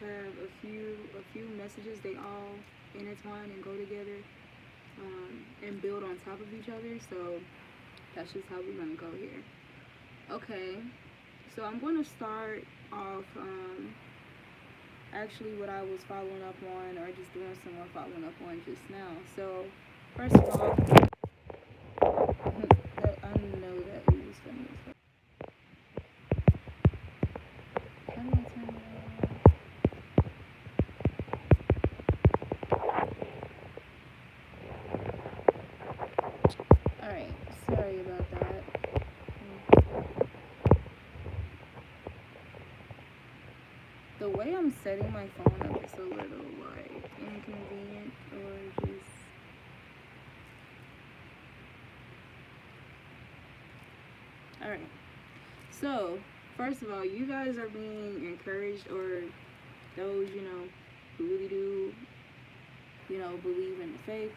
have a few messages. They all intertwine and go together, and build on top of each other. So that's just how we're gonna go here. Okay, so I'm going to start off actually what I was following up on, or just doing some more following up on just now. So first of all, I know that we was funny as fuck. How do I turn it on? Alright, sorry about that. The way I'm setting my phone up is a little like inconvenient, or just alright. So first of all, you guys are being encouraged, or those, who really do, believe in the faith,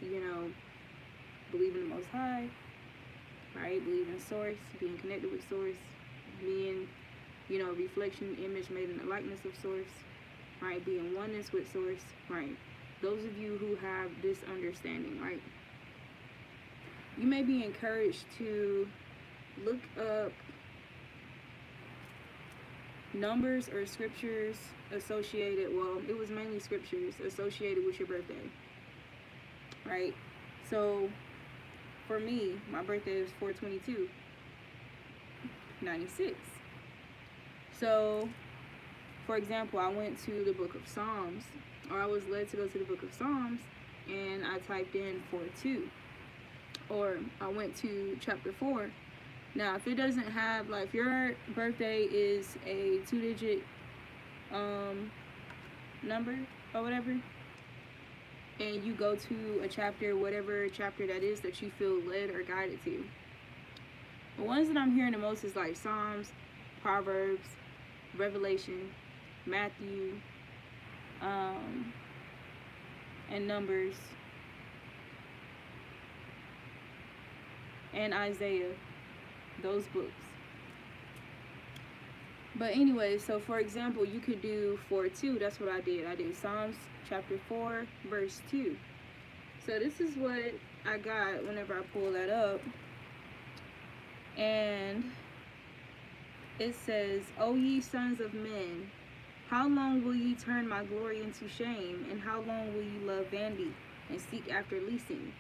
believe in the Most High, right? Believe in Source, being connected with Source, being, reflection, image made in the likeness of Source, right? Being oneness with Source, right? Those of you who have this understanding, right? You may be encouraged to look up numbers or scriptures associated, well, it was mainly scriptures associated with your birthday, right? So for me, my birthday is 4/22/96. So for example, I went to the book of Psalms, or I was led to go to the book of Psalms, and I typed in 4:2, or I went to chapter 4. Now, if it doesn't have, like, if your birthday is a 2-digit number or whatever, and you go to a chapter, whatever chapter that is that you feel led or guided to. The ones that I'm hearing the most is like Psalms, Proverbs, Revelation, Matthew, and Numbers, and Isaiah. Those books. But anyway, so for example, you could do 4:2. That's what I did. I did Psalms chapter 4 verse 2. So this is what I got whenever I pull that up. And it says, O ye sons of men, how long will ye turn my glory into shame? And how long will ye love vanity and seek after leasing?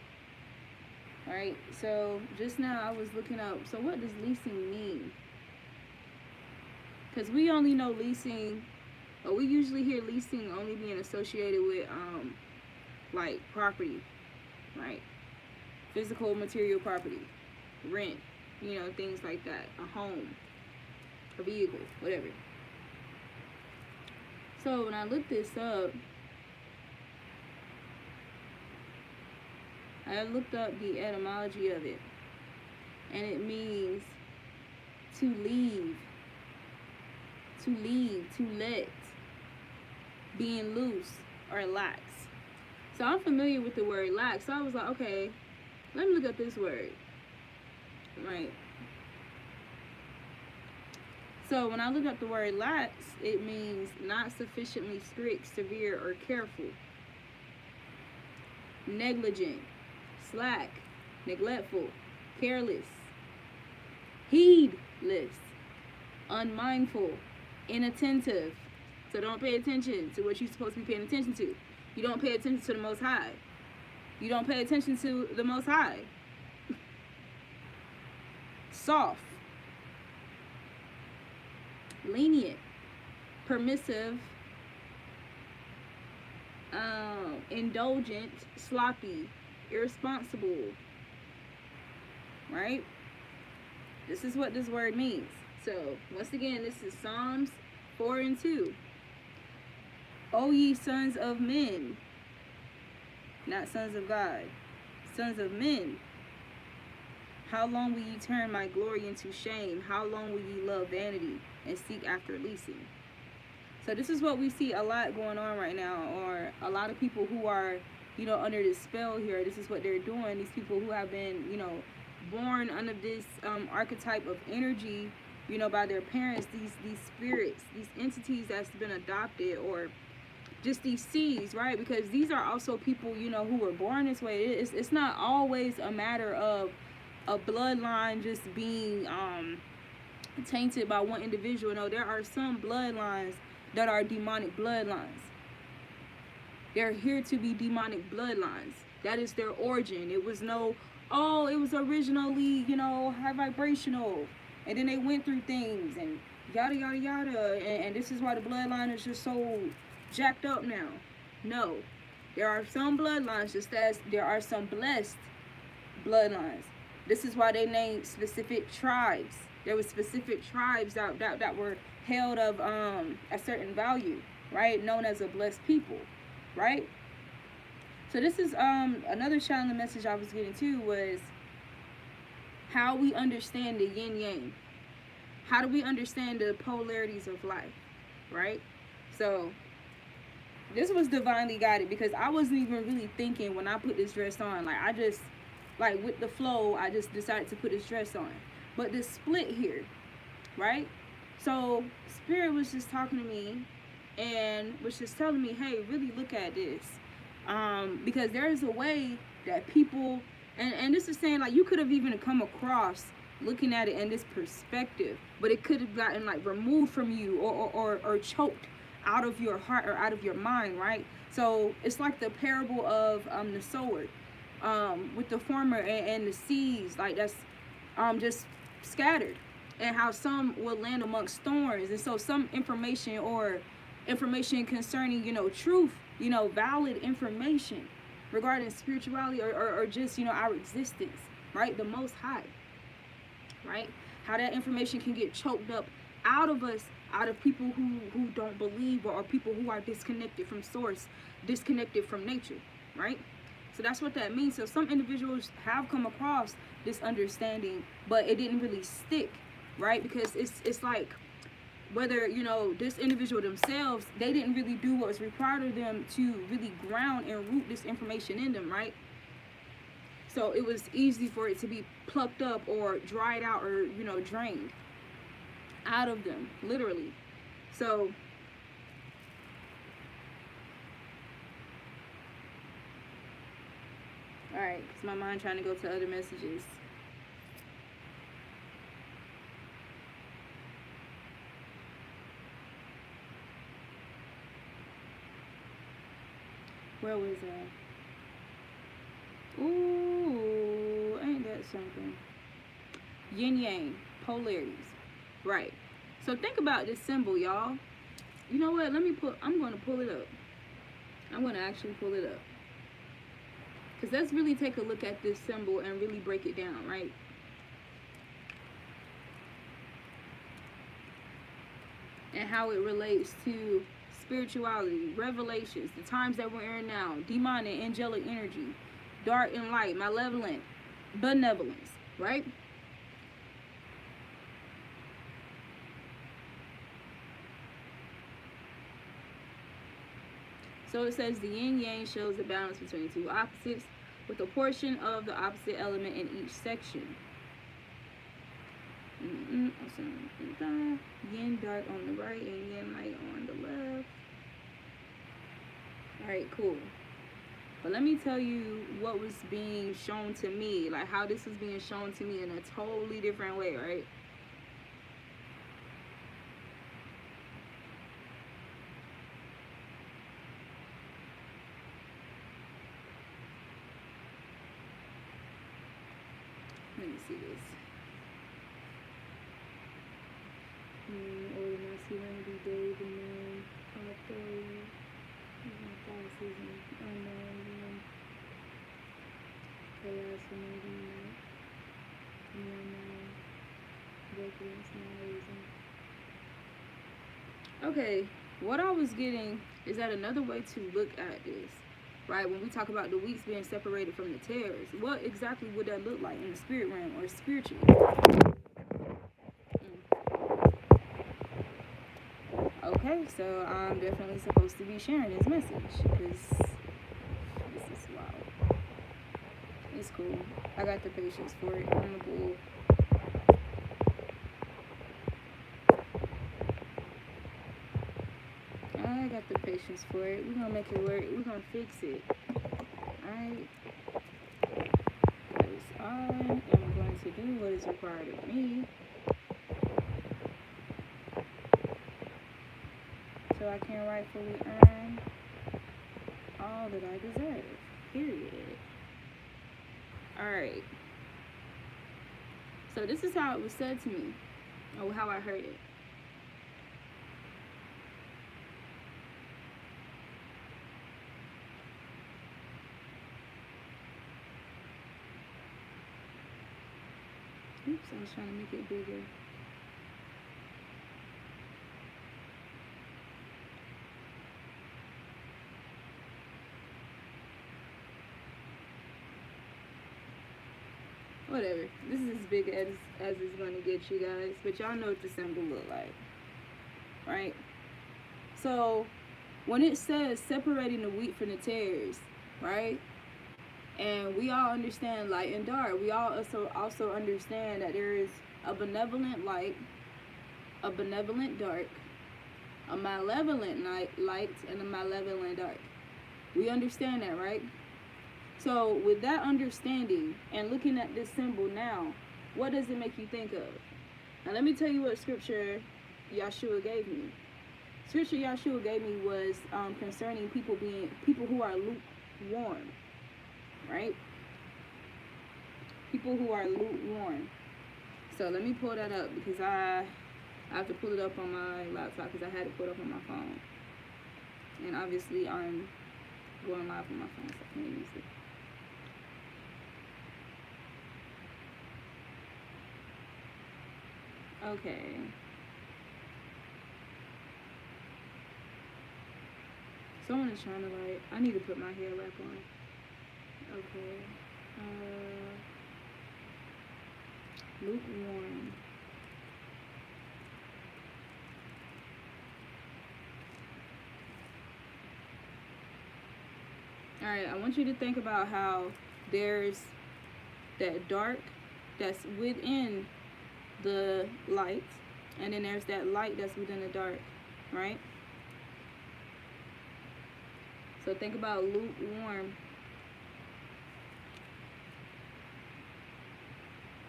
Alright, so just now I was looking up, so what does leasing mean? Because we only know leasing, or we usually hear leasing only being associated with, like, property, right? Physical, material property, rent, things like that, a home, a vehicle, whatever. So when I looked this up, I looked up the etymology of it, and it means to leave, to let, being loose or lax. So I'm familiar with the word lax, so I was like, okay, let me look up this word, right? So when I look up the word lax, it means not sufficiently strict, severe, or careful, negligent, slack, neglectful, careless, heedless, unmindful, inattentive. So don't pay attention to what you're supposed to be paying attention to. You don't pay attention to the Most High. You don't pay attention to the Most High. Soft, lenient, permissive, indulgent, sloppy, irresponsible, right? This is what this word means. So once again, this is Psalms 4:2. O ye sons of men, not sons of God, sons of men, how long will ye turn my glory into shame? How long will ye love vanity and seek after leasing? So this is what we see a lot going on right now, or a lot of people who are, under this spell here. This is what they're doing. These people who have been, born under this archetype of energy, by their parents, these spirits, these entities that's been adopted, or just these seeds, right? Because these are also people, you know, who were born this way. It's not always a matter of a bloodline just being tainted by one individual. No, there are some bloodlines that are demonic bloodlines. They're here to be demonic bloodlines. That is their origin. It was no, oh, it was originally, you know, high vibrational, and then they went through things and yada yada yada, and this is why the bloodline is just so jacked up now. No, there are some bloodlines, just as there are some blessed bloodlines. This is why they named specific tribes. There were specific tribes that were held of a certain value, right? Known as a blessed people, right? So this is another channeling message I was getting to was how we understand the yin yang. How do we understand the polarities of life, right? So this was divinely guided because I wasn't even really thinking when I put this dress on. Like, I just, like, with the flow, I just decided to put this dress on. But this split here, right? So Spirit was just talking to me and was just telling me, hey, really look at this. Because there is a way that people, and this is saying, like, you could have even come across looking at it in this perspective, but it could have gotten, like, removed from you or choked out of your heart or out of your mind, right? So it's like the parable of the sower, with the farmer and the seeds, like, that's just scattered, and how some will land amongst thorns. And so some information or information concerning, you know, truth, you know, valid information regarding spirituality or just, you know, our existence, right? The Most High, right? How that information can get choked up out of us, out of people who don't believe, or people who are disconnected from source, disconnected from nature, right? So that's what that means. So some individuals have come across this understanding, but it didn't really stick, right? Because it's like, whether, you know, this individual themselves, they didn't really do what was required of them to really ground and root this information in them, right? So it was easy for it to be plucked up or dried out or, you know, drained out of them, literally. So all right, because my mind trying to go to other messages. Where was I? Ooh, ain't that something? Yin yang, polarities. Right. So think about this symbol, y'all. You know what? I'm going to pull it up. I'm going to actually pull it up. Because let's really take a look at this symbol and really break it down, right? And how it relates to spirituality, revelations, the times that we're in now, demonic, angelic energy, dark and light, malevolent, benevolence, right? So it says the yin yang shows the balance between two opposites, with a portion of the opposite element in each section. Yin dark on the right and yin light on the left. Alright, cool. But let me tell you what was being shown to me, like how this was being shown to me in a totally different way, right? Let me see this. Order my serenity, day, the moon, authority, Catholicism, unknown, chaos, and decadence, nihilism. Okay, what I was getting is that another way to look at this, right? When we talk about the weeks being separated from the tares, what exactly would that look like in the spirit realm or spiritually? Okay, so I'm definitely supposed to be sharing this message because this is wild. It's cool. I got the patience for it. I'm a bull. I got the patience revelations for it. We're gonna make it work. We're gonna fix it. Alright. Because I am going to do what is required of me, so I can rightfully earn all that I deserve. Period. Alright. So this is how it was said to me, or how I heard it. Oops, I was trying to make it bigger. Whatever. This is as big as it's going to get you guys. But y'all know what the symbol look like. Right? So, when it says separating the wheat from the tares, right? And we all understand light and dark. We all also understand that there is a benevolent light, a benevolent dark, a malevolent light, and a malevolent dark. We understand that, right? So with that understanding and looking at this symbol now, what does it make you think of? Now let me tell you what scripture Yahshua gave me. Scripture Yahshua gave me was concerning people who are lukewarm, right? People who are lukewarm. So let me pull that up because I have to pull it up on my laptop because I had to pull it up on my phone. And obviously I'm going live on my phone, so I can't use it. Okay. Someone is trying to I need to put my hair wrap on. Okay. Lukewarm. Alright, I want you to think about how there's that dark that's within the light, and then there's that light that's within the dark, right? So think about lukewarm.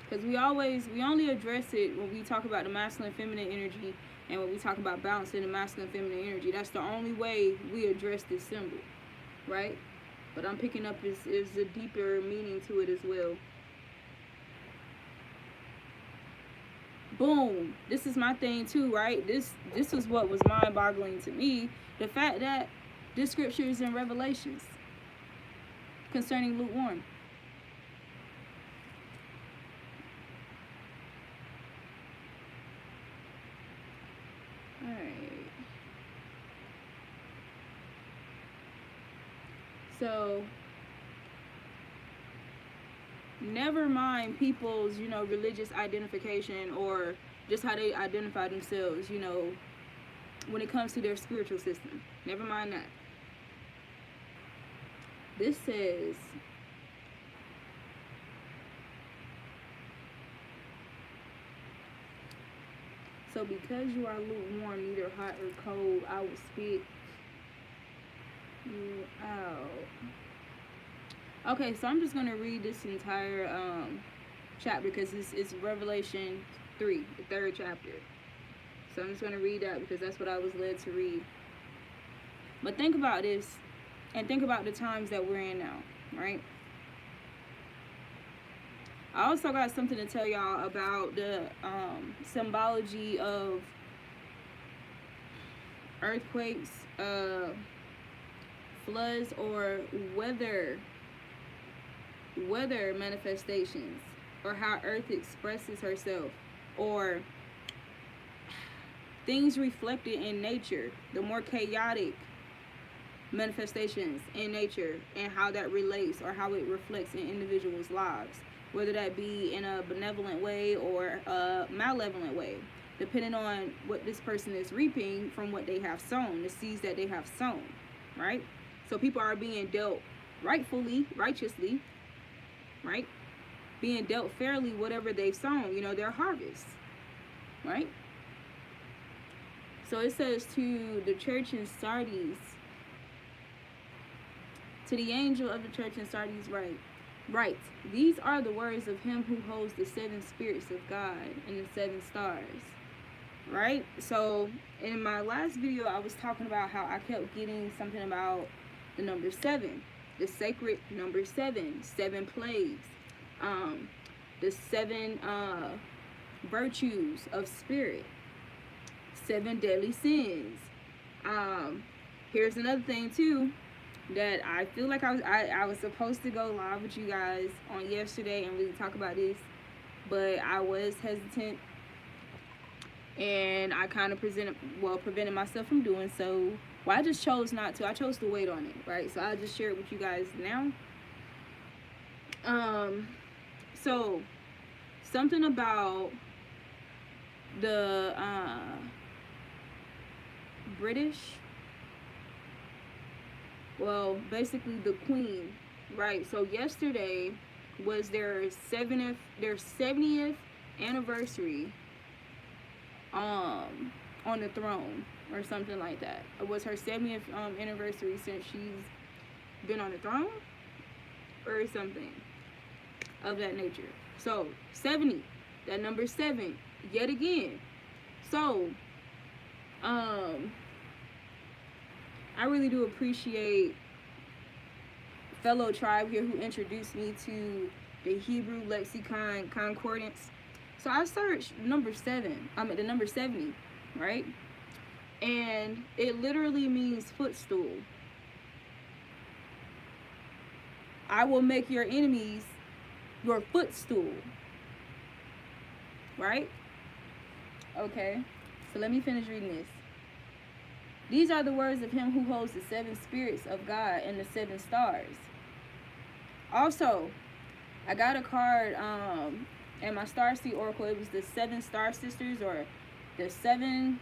Because we only address it when we talk about the masculine feminine energy, and when we talk about balancing the masculine feminine energy. That's the only way we address this symbol, right? But I'm picking up is a deeper meaning to it as well. Boom. This is my thing too, right? This is what was mind-boggling to me. The fact that this scripture is in Revelations concerning lukewarm. Alright. So never mind people's, religious identification or just how they identify themselves, when it comes to their spiritual system. Never mind that. This says, so because you are lukewarm, neither hot or cold, I will spit you out. Okay, so I'm just going to read this entire chapter because it's Revelation 3, the 3rd chapter. So I'm just going to read that because that's what I was led to read. But think about this and think about the times that we're in now, right? I also got something to tell y'all about the symbology of earthquakes, floods, or weather manifestations, or how earth expresses herself, or things reflected in nature, the more chaotic manifestations in nature, and how that relates or how it reflects in individuals' lives, whether that be in a benevolent way or a malevolent way, depending on what this person is reaping from what they have sown, the seeds that they have sown, right? So people are being dealt righteously, right? Being dealt fairly whatever they've sown, their harvest, right? So it says to the church in Sardis, To the angel of the church in Sardis write, these are the words of him who holds the 7 spirits of God and the 7 stars. Right? So in my last video, I was talking about how I kept getting something about the number 7, the sacred number 7, 7 plagues, the 7 virtues of spirit, 7 deadly sins. Here's another thing too, that I feel like I was supposed to go live with you guys on yesterday and really talk about this, but I was hesitant, and I kind of prevented myself from doing so. Well, I just chose not to. I chose to wait on it, right? So I'll just share it with you guys now. So something about the British, well, basically the Queen, right? So yesterday was their 70th anniversary on the throne, or something like that. It was her 70th anniversary since she's been on the throne, or something of that nature. So 70, that number 7, yet again. So I really do appreciate fellow tribe here who introduced me to the Hebrew lexicon concordance. So I searched the number 70, right? And it literally means footstool. I will make your enemies your footstool. Right? Okay. So let me finish reading this. These are the words of him who holds the 7 spirits of God and the 7 stars. Also, I got a card in my Starseed Oracle. It was the 7 Star Sisters, or the 7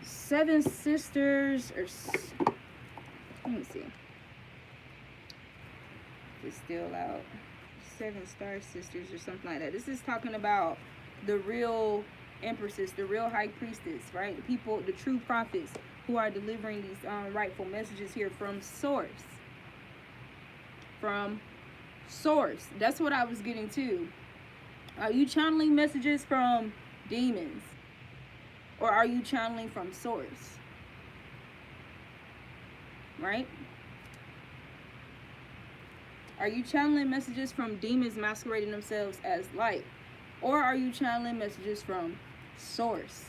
sisters, or let me see. It's still out. 7 Star Sisters, or something like that. This is talking about the real empresses, the real high priestess, right? The people, the true prophets who are delivering these rightful messages here from source. From source. That's what I was getting to. Are you channeling messages from demons? Or are you channeling from source? Right? Are you channeling messages from demons masquerading themselves as light? Or are you channeling messages from source?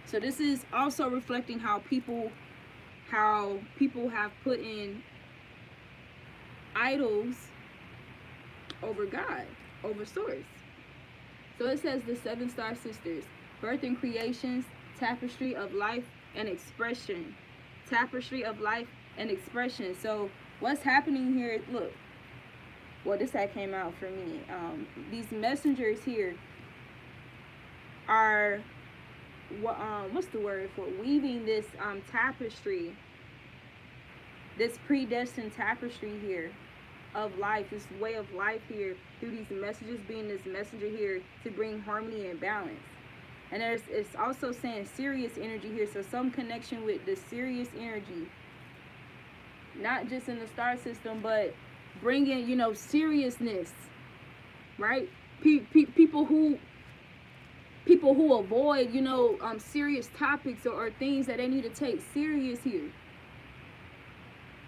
So this is also reflecting how people have put in idols over God, over source. So it says the 7 Star Sisters, birth and creations, tapestry of life and expression. Tapestry of life and expression. So what's happening here, look, well, this that came out for me. These messengers here are, what's the word for weaving this tapestry, this predestined tapestry here of life, this way of life here, through these messages, being this messenger here to bring harmony and balance. And it's also saying serious energy here, so some connection with the serious energy, not just in the star system, but bringing, you know, seriousness, right? People who avoid, you know, serious topics or things that they need to take serious here,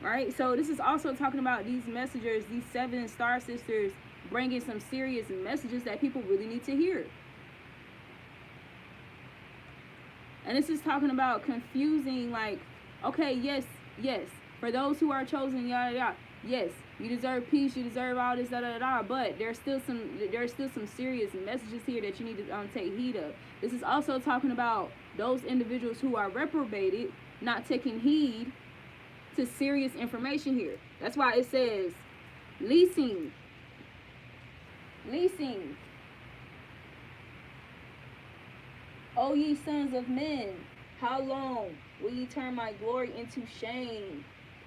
right? So this is also talking about these messengers, these 7 Star Sisters, bringing some serious messages that people really need to hear. And this is talking about confusing, like, okay, yes, for those who are chosen, yada yada, yes, you deserve peace, you deserve all this, da da da, but there's still some serious messages here that you need to take heed of. This is also talking about those individuals who are reprobated, not taking heed to serious information here. That's why it says leasing. O ye sons of men, how long will ye turn my glory into shame?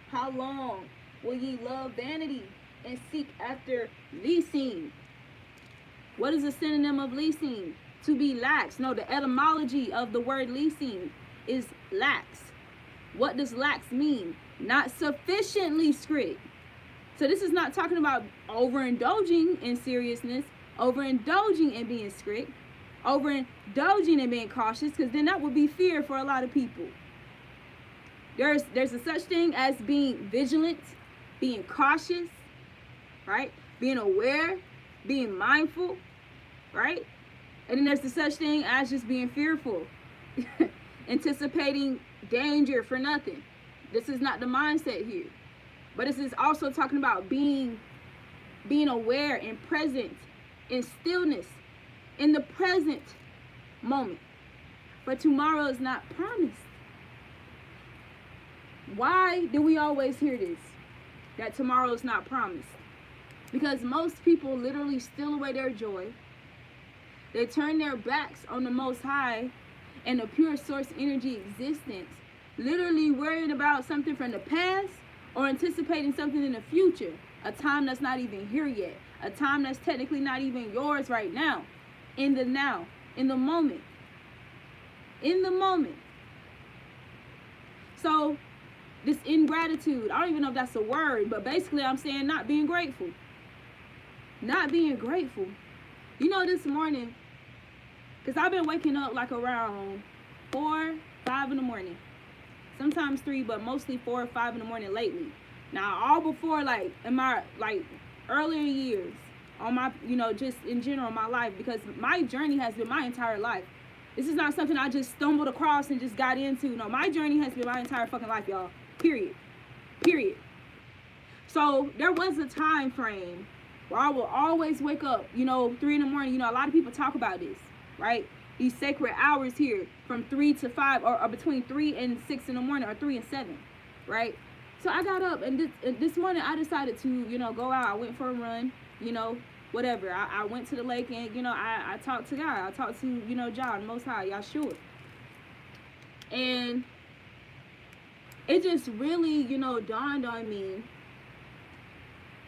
How long will ye love vanity and seek after leasing? What is a synonym of leasing? To be lax. No, the etymology of the word leasing is lax. What does lax mean? Not sufficiently strict. So this is not talking about overindulging in seriousness, overindulging in being strict, overindulging in being cautious, because then that would be fear for a lot of people. There's a such thing as being vigilant, being cautious, right? Being aware, being mindful, right? And then there's the such thing as just being fearful, anticipating danger for nothing. This is not the mindset here. But this is also talking about being aware and present in stillness, in the present moment. But tomorrow is not promised. Why do we always hear this? That tomorrow is not promised? Because most people literally steal away their joy. They turn their backs on the Most High and the pure source energy existence, literally worrying about something from the past or anticipating something in the future, a time that's not even here yet, a time that's technically not even yours right now, in the now, in the moment, So this ingratitude, I don't even know if that's a word, but basically I'm saying not being grateful. You know, this morning, because I've been waking up like around 4, 5 in the morning. Sometimes 3, but mostly 4 or 5 in the morning lately. Now, all before, like, in my, like, earlier years, on my, you know, just in general, my life, because my journey has been my entire life. This is not something I just stumbled across and just got into. No, my journey has been my entire fucking life, y'all. Period. So, there was a time frame where I will always wake up, you know, 3 in the morning. You know, a lot of people talk about this, right? These sacred hours here from 3 to 5 or between 3 and 6 in the morning or 3 and 7, right? So I got up and this morning I decided to, you know, go out. I went for a run, you know, whatever. I went to the lake and, you know, I talked to God. I talked to, you know, John, Most High, Yahshua. And it just really, you know, dawned on me.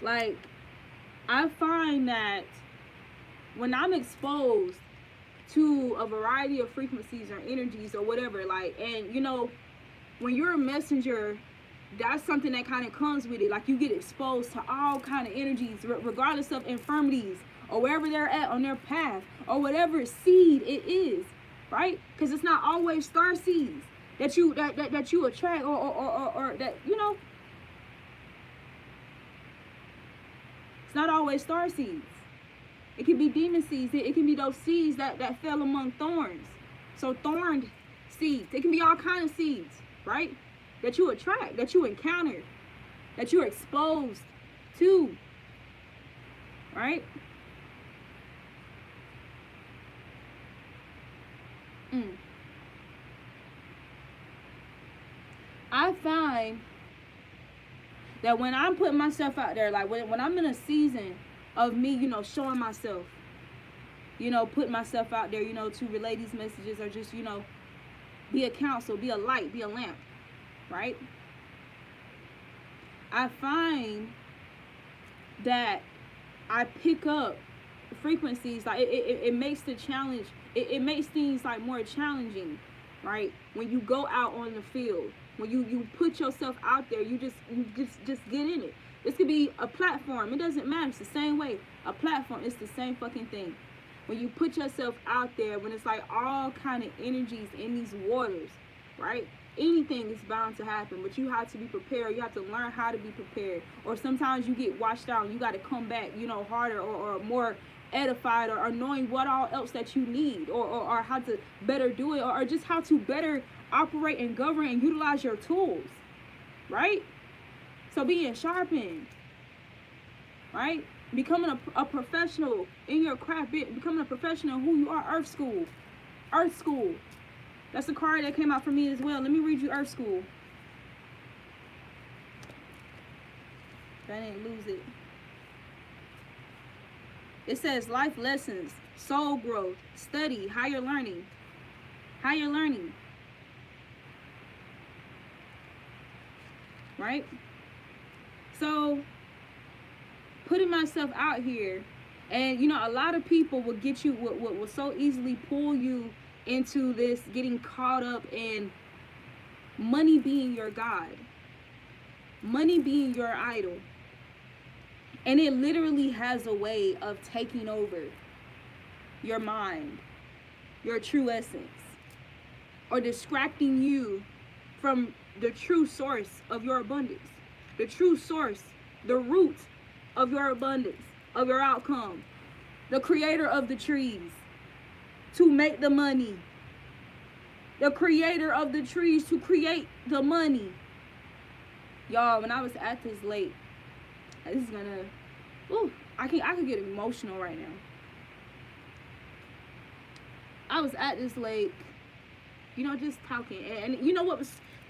Like, I find that when I'm exposed to a variety of frequencies or energies or whatever, like, and you know, when you're a messenger, that's something that kind of comes with it. Like, you get exposed to all kind of energies, regardless of infirmities or wherever they're at on their path or whatever seed it is, right? Because it's not always star seeds that you attract or that, you know, it's not always star seeds. It can be demon seeds. It can be those seeds that fell among thorns. So thorned seeds. It can be all kind of seeds, right? That you attract, that you encounter, that you're exposed to, right? I find that when I'm putting myself out there, like when I'm in a season of me, you know, showing myself, you know, putting myself out there, you know, to relay these messages or just, you know, be a counsel, be a light, be a lamp, right? I find that I pick up frequencies, like it makes the challenge, it makes things like more challenging, right? When you go out on the field, when you put yourself out there, you just get in it. This could be a platform. It doesn't matter. It's the same way. A platform, it's the same fucking thing. When you put yourself out there, when it's like all kind of energies in these waters, right? Anything is bound to happen, but you have to be prepared. You have to learn how to be prepared. Or sometimes you get washed out and you got to come back, you know, harder or more edified or knowing what all else that you need or how to better do it or just how to better operate and govern and utilize your tools, right? So being sharpened, right? Becoming a professional in your craft, becoming a professional who you are. Earth School. That's the card that came out for me as well. Let me read you Earth School. If I didn't lose it. It says life lessons, soul growth, study, higher learning. Right? So, putting myself out here, and you know, a lot of people will get you, will so easily pull you into this, getting caught up in money being your God, money being your idol. And it literally has a way of taking over your mind, your true essence, or distracting you from the true source of your abundance, the true source, the root of your abundance, of your outcome, the creator of the trees to make the money, the creator of the trees to create the money. Y'all, when I was at this lake, this is gonna, ooh, I could get emotional right now. I was at this lake, you know, just talking, and you know what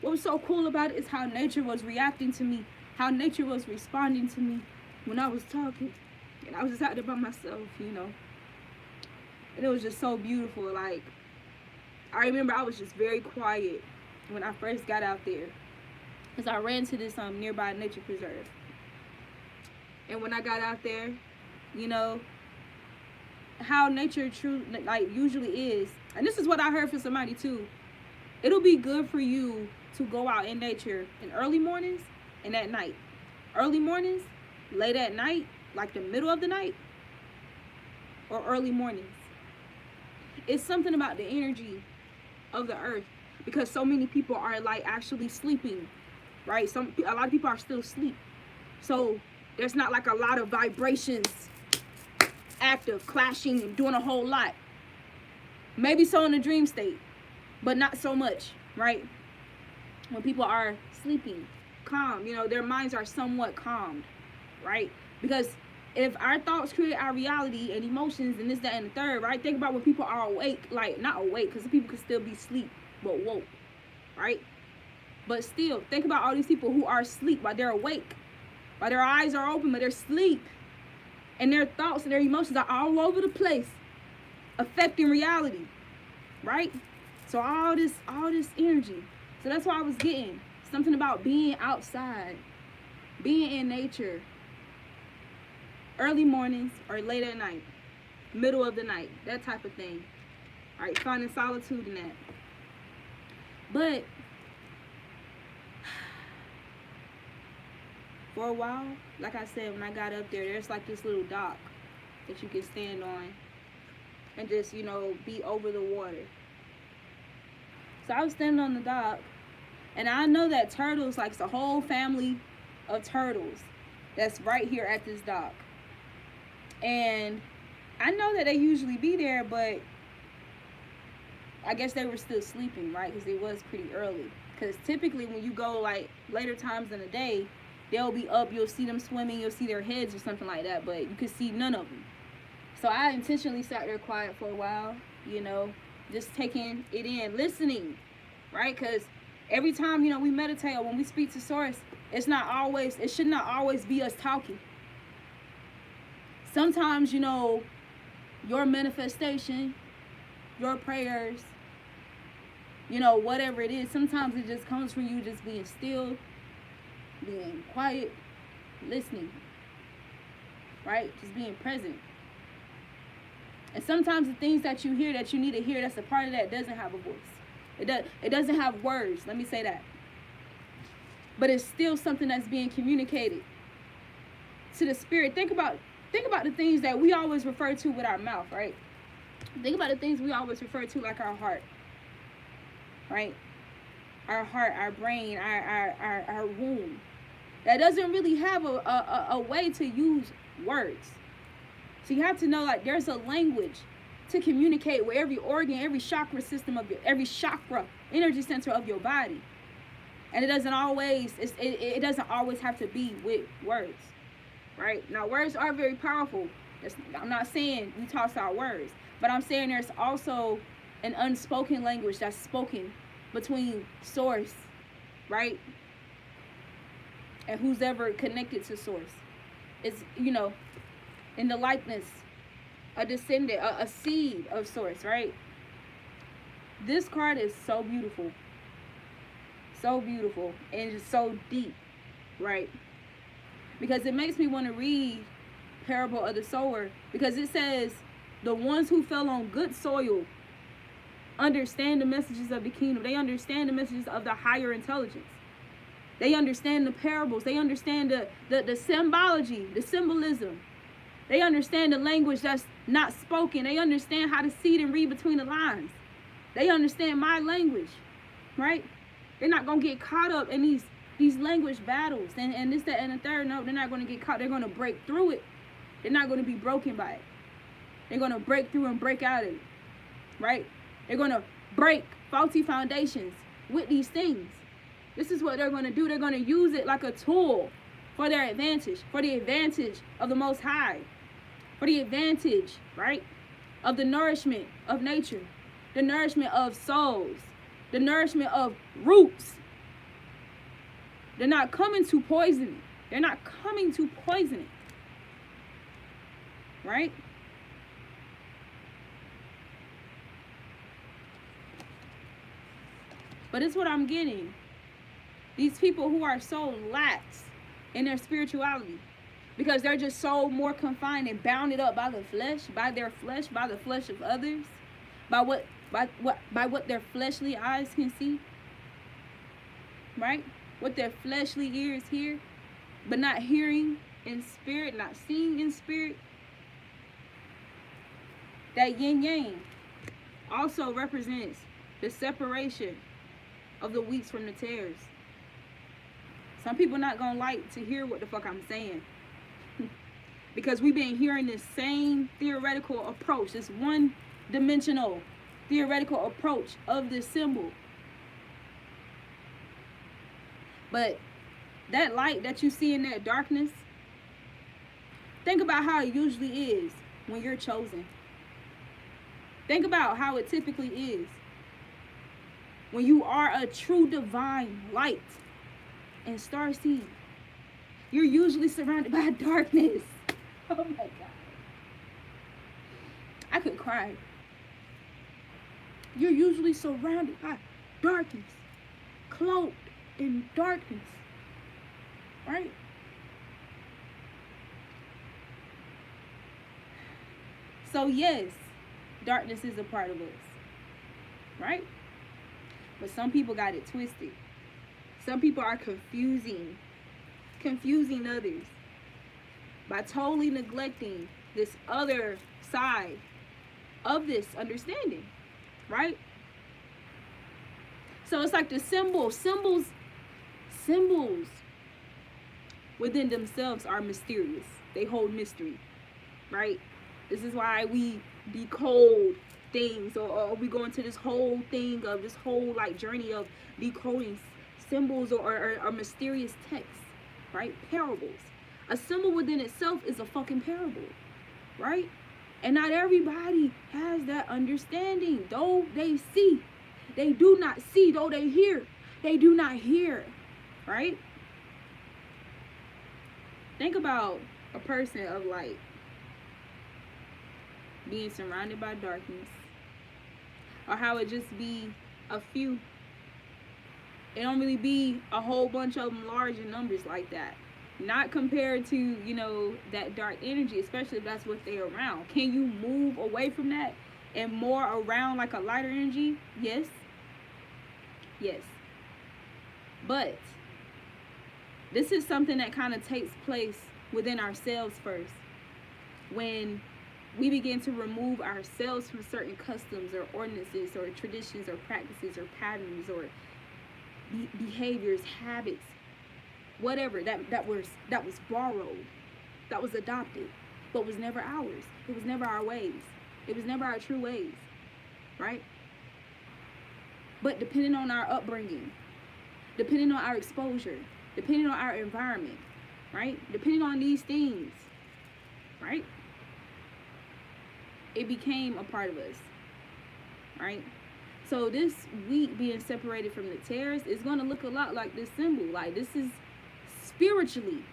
was so cool about it is how nature was reacting to me, how nature was responding to me when I was talking, and I was just out there by myself, you know, and it was just so beautiful. Like, I remember I was just very quiet when I first got out there, because I ran to this nearby nature preserve, and when I got out there, you know, how nature usually is, and this is what I heard from somebody too, it'll be good for you to go out in nature in early mornings and at night. Early mornings, late at night, like the middle of the night, or early mornings. It's something about the energy of the earth, because so many people are like actually sleeping, right? A lot of people are still asleep, so there's not like a lot of vibrations active, clashing, and doing a whole lot. Maybe so in a dream state, but not so much, right? When people are sleeping, calm, you know, their minds are somewhat calmed, right? Because if our thoughts create our reality and emotions and this, that, and the third, right? Think about when people are awake, like not awake, because people could still be asleep, but woke, right? But still, think about all these people who are asleep while they're awake, while their eyes are open, but they're asleep. And their thoughts and their emotions are all over the place, affecting reality, right? So all this energy. So that's why I was getting something about being outside, being in nature, early mornings or late at night, middle of the night, that type of thing. All right, finding solitude in that. But for a while, like I said, when I got up there, there's like this little dock that you can stand on and just, you know, be over the water. So I was standing on the dock, and I know that turtles, like it's a whole family of turtles that's right here at this dock. And I know that they usually be there, but I guess they were still sleeping, right? Because it was pretty early. Because typically when you go like later times in the day, they'll be up, you'll see them swimming, you'll see their heads or something like that, but you could see none of them. So I intentionally sat there quiet for a while, you know, just taking it in, listening, right? Because every time, you know, we meditate or when we speak to Source, it should not always be us talking. Sometimes, you know, your manifestation, your prayers, you know, whatever it is, sometimes it just comes from you just being still, being quiet, listening, right? Just being present. And sometimes the things that you hear that you need to hear, that's a part of that, doesn't have a voice. It doesn't have words, let me say that. But it's still something that's being communicated to the spirit. Think about the things that we always refer to with our mouth, right? Think about the things we always refer to like our heart, right? Our heart, our brain, our womb. That doesn't really have a way to use words. So you have to know, like, there's a language to communicate with every organ, every chakra system of every chakra, energy center of your body. And it doesn't always have to be with words, right? Now, words are very powerful. I'm not saying we toss out words, but I'm saying there's also an unspoken language that's spoken between Source, right, and who's ever connected to Source. It's, you know, in the likeness, a descendant, a seed of Source, right? This card is so beautiful, and just so deep, right? Because it makes me want to read Parable of the Sower, because it says the ones who fell on good soil understand the messages of the kingdom. They understand the messages of the higher intelligence. They understand the parables. They understand the symbology, the symbolism. They understand the language that's not spoken. They understand how to see it and read between the lines. They understand my language, right? They're not going to get caught up in these language battles and this, that, and the third. No, they're not going to get caught. They're going to break through it. They're not going to be broken by it. They're going to break through and break out of it, right? They're going to break faulty foundations with these things. This is what they're going to do. They're going to use it like a tool for their advantage, for the advantage of the Most High, for the advantage, right, of the nourishment of nature, the nourishment of souls, the nourishment of roots. They're not coming to poison it. They're not coming to poison it, right? But it's what I'm getting. These people who are so lax in their spirituality, because they're just so more confined and bounded up by the flesh, by their flesh, by the flesh of others, by what their fleshly eyes can see, right? What their fleshly ears hear, but not hearing in spirit, not seeing in spirit. That yin yang also represents the separation of the wheats from the tares. Some people not gonna like to hear what the fuck I'm saying. Because we've been hearing this same theoretical approach, this one-dimensional theoretical approach of this symbol. But that light that you see in that darkness, think about how it usually is when you're chosen. Think about how it typically is when you are a true divine light and starseed. You're usually surrounded by darkness. Oh my God. I could cry. You're usually surrounded by darkness, cloaked in darkness, right? So yes, darkness is a part of us, right? But some people got it twisted. Some people are confusing others by totally neglecting this other side of this understanding, right? So it's like the symbols within themselves are mysterious. They hold mystery, right? This is why we decode things, or we go into this whole thing of this whole like journey of decoding symbols or mysterious texts, right? Parables. A symbol within itself is a fucking parable, right? And not everybody has that understanding. Though they see, they do not see. Though they hear, they do not hear, right? Think about a person of light being surrounded by darkness, or how it just be a few. It don't really be a whole bunch of them large in numbers like that. Not compared to, you know, that dark energy, especially if that's what they're around. Can you move away from that and more around like a lighter energy? Yes. Yes. But this is something that kind of takes place within ourselves first. When we begin to remove ourselves from certain customs or ordinances or traditions or practices or patterns or behaviors, habits, whatever that was borrowed, that was adopted, but was never ours. It was never our ways. It was never our true ways, right? But depending on our upbringing, depending on our exposure, depending on our environment, right? Depending on these things, right? It became a part of us, right? So this wheat being separated from the tares is going to look a lot like this symbol. Like this is spiritually,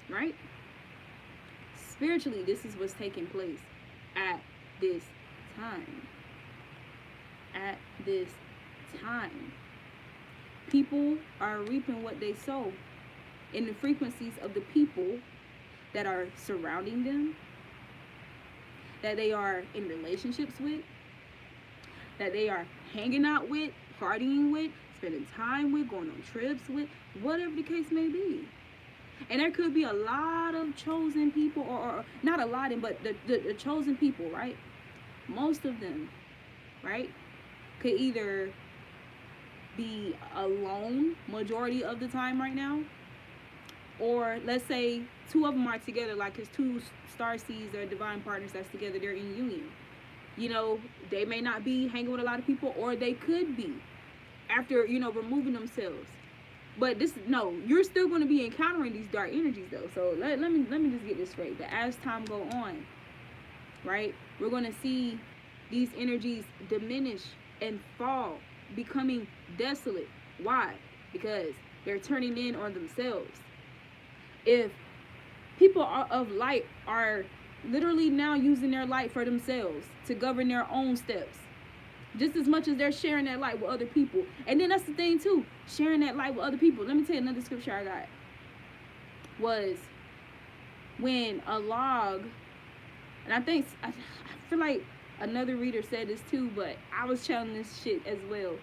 right? Spiritually, this is what's taking place at this time. At this time. People are reaping what they sow in the frequencies of the people that are surrounding them, that they are in relationships with, that they are hanging out with, partying with, spending time with, going on trips with, whatever the case may be. And there could be a lot of chosen people, or not a lot, but the chosen people, right? Most of them, right, could either be alone majority of the time right now, or let's say two of them are together, like his two star seeds or divine partners that's together, they're in union. You know, they may not be hanging with a lot of people, or they could be after, you know, removing themselves. But you're still going to be encountering these dark energies though. So let me just get this straight. That as time go on, right, we're going to see these energies diminish and fall, becoming desolate. Why? Because they're turning in on themselves. If people of light are literally now using their light for themselves to govern their own steps, just as much as they're sharing that light with other people. And then that's the thing too, sharing that light with other people. Let me tell you another scripture I got. Was when a log, and I feel like another reader said this too, but I was channeling this shit as well.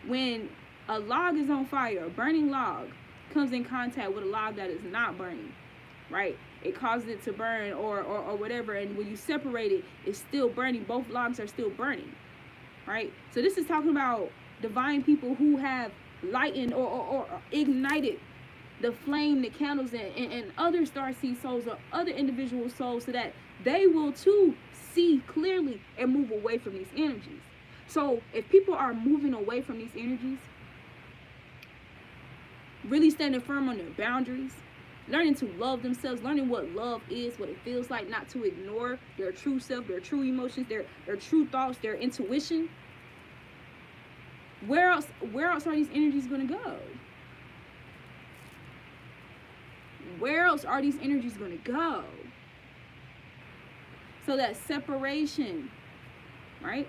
When a log is on fire, a burning log comes in contact with a log that is not burning, right? It causes it to burn or whatever, and when you separate it, it's still burning. Both logs are still burning, right? So this is talking about divine people who have lightened or ignited the flame, the candles, and other starseed souls or other individual souls, so that they will too see clearly and move away from these energies. So if people are moving away from these energies, really standing firm on their boundaries, learning to love themselves, learning what love is, what it feels like, not to ignore their true self, their true emotions, their true thoughts, their intuition, where else are these energies going to go? Where else are these energies going to go? So that separation, right?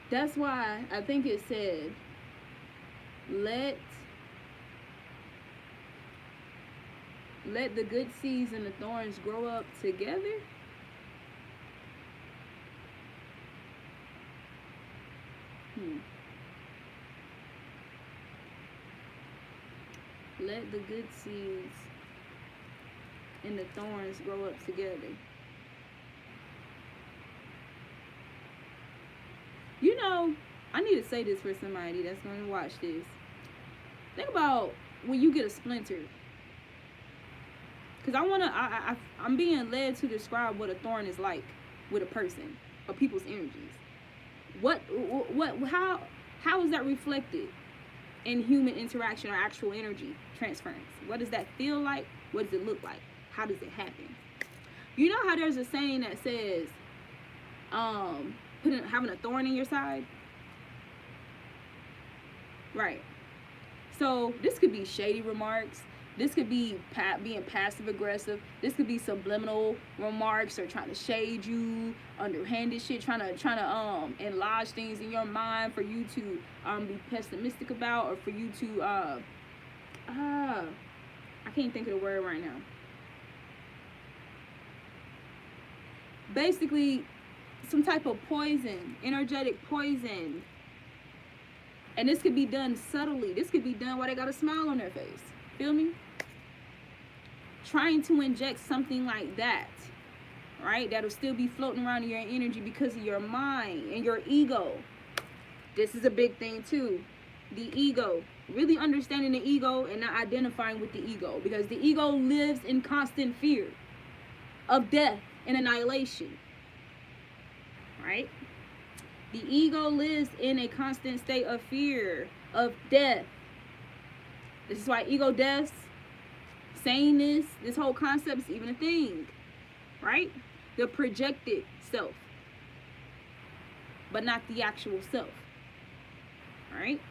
That's why I think it said, let the good seeds and the thorns grow up together. Let the good seeds and the thorns grow up together. You know, I need to say this for somebody that's going to watch this. Think about when you get a splinter. Because I'm being led to describe what a thorn is like with a person or people's energies. How is that reflected in human interaction or actual energy transference? What does that feel like? What does it look like? How does it happen? You know how there's a saying that says, having a thorn in your side? Right. So this could be shady remarks. This could be being passive aggressive. This could be subliminal remarks or trying to shade you, underhanded shit, trying to enlarge things in your mind for you to be pessimistic about, or for you to I can't think of the word right now. Basically, some type of poison, energetic poison. And this could be done subtly. This could be done while they got a smile on their face. Feel me? Trying to inject something like that, right? That'll still be floating around in your energy because of your mind and your ego. This is a big thing too. The ego. Really understanding the ego and not identifying with the ego. Because the ego lives in constant fear of death and annihilation. Right? The ego lives in a constant state of fear of death. This is why ego deaths, saying this whole concept is even a thing, right? The projected self, but not the actual self, right?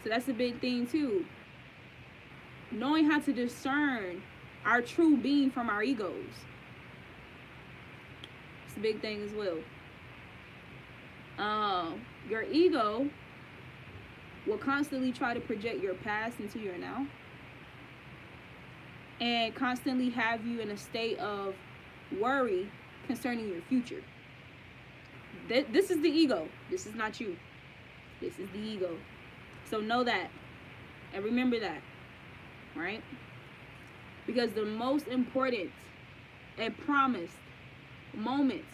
So that's a big thing too. Knowing how to discern our true being from our egos. It's a big thing as well. Your ego will constantly try to project your past into your now, and constantly have you in a state of worry, concerning your future. This is the ego. This is not you. This is the ego. So know that. And remember that. Right? Because the most important and promised moment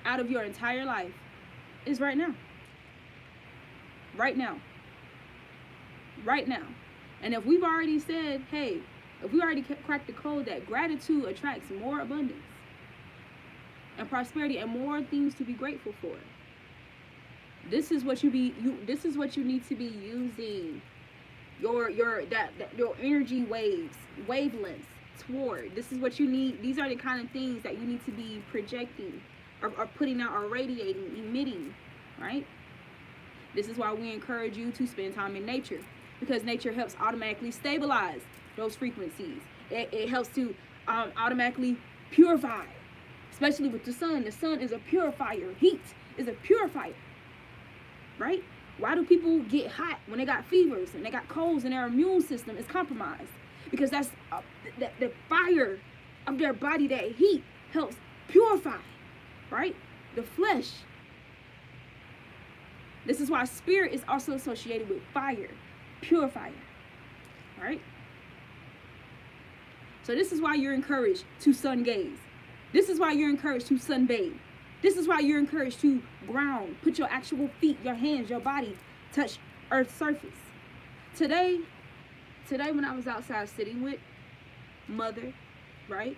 out of your entire life is right now. Right now. Right now. And if we've already said, hey, if we already cracked the code that gratitude attracts more abundance and prosperity and more things to be grateful for, this is what this is what you need to be using your energy wavelengths toward. This is what you need. These are the kind of things that you need to be projecting or putting out or radiating, emitting, right? This is why we encourage you to spend time in nature, because nature helps automatically stabilize those frequencies. It helps to automatically purify, especially with the sun. The sun is a purifier. Heat is a purifier, right? Why do people get hot when they got fevers and they got colds and their immune system is compromised? Because that's the fire of their body, that heat helps purify, right? The flesh. This is why spirit is also associated with fire, purifier, right? So this is why you're encouraged to sun gaze. This is why you're encouraged to sunbathe. This is why you're encouraged to ground, put your actual feet, your hands, your body, touch earth's surface. Today when I was outside sitting with mother, right?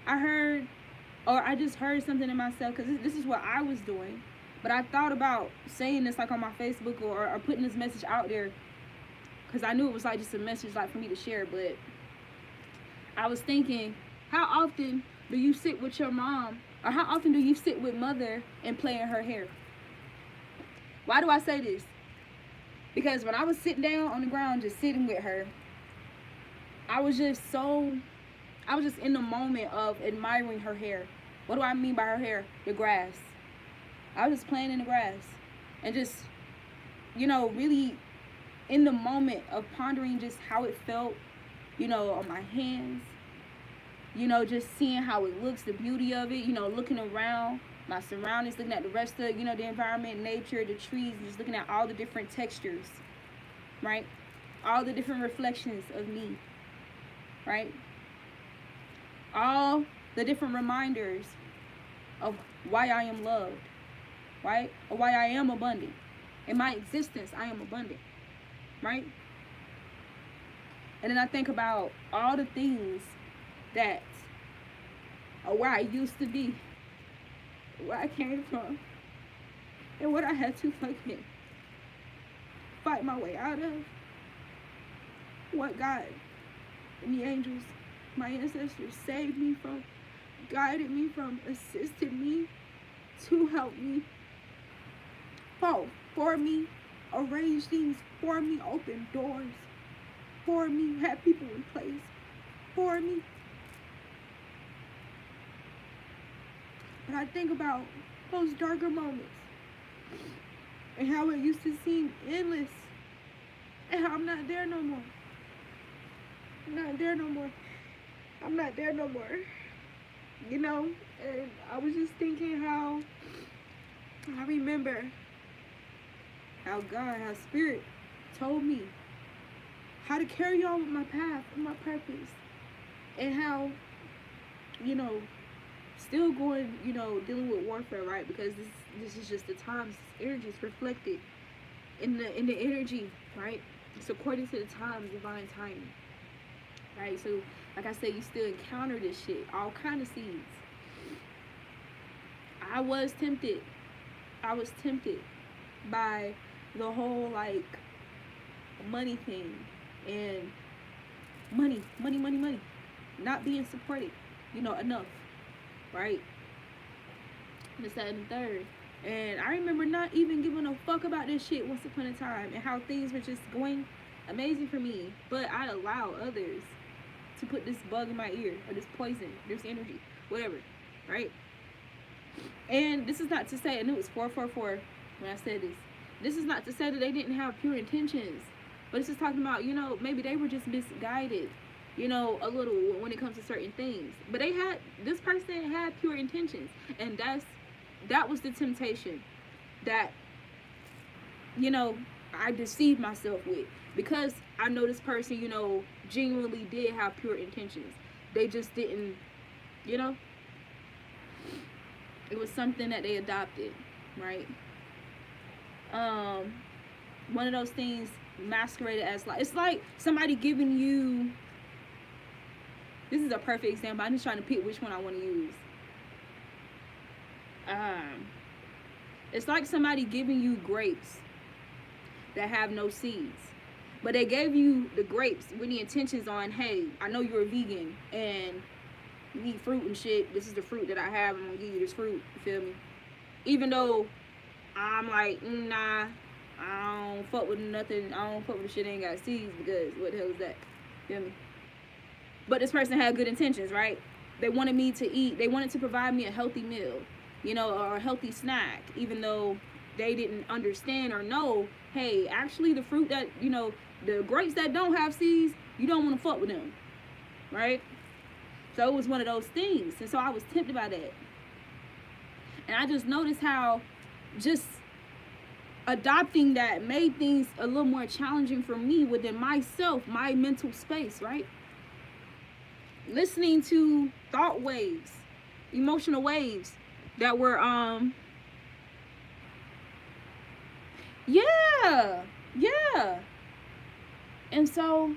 I just heard something in myself, because this is what I was doing. But I thought about saying this like on my Facebook or putting this message out there, because I knew it was like just a message like for me to share. But I was thinking, how often do you sit with your mom, or how often do you sit with mother and play in her hair? Why do I say this? Because when I was sitting down on the ground just sitting with her, I was just in the moment of admiring her hair. What do I mean by her hair? The grass. I was just playing in the grass and just, really in the moment of pondering just how it felt, on my hands, just seeing how it looks, the beauty of it, looking around my surroundings, looking at the rest of, the environment, nature, the trees, just looking at all the different textures, right? All the different reflections of me, right? All the different reminders of why I am loved, right? Or why I am abundant. In my existence, I am abundant, right? And then I think about all the things that are where I used to be, where I came from, and what I had to fucking fight my way out of. What God and the angels, my ancestors, saved me from, guided me from, assisted me to help me, fought for me, arranged things for me, opened doors for me, had people in place for me. But I think about those darker moments and how it used to seem endless, and how I'm not there no more. I'm not there no more. I'm not there no more. And I was just thinking how I remember how God, how Spirit told me how to carry on with my path and my purpose, and how, still going, dealing with warfare, right? Because this is just the times, energy is reflected in the energy, right? It's according to the times, divine timing, right? So, like I said, you still encounter this shit, all kind of seeds. I was tempted by the whole money thing, and money, not being supported, enough, right? This, that, and the third. And I remember not even giving a fuck about this shit once upon a time, and how things were just going amazing for me, but I allow others to put this bug in my ear, or this poison, this energy, whatever, right? And this is not to say, and it was 444 when I said this. This is not to say that they didn't have pure intentions, but this is talking about, maybe they were just misguided. you know, a little when it comes to certain things. But this person had pure intentions, and that was the temptation that, you know, I deceived myself with, because I know this person, you know, genuinely did have pure intentions. They just didn't, you know, it was something that they adopted, right? One of those things masqueraded as, like, it's like somebody giving you, this is a perfect example. I'm just trying to pick which one I want to use. It's like somebody giving you grapes that have no seeds, but they gave you the grapes with the intentions on, hey, I know you're a vegan and you eat fruit and shit. This is the fruit that I have. I'm gonna give you this fruit. You feel me? Even though I'm like, nah, I don't fuck with nothing. I don't fuck with the shit that ain't got seeds, because what the hell is that? You feel me? But this person had good intentions, right? They wanted me to eat. They wanted to provide me a healthy meal, you know, or a healthy snack, even though they didn't understand or know, hey, actually the fruit that, you know, the grapes that don't have seeds, you don't want to fuck with them, right? So it was one of those things. And so I was tempted by that. And I just noticed how just adopting that made things a little more challenging for me within myself, my mental space, right? Listening to thought waves, emotional waves that were, yeah. And so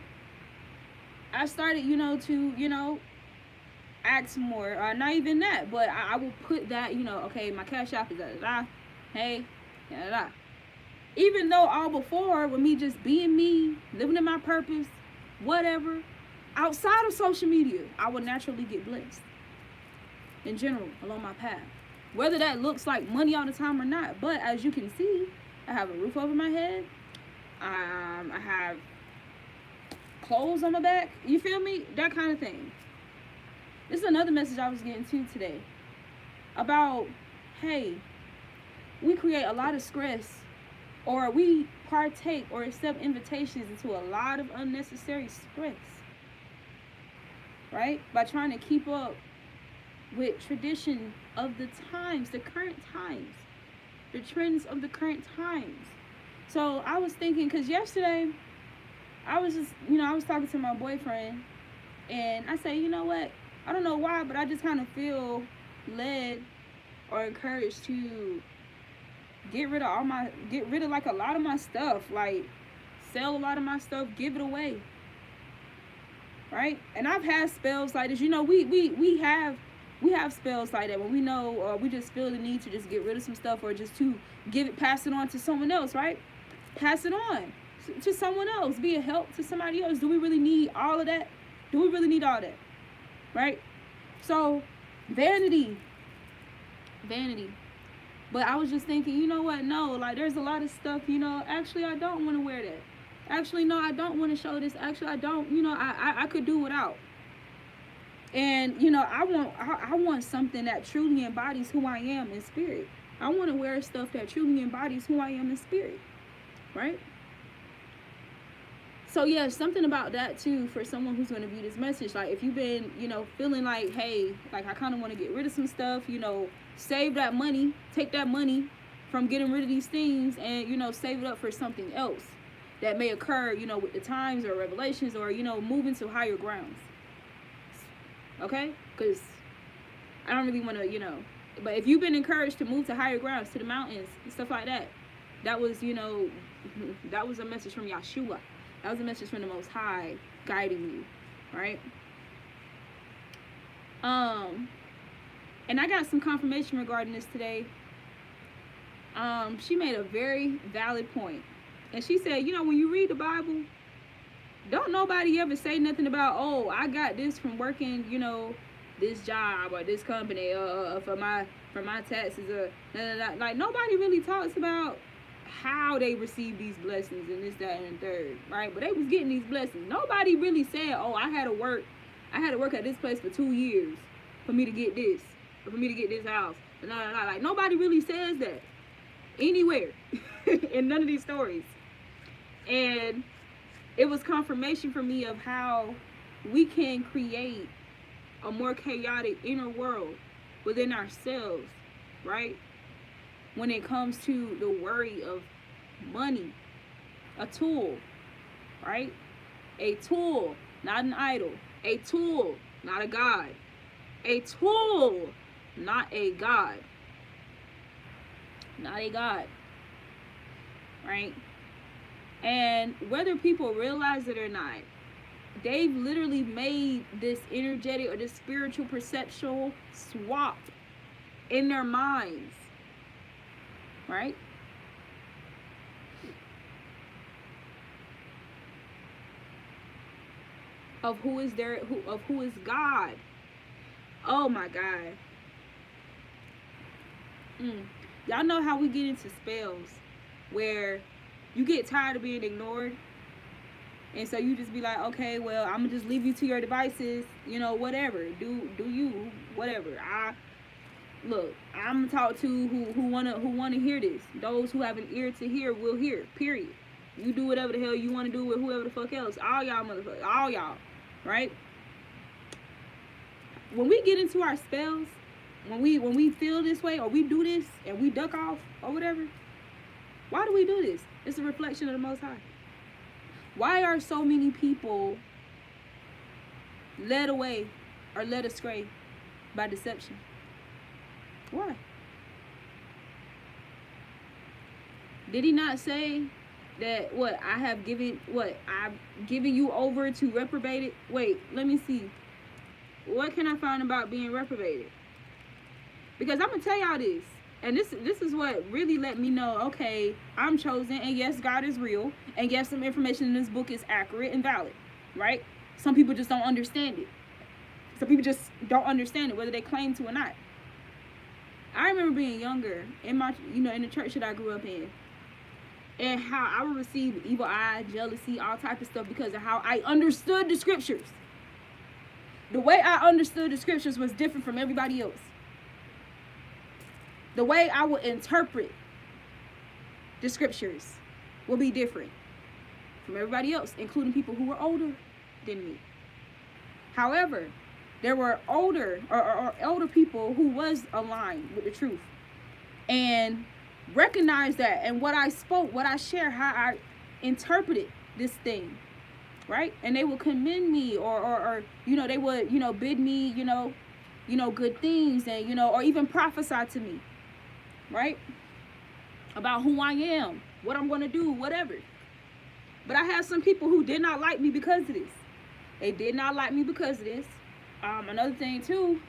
I started, you know, to, you know, ask more, not even that, but I will put that, you know, okay, my CashApp is da-da-da, hey, da-da-da. Even though all before, with me just being me, living in my purpose, whatever, outside of social media, I would naturally get blessed in general along my path. Whether that looks like money all the time or not, but as you can see, I have a roof over my head. I have clothes on my back. You feel me? That kind of thing. This is another message I was getting to today about, hey, we create a lot of stress, or we partake or accept invitations into a lot of unnecessary stress, right? By trying to keep up with tradition of the times, the current times, the trends of the current times. So I was thinking, because yesterday I was just, you know, I was talking to my boyfriend, and I say, you know what, I don't know why, but I just kind of feel led or encouraged to get rid of like a lot of my stuff, like sell a lot of my stuff, give it away, right? And I've had spells like this, you know, we have spells like that when we know, or we just feel the need to just get rid of some stuff, or just to pass it on to someone else, right? Pass it on to someone else, be a help to somebody else. Do we really need all of that? Do we really need all that? Right? So vanity. But I was just thinking, you know what? No, like there's a lot of stuff, you know, actually I don't want to wear that. Actually, no, I don't want to show this. Actually, I don't, you know, I could do without. And, you know, I want something that truly embodies who I am in spirit. I want to wear stuff that truly embodies who I am in spirit. Right? So, yeah, something about that, too, for someone who's going to view this message. Like, if you've been, you know, feeling like, hey, like, I kind of want to get rid of some stuff, you know, save that money, take that money from getting rid of these things and, you know, save it up for something else that may occur, you know, with the times or revelations, or, you know, moving to higher grounds. Okay? Because I don't really want to, you know, but if you've been encouraged to move to higher grounds, to the mountains and stuff like that, that was, you know, that was a message from Yeshua. That was a message from the Most High guiding you, right? And I got some confirmation regarding this today. She made a very valid point. And she said, you know, when you read the Bible, don't nobody ever say nothing about, oh, I got this from working, you know, this job or this company for my taxes, or like nobody really talks about how they receive these blessings and this, that, and the third, right? But they was getting these blessings. Nobody really said, oh, I had to work at this place for 2 years for me to get this, or for me to get this house. Like nobody really says that anywhere in none of these stories. And it was confirmation for me of how we can create a more chaotic inner world within ourselves, right? When it comes to the worry of money, a tool, right? A tool, not an idol. A tool, not a God. A tool, not a God. Not a God, right? And whether people realize it or not, they've literally made this energetic or this spiritual perceptual swap in their minds, right? Of who is God. Oh my God. Y'all know how we get into spells where you get tired of being ignored, and so you just be like, okay, well, I'm gonna just leave you to your devices, you know, whatever. Do you, whatever. I'm gonna talk to who wanna hear this. Those who have an ear to hear will hear. Period. You do whatever the hell you wanna do with whoever the fuck else. All y'all motherfuckers, all y'all, right? When we get into our spells, when we feel this way or we do this and we duck off or whatever, why do we do this? It's a reflection of the Most High. Why are so many people led away or led astray by deception? Why? Did he not say that I've given you over to reprobated? Wait, let me see. What can I find about being reprobated? Because I'm gonna tell y'all this. And this is what really let me know, okay, I'm chosen, and yes, God is real, and yes, some information in this book is accurate and valid, right? Some people just don't understand it. Some people just don't understand it, whether they claim to or not. I remember being younger in in the church that I grew up in, and how I would receive evil eye, jealousy, all type of stuff because of how I understood the scriptures. The way I understood the scriptures was different from everybody else. The way I would interpret the scriptures will be different from everybody else, including people who were older than me. However, there were older people who was aligned with the truth and recognized that, and what I spoke, what I shared, how I interpreted this thing, right? And they would commend me or they would, bid me, good things, and, or even prophesy to me, right? About who I am, what I'm going to do, whatever. But I had some people who did not like me because of this. They did not like me because of this. Another thing too,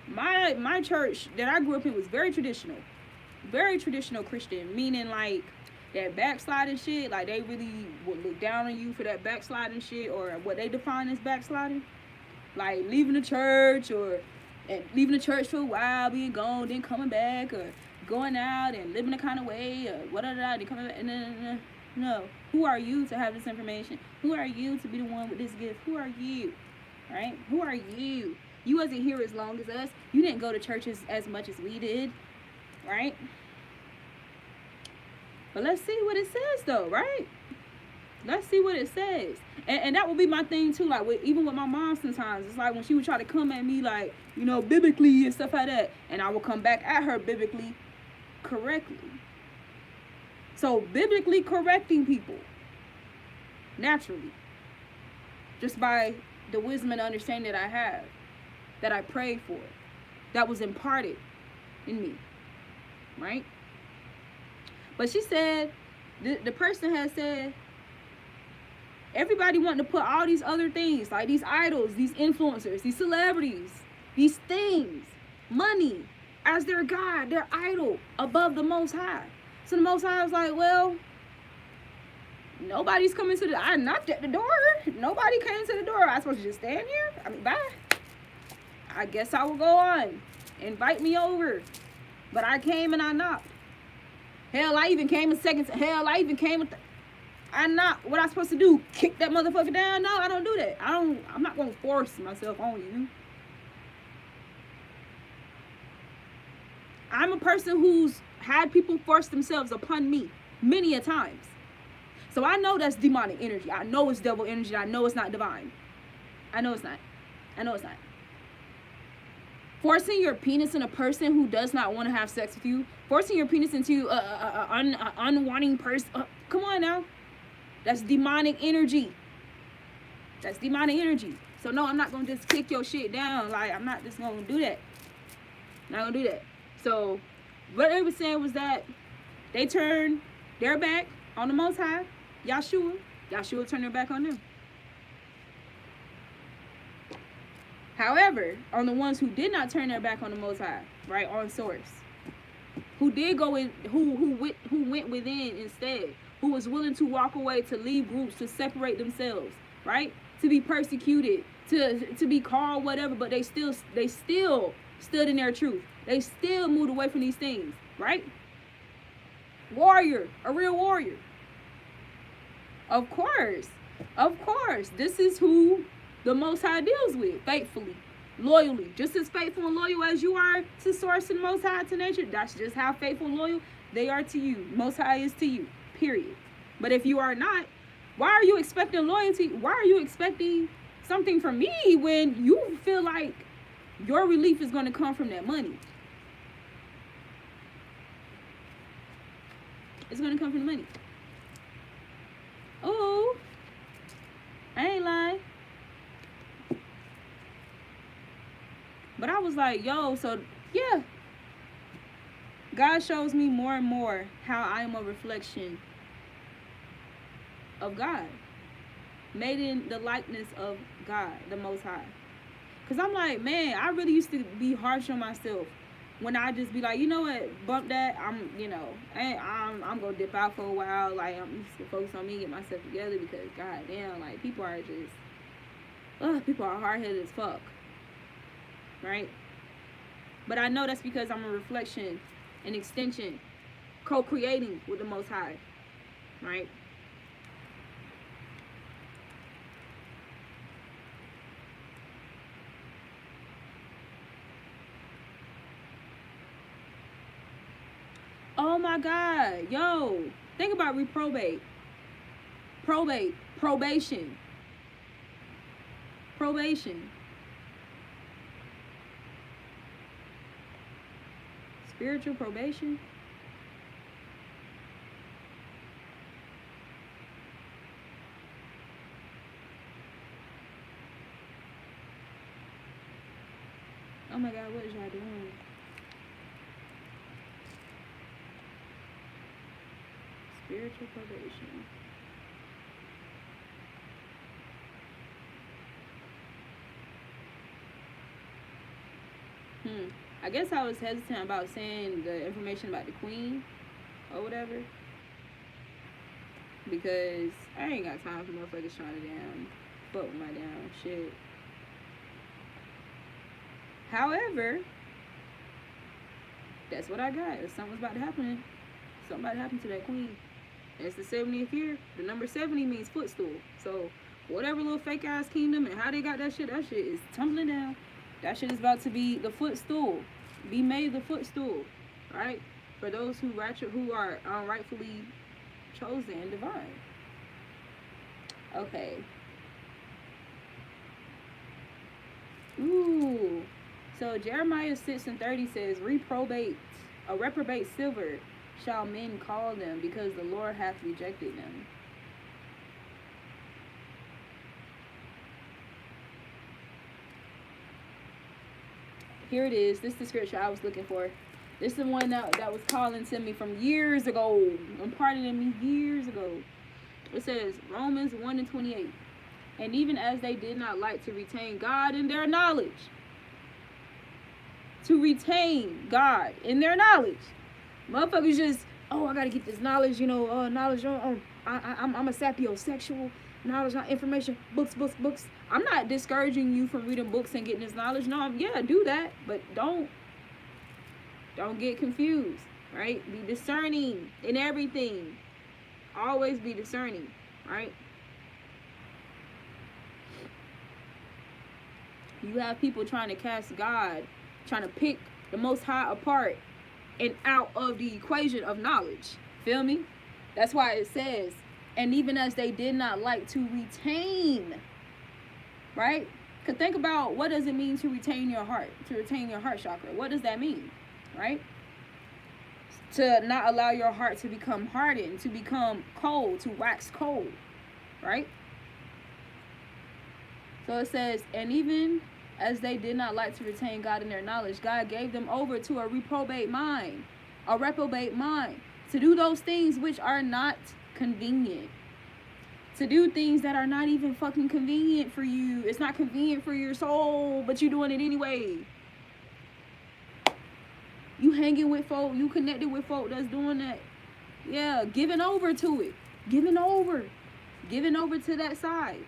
my church that I grew up in was very traditional Christian, meaning like that backsliding shit, like they really would look down on you for that backsliding shit, or what they define as backsliding, like leaving the church for a while, being gone, then coming back, or going out and living a kind of way, or whatever, then coming back. And no, who are you to have this information? Who are you to be the one with this gift? Who are you? Right? Who are you? You wasn't here as long as us. You didn't go to churches as much as we did, right? But let's see what it says though, right? Let's see what it says. And that will be my thing too, like even with my mom sometimes. It's like when she would try to come at me like, biblically and stuff like that, and I will come back at her biblically correctly. So biblically correcting people naturally, just by the wisdom and understanding that I have, that I prayed for, that was imparted in me, right? But she said, the person has said, everybody wanting to put all these other things, like these idols, these influencers, these celebrities, these things, money, as their God, their idol, above the Most High. So the Most High was like, well, nobody's coming to I knocked at the door. Nobody came to the door. I supposed to just stand here? I mean, bye. I guess I will go on. Invite me over. But I came and I knocked. Hell, I even came a second. I knocked. What I supposed to do? Kick that motherfucker down? No, I don't do that. I'm not going to force myself on you. I'm a person who's had people force themselves upon me many a times. So I know that's demonic energy. I know it's devil energy. I know it's not divine. I know it's not. I know it's not. Forcing your penis in a person who does not want to have sex with you. Forcing your penis into an unwanting person. Come on now. That's demonic energy. That's demonic energy. So no, I'm not going to just kick your shit down. Like, I'm not just going to do that. I'm not going to do that. So what they were saying was that they turned their back on the Most High. Yahshua turned their back on them. However, on the ones who did not turn their back on the Most High, right, on source, who did go in, who went within instead, who was willing to walk away, to leave groups, to separate themselves, right, to be persecuted, to be called whatever, but they still stood in their truth. They still moved away from these things, right? Warrior, a real warrior. Of course, this is who the Most High deals with, faithfully, loyally. Just as faithful and loyal as you are to source and Most High, to nature, that's just how faithful and loyal they are to you. Most High is to you, period. But if you are not, why are you expecting loyalty? Why are you expecting something from me when you feel like your relief is going to come from that money? It's going to come from the money. Oh, I ain't lying. But I was like, yo, so yeah. God shows me more and more how I am a reflection of God. Made in the likeness of God, the Most High. Because I'm like, man, I really used to be harsh on myself. When I just be like, you know what, bump that, I'm going to dip out for a while. Like, I'm just going to focus on me, get myself together. Because, goddamn, like, people are hard-headed as fuck. Right? But I know that's because I'm a reflection, an extension, co-creating with the Most High. Right? Oh my God, yo, think about probation. Spiritual probation. Oh my God, what is y'all doing? Spiritual probation. I guess I was hesitant about saying the information about the queen or whatever, because I ain't got time for motherfuckers trying to damn fuck with my damn shit. However, that's what I got. If something's about to happen, something about to happen to that queen. And it's the 70th year. The number 70 means footstool. So whatever little fake ass kingdom and how they got that shit is tumbling down. That shit is about to be the footstool. Be made the footstool. Right? For those who are rightfully chosen and divine. Okay. Ooh. So Jeremiah 6:30 says, reprobate silver shall men call them, because the Lord hath rejected them. Here it is. This is the scripture I was looking for. This is the one that was calling to me from years ago. Imparted in me years ago. It says, Romans 1:28. And even as they did not like to retain God in their knowledge. To retain God in their knowledge. Motherfuckers just, I gotta get this knowledge, knowledge on, I'm a sapiosexual, knowledge, not information, books. I'm not discouraging you from reading books and getting this knowledge. No, do that, but don't get confused, right? Be discerning in everything. Always be discerning, right? You have people trying to cast God, trying to pick the Most High apart and out of the equation of knowledge. Feel me? That's why it says, and even as they did not like to retain, right? Because think about, what does it mean to retain your heart? To retain your heart chakra. What does that mean? Right? To not allow your heart to become hardened, to become cold, to wax cold. Right? So it says, and even as they did not like to retain God in their knowledge, God gave them over to a reprobate mind, to do those things which are not convenient. To do things that are not even fucking convenient for you. It's not convenient for your soul, but you're doing it anyway. You hanging with folk, you connected with folk that's doing that. Yeah, giving over to it. Giving over to that side.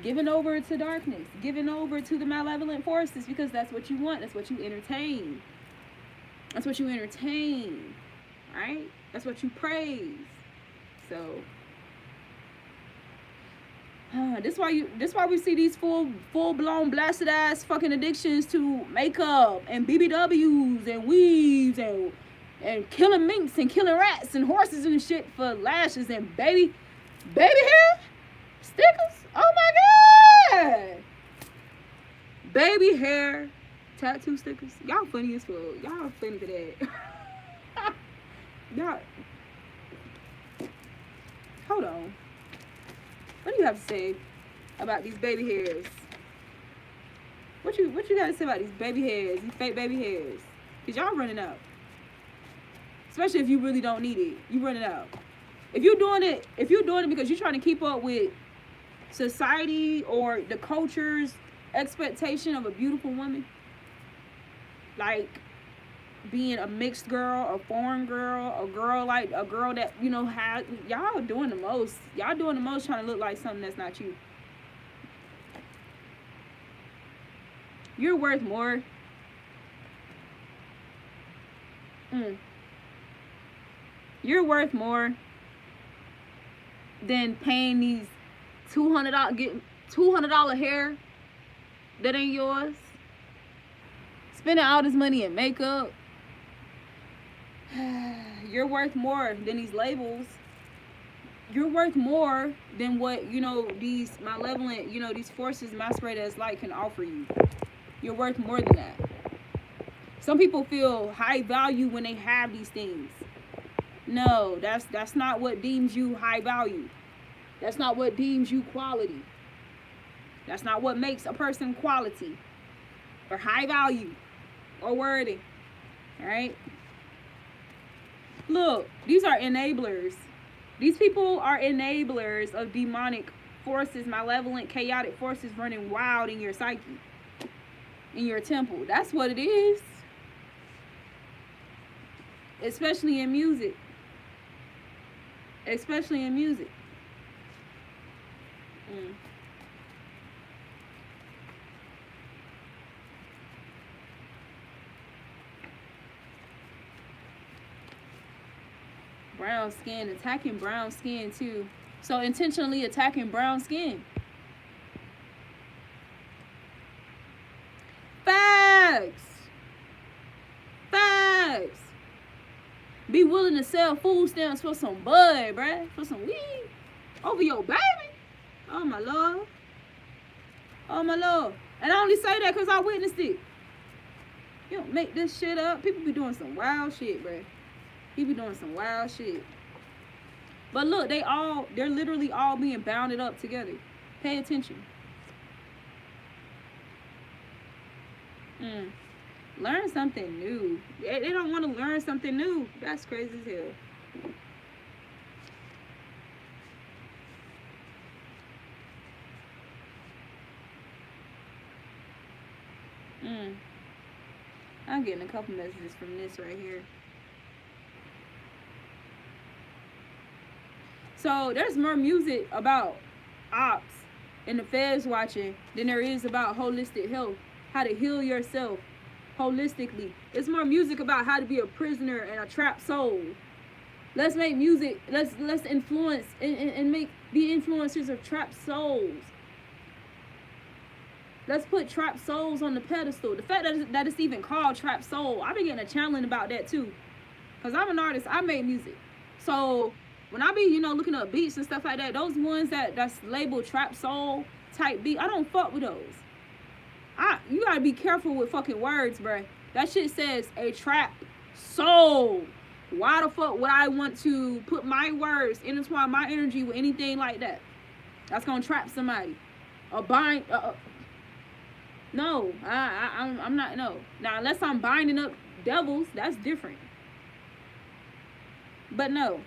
Giving over to darkness. Giving over to the malevolent forces, because that's what you want. That's what you entertain. That's what you entertain. Right? That's what you praise. So this why we see these full blown blasted ass fucking addictions to makeup and BBWs and weaves and killing minks and killing rats and horses and shit for lashes and baby hair stickers. Oh my god, baby hair tattoo stickers. Y'all funny as fuck. Y'all funny for that. Y'all, hold on. What do you have to say about these baby hairs? What you got to say about these baby hairs, these fake baby hairs? Cause y'all running out. Especially if you really don't need it, you running out. If you're doing it because you're trying to keep up with society or the culture's expectation of a beautiful woman, like being a mixed girl, a foreign girl, a girl that, you know, has, y'all doing the most. Y'all doing the most trying to look like something that's not you. You're worth more. You're worth more than paying these $200 hair that ain't yours. Spending all this money in makeup. You're worth more than these labels. You're worth more than what, you know, these malevolent, you know, these forces masquerade as light can offer you. You're worth more than that. Some people feel high value when they have these things. No, that's not what deems you high value. That's not what deems you quality. That's not what makes a person quality or high value or worthy. All right? Look, these are enablers. These people are enablers of demonic forces, malevolent, chaotic forces running wild in your psyche, in your temple. That's what it is. Especially in music. Especially in music. Brown skin, attacking brown skin too. So intentionally attacking brown skin. Facts. Be willing to sell food stamps for some bud, bruh. For some weed. Over your baby. Oh my Lord. Oh my Lord. And I only say that because I witnessed it. You don't make this shit up. People be doing some wild shit, bruh. People be doing some wild shit. But look, they're literally all being bounded up together. Pay attention. Learn something new. They don't want to learn something new. That's crazy as hell. I'm getting a couple messages from this right here. So there's more music about ops and the feds watching than there is about holistic health, how to heal yourself holistically. It's more music about how to be a prisoner and a trapped soul. Let's make music. Let's influence and be influencers of trapped souls. Let's put trapped souls on the pedestal. The fact that it's even called trapped soul, I've been getting a challenge about that too. Because I'm an artist. I make music. So when I be, you know, looking up beats and stuff like that, those ones that's labeled trap soul type beat, I don't fuck with those. You gotta be careful with fucking words, bruh. That shit says a trap soul. Why the fuck would I want to put my words, intertwine my energy with anything like that? That's gonna trap somebody. Or bind. No, I'm not. No. Now, unless I'm binding up devils, that's different. But no.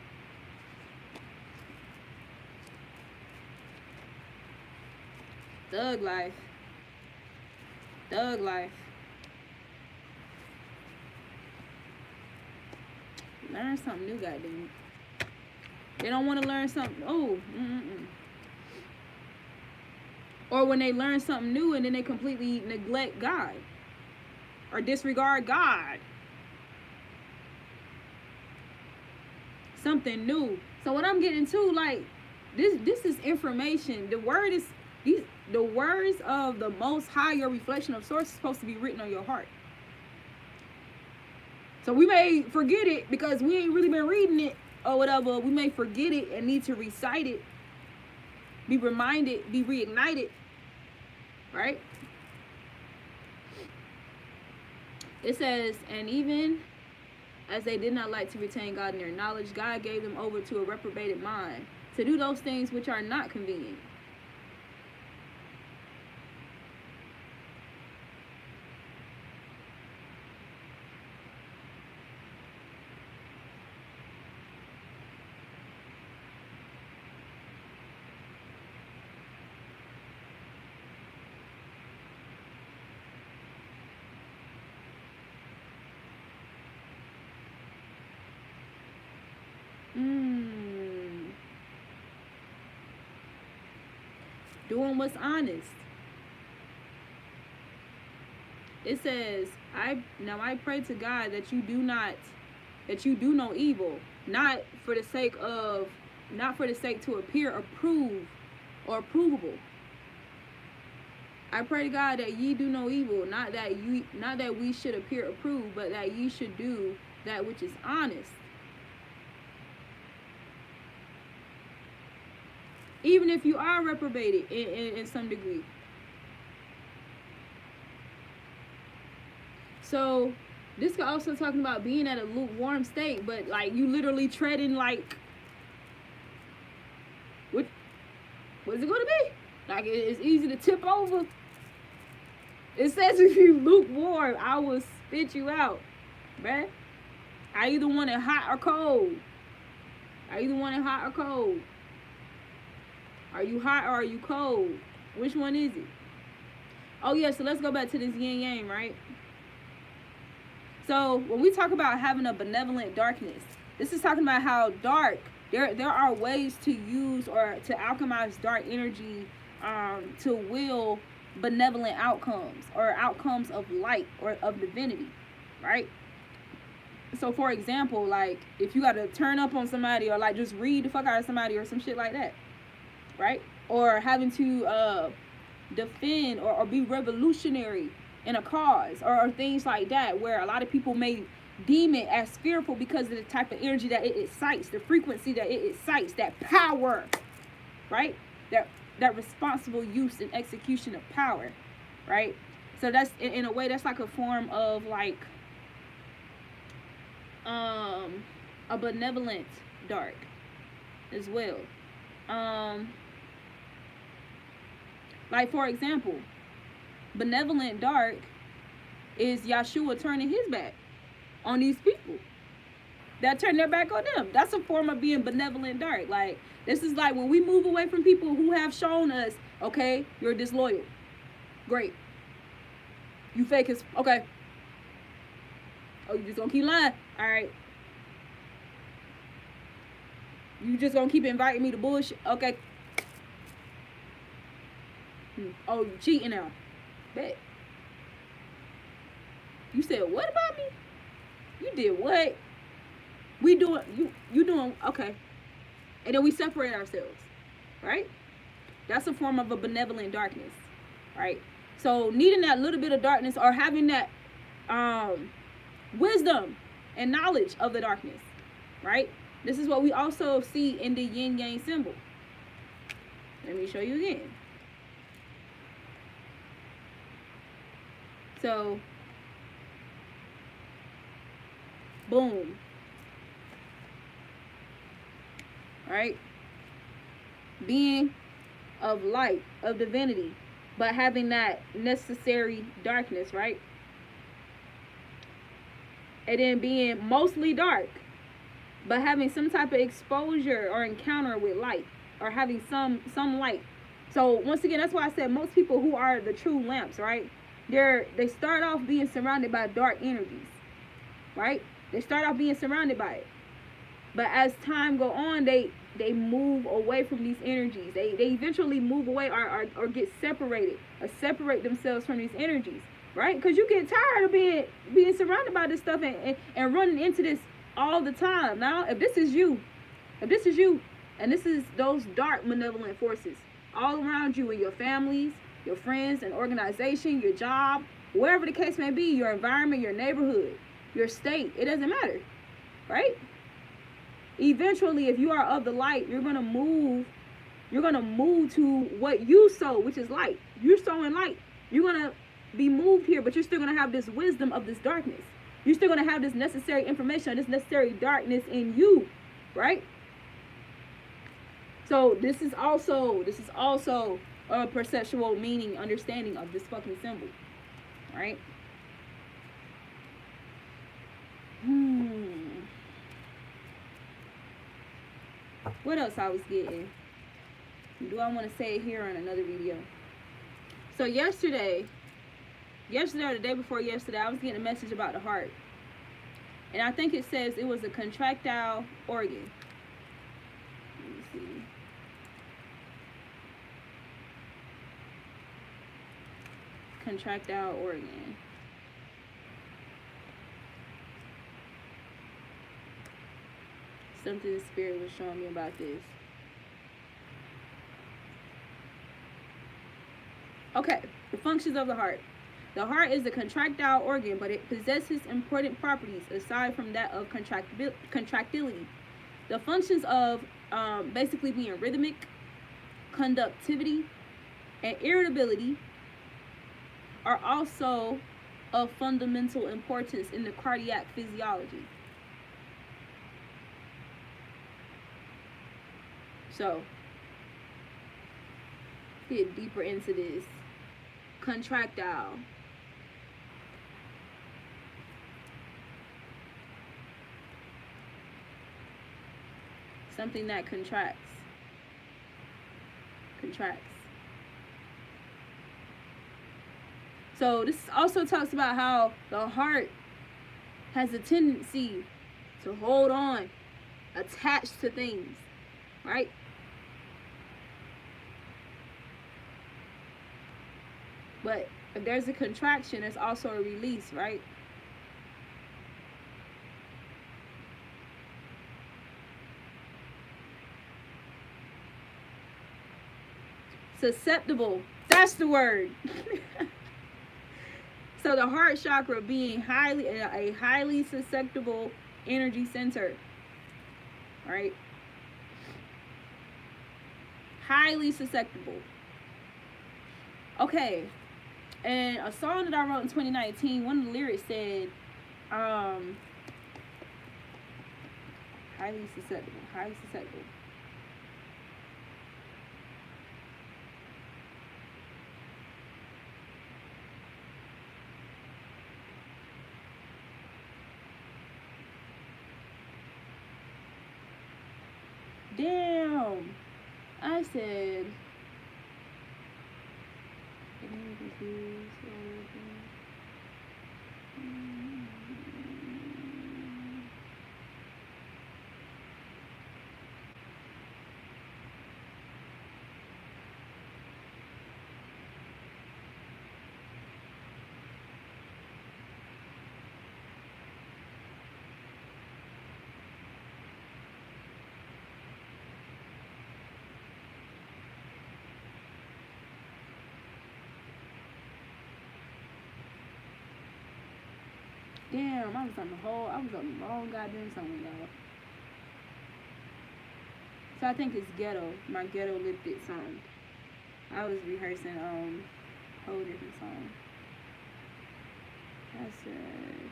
Thug life. Thug life. Learn something new, goddamn. They don't want to learn something. Oh, Or when they learn something new and then they completely neglect God or disregard God. Something new. So what I'm getting to, like, this is information. The words of the Most High, your reflection of source, is supposed to be written on your heart. So we may forget it because we ain't really been reading it or whatever. We may forget it and need to recite it, be reminded, be reignited, right? It says, and even as they did not like to retain God in their knowledge, God gave them over to a reprobated mind to do those things which are not convenient. Doing what's honest. It says, I pray to God that you do no evil, not for the sake to appear approved or approvable. I pray to God that ye do no evil, not that we should appear approved, but that ye should do that which is honest. Even if you are reprobated in some degree. So this could also talking about being at a lukewarm state, but like you literally treading like what is it going to be? Like it's easy to tip over. It says if you lukewarm, I will spit you out, bruh. I either want it hot or cold. Are you hot or are you cold? Which one is it? Oh yeah, so let's go back to this yin yang, right? So when we talk about having a benevolent darkness, this is talking about how dark, there are ways to use or to alchemize dark energy to will benevolent outcomes or outcomes of light or of divinity, right? So for example, like if you got to turn up on somebody or like just read the fuck out of somebody or some shit like that, right? Or having to defend or be revolutionary in a cause or things like that, where a lot of people may deem it as fearful because of the type of energy that it excites, the frequency that it excites, that power, right? That responsible use and execution of power, right? So that's in a way that's like a form of like a benevolent dark as well. Like for example, benevolent dark is Yahshua turning his back on these people that turn their back on them. That's a form of being benevolent dark. Like this is like when we move away from people who have shown us, okay, you're disloyal. Great. You fake as okay. Oh, you just gonna keep lying? All right. You just gonna keep inviting me to bullshit? Okay. Oh, you cheating now? Bet. You said what about me? You did what? We doing you doing okay. And then we separate ourselves, right? That's a form of a benevolent darkness, right? So needing that little bit of darkness or having that wisdom and knowledge of the darkness, right? This is what we also see in the yin yang symbol. Let me show you again. So, boom. Right? Being of light, of divinity, but having that necessary darkness, right? And then being mostly dark, but having some type of exposure or encounter with light, or having some light. So once again, that's why I said most people who are the true lamps, right? They start off being surrounded by dark energies, right? They start off being surrounded by it, but as time go on, they move away from these energies. They eventually move away, or get separated, or separate themselves from these energies, right? Because you get tired of being surrounded by this stuff, and running into this all the time. Now, if this is you, and this is those dark malevolent forces all around you, in your families, your friends and organization, your job, wherever the case may be, your environment, your neighborhood, your state, it doesn't matter, right? Eventually, if you are of the light, you're gonna move to what you sow, which is light. You're sowing light. You're gonna be moved here, but you're still gonna have this wisdom of this darkness. You're still gonna have this necessary information, this necessary darkness in you, right? So this is also a perceptual meaning, understanding of this fucking symbol, right? What else I was getting? Do I want to say it here on another video? So yesterday or the day before yesterday, I was getting a message about the heart. And I think it says it was a contractile organ. Let me see. Contractile organ. Something the spirit was showing me about this. Okay, the functions of the heart. The heart is a contractile organ, but it possesses important properties aside from that of contractility. The functions of basically being rhythmic, conductivity, and irritability are also of fundamental importance in the cardiac physiology. So, get deeper into this. Contractile. Something that contracts. So this also talks about how the heart has a tendency to hold on, attached to things, right? But if there's a contraction, there's also a release, right? Susceptible. That's the word. So the heart chakra being a highly susceptible energy center, right? Highly susceptible. Okay. And a song that I wrote in 2019, one of the lyrics said, highly susceptible. Damn. I said, damn, I was on the wrong goddamn song, y'all. So I think it's Ghetto, my Ghetto Lifted song. I was rehearsing whole different song. I said,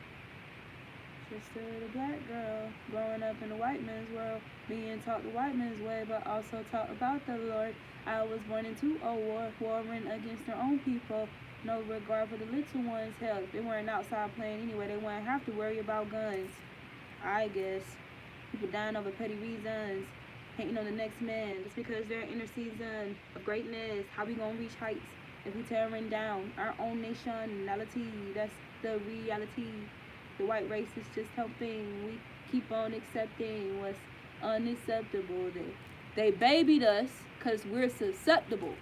just a black girl growing up in the white man's world, being taught the white man's way, but also taught about the Lord. I was born into a war, warring against their own people. No regard for the little ones' health. They weren't outside playing anyway. They wouldn't have to worry about guns. I guess. People dying over petty reasons. Hating on the next man. Just because they're in a season of greatness. How we gonna reach heights if we tearing down our own nationality? That's the reality. The white race is just helping. We keep on accepting what's unacceptable. They babied us because we're susceptible.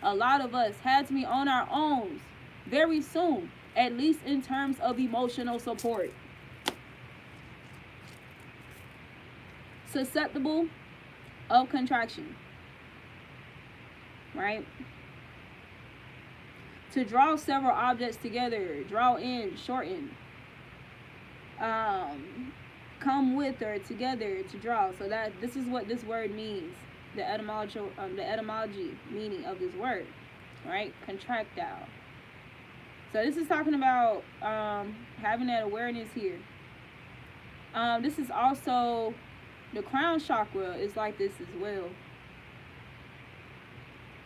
A lot of us had to be on our own very soon, at least in terms of emotional support. Susceptible of contraction, right? To draw several objects together, draw in, shorten, come with or together to draw. So that this is what this word means. The etymology meaning of this word, right? Contractile. So this is talking about having that awareness here. This is also the crown chakra is like this as well.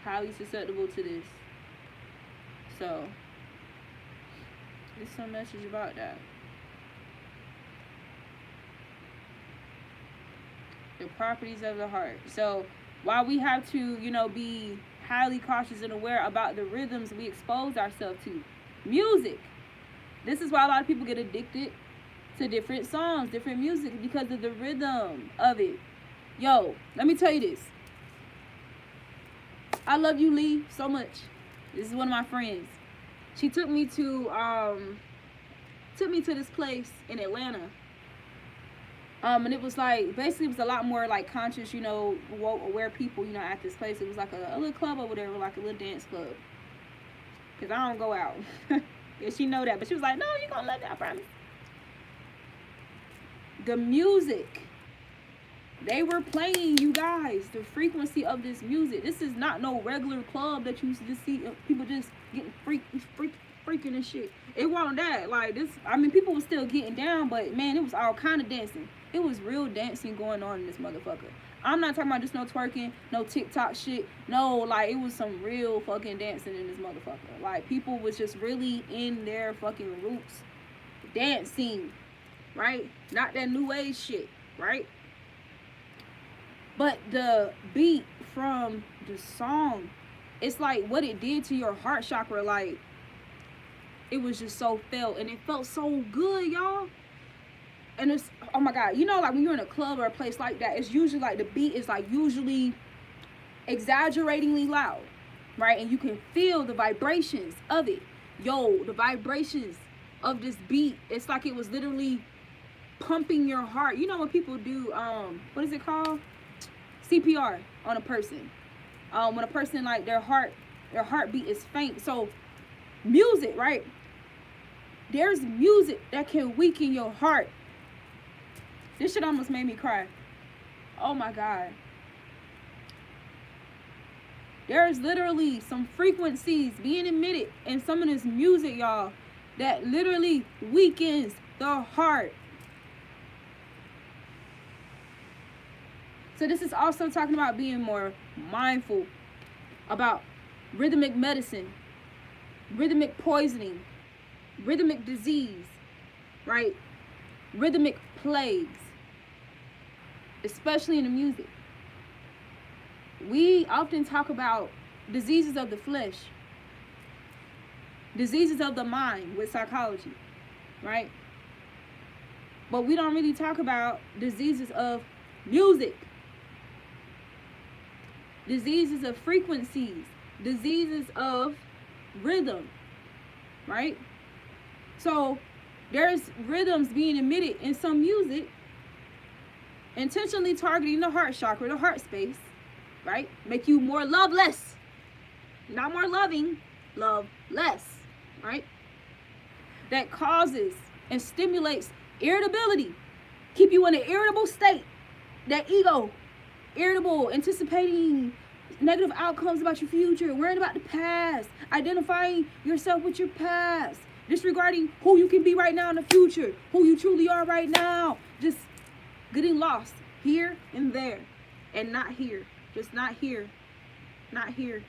Highly susceptible to this. So there's some message about that. The properties of the heart. So while we have to, be highly cautious and aware about the rhythms we expose ourselves to, music. This is why a lot of people get addicted to different songs, different music, because of the rhythm of it. Yo, let me tell you this. I love you, Lee, so much. This is one of my friends. She took me to this place in Atlanta. And it was like, basically it was a lot more like conscious, aware people, at this place. It was like a little club over there, like a little dance club. Cause I don't go out. Yeah, she know that, but she was like, no, you gonna love that, I promise. The music, they were playing, you guys, the frequency of this music. This is not no regular club that you used to just see people just getting freaking and shit. It wasn't that. Like this, people were still getting down, but man, it was all kind of dancing. It was real dancing going on in this motherfucker. I'm not talking about just no twerking, no TikTok shit. No, like it was some real fucking dancing in this motherfucker. Like people was just really in their fucking roots dancing, right? Not that new age shit, right? But the beat from the song, it's like what it did to your heart chakra. Like it was just so felt, and it felt so good, y'all. And it's, oh my God, like when you're in a club or a place like that, it's usually like the beat is like usually exaggeratingly loud, right? And you can feel the vibrations of it. Yo, the vibrations of this beat, it's like it was literally pumping your heart. You know when people do, what is it called? CPR on a person. When a person, like their heartbeat is faint. So music, right? There's music that can weaken your heart. This shit almost made me cry. Oh my God. There's literally some frequencies being emitted in some of this music, y'all, that literally weakens the heart. So this is also talking about being more mindful about rhythmic medicine, rhythmic poisoning, rhythmic disease, right? Rhythmic plagues, especially in the music. We often talk about diseases of the flesh, diseases of the mind with psychology, right? But we don't really talk about diseases of music, diseases of frequencies, diseases of rhythm, right? So there's rhythms being emitted in some music, intentionally targeting the heart chakra, the heart space, right? Make you more loveless, not more loving, love less, right? That causes and stimulates irritability, keep you in an irritable state. That ego, irritable, anticipating negative outcomes about your future, worrying about the past, identifying yourself with your past, disregarding who you can be right now in the future, who you truly are right now. Just getting lost here and there and not here. Just not here. Not here.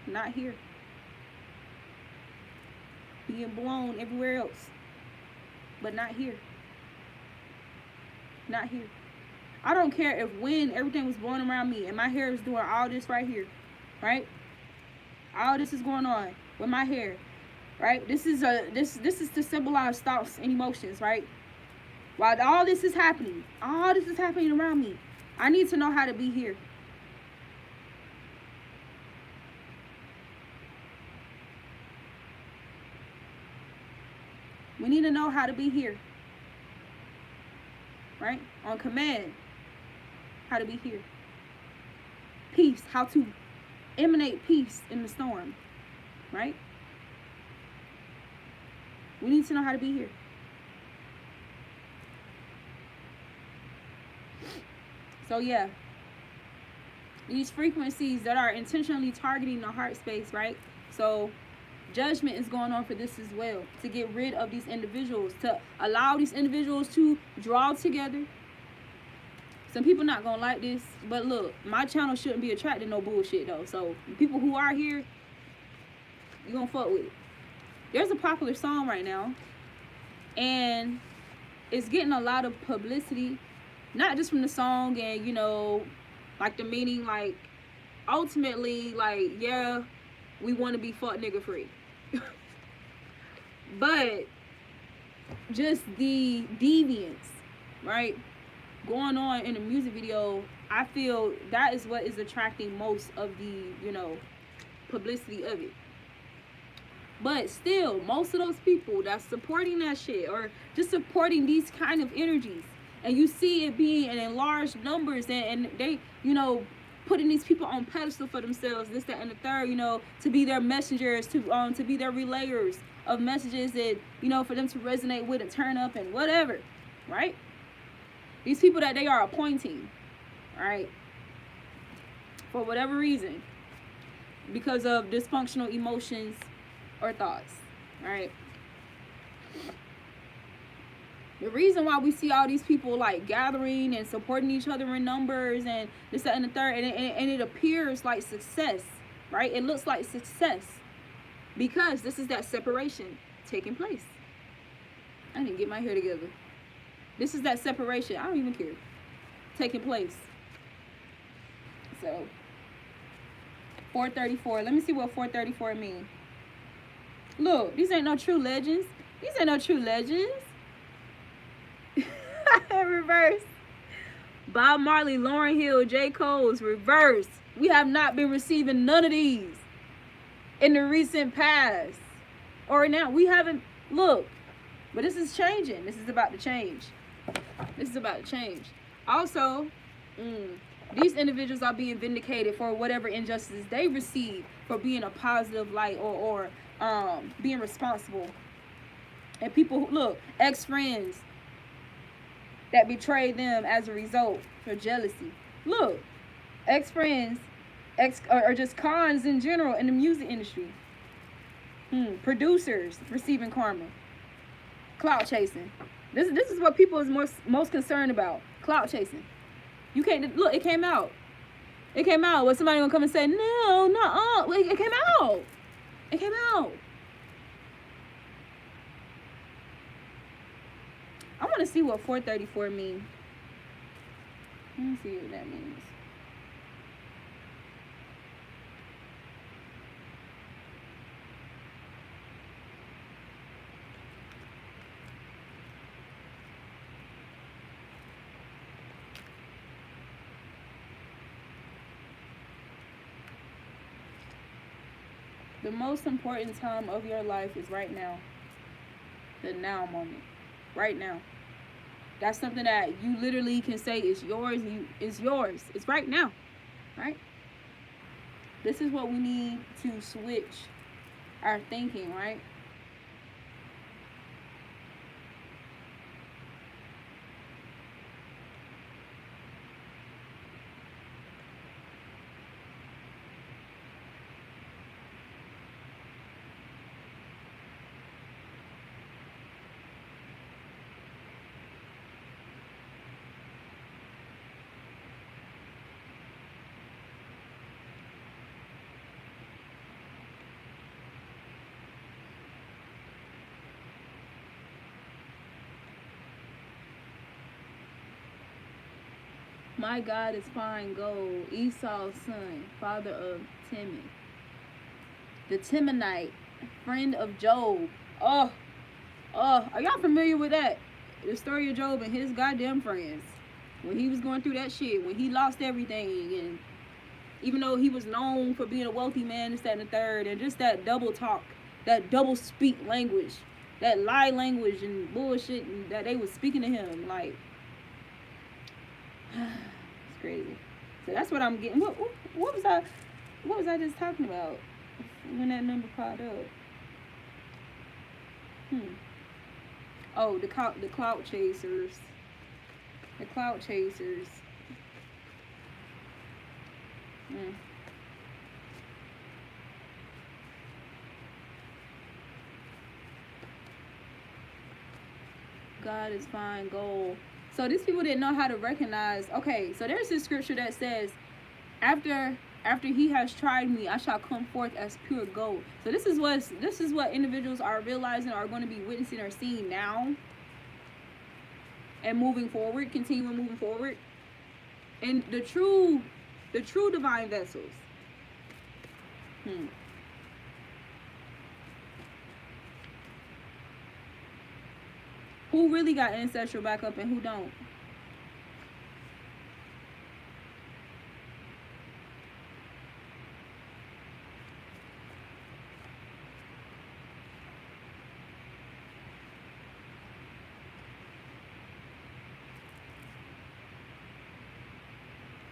Not here. Being blown everywhere else. But not here. Not here. I don't care if when everything was blowing around me and my hair is doing all this right here. Right? All this is going on with my hair. Right? This is to symbolize thoughts and emotions, right? While all this is happening around me, I need to know how to be here. We need to know how to be here. Right? On command. How to be here. Peace. How to emanate peace in the storm. Right? We need to know how to be here. So yeah. These frequencies that are intentionally targeting the heart space, right? So judgment is going on for this as well, to get rid of these individuals, to allow these individuals to draw together. Some people not gonna like this, but look, my channel shouldn't be attracting no bullshit though. So people who are here, you gonna fuck with it. There's a popular song right now, and it's getting a lot of publicity, not just from the song and, you know, like the meaning, like ultimately, like, yeah, we want to be fuck nigga free. But just the deviance, right, going on in the music video, I feel that is what is attracting most of the, you know, publicity of it. But still, most of those people that's supporting that shit, or just supporting these kind of energies, and you see it being in large numbers, and they, you know, putting these people on pedestal for themselves, this, that, and the third, you know, to be their messengers, to be their relayers of messages that, you know, for them to resonate with and turn up and whatever, right? These people that they are appointing, right, for whatever reason, because of dysfunctional emotions or thoughts, right? The reason why we see all these people like gathering and supporting each other in numbers and this, that, and the third, and it appears like success, right? It looks like success because this is that separation taking place. I didn't get my hair together. This is that separation. I don't even care. Taking place. So 434. Let me see what 434 means. Look, these ain't no true legends. These ain't no true legends. Reverse. Bob Marley, Lauryn Hill, J. Cole's reverse. We have not been receiving none of these in the recent past. Or now. We haven't. Look. But this is changing. This is about to change. This is about to change. Also, these individuals are being vindicated for whatever injustices they receive for being a positive light or being responsible. And people who, look, ex-friends that betrayed them as a result for jealousy. Look, ex-friends, or just cons in general in the music industry. Producers receiving karma. Clout chasing. This is what people is most concerned about. Clout chasing. You can't, look, it came out. It came out. Was somebody gonna come and say, no, nuh-uh. It came out. It came out. I want to see what 434 means. Let me see what that means. The most important time of your life is right now. The now moment. Right now. That's something that you literally can say is yours. It's yours. It's right now. Right? This is what we need to switch our thinking, right? My God is fine gold, Esau's son, father of Timon. The Timonite, friend of Job. Are y'all familiar with that? The story of Job and his goddamn friends. When he was going through that shit, when he lost everything, and even though he was known for being a wealthy man, this, that, and the third, and just that double talk, that double speak language, that lie language and bullshit and that they was speaking to him, like, it's crazy. So that's what I'm getting. What was I just talking about when that number popped up? Oh, the clout chasers. The clout chasers. God is fine gold. So these people didn't know how to recognize. Okay, so there's this scripture that says, after he has tried me, I shall come forth as pure gold. So this is what individuals are realizing, are going to be witnessing or seeing now, and moving forward, continuing moving forward, and the true divine vessels. Who really got ancestral backup and who don't?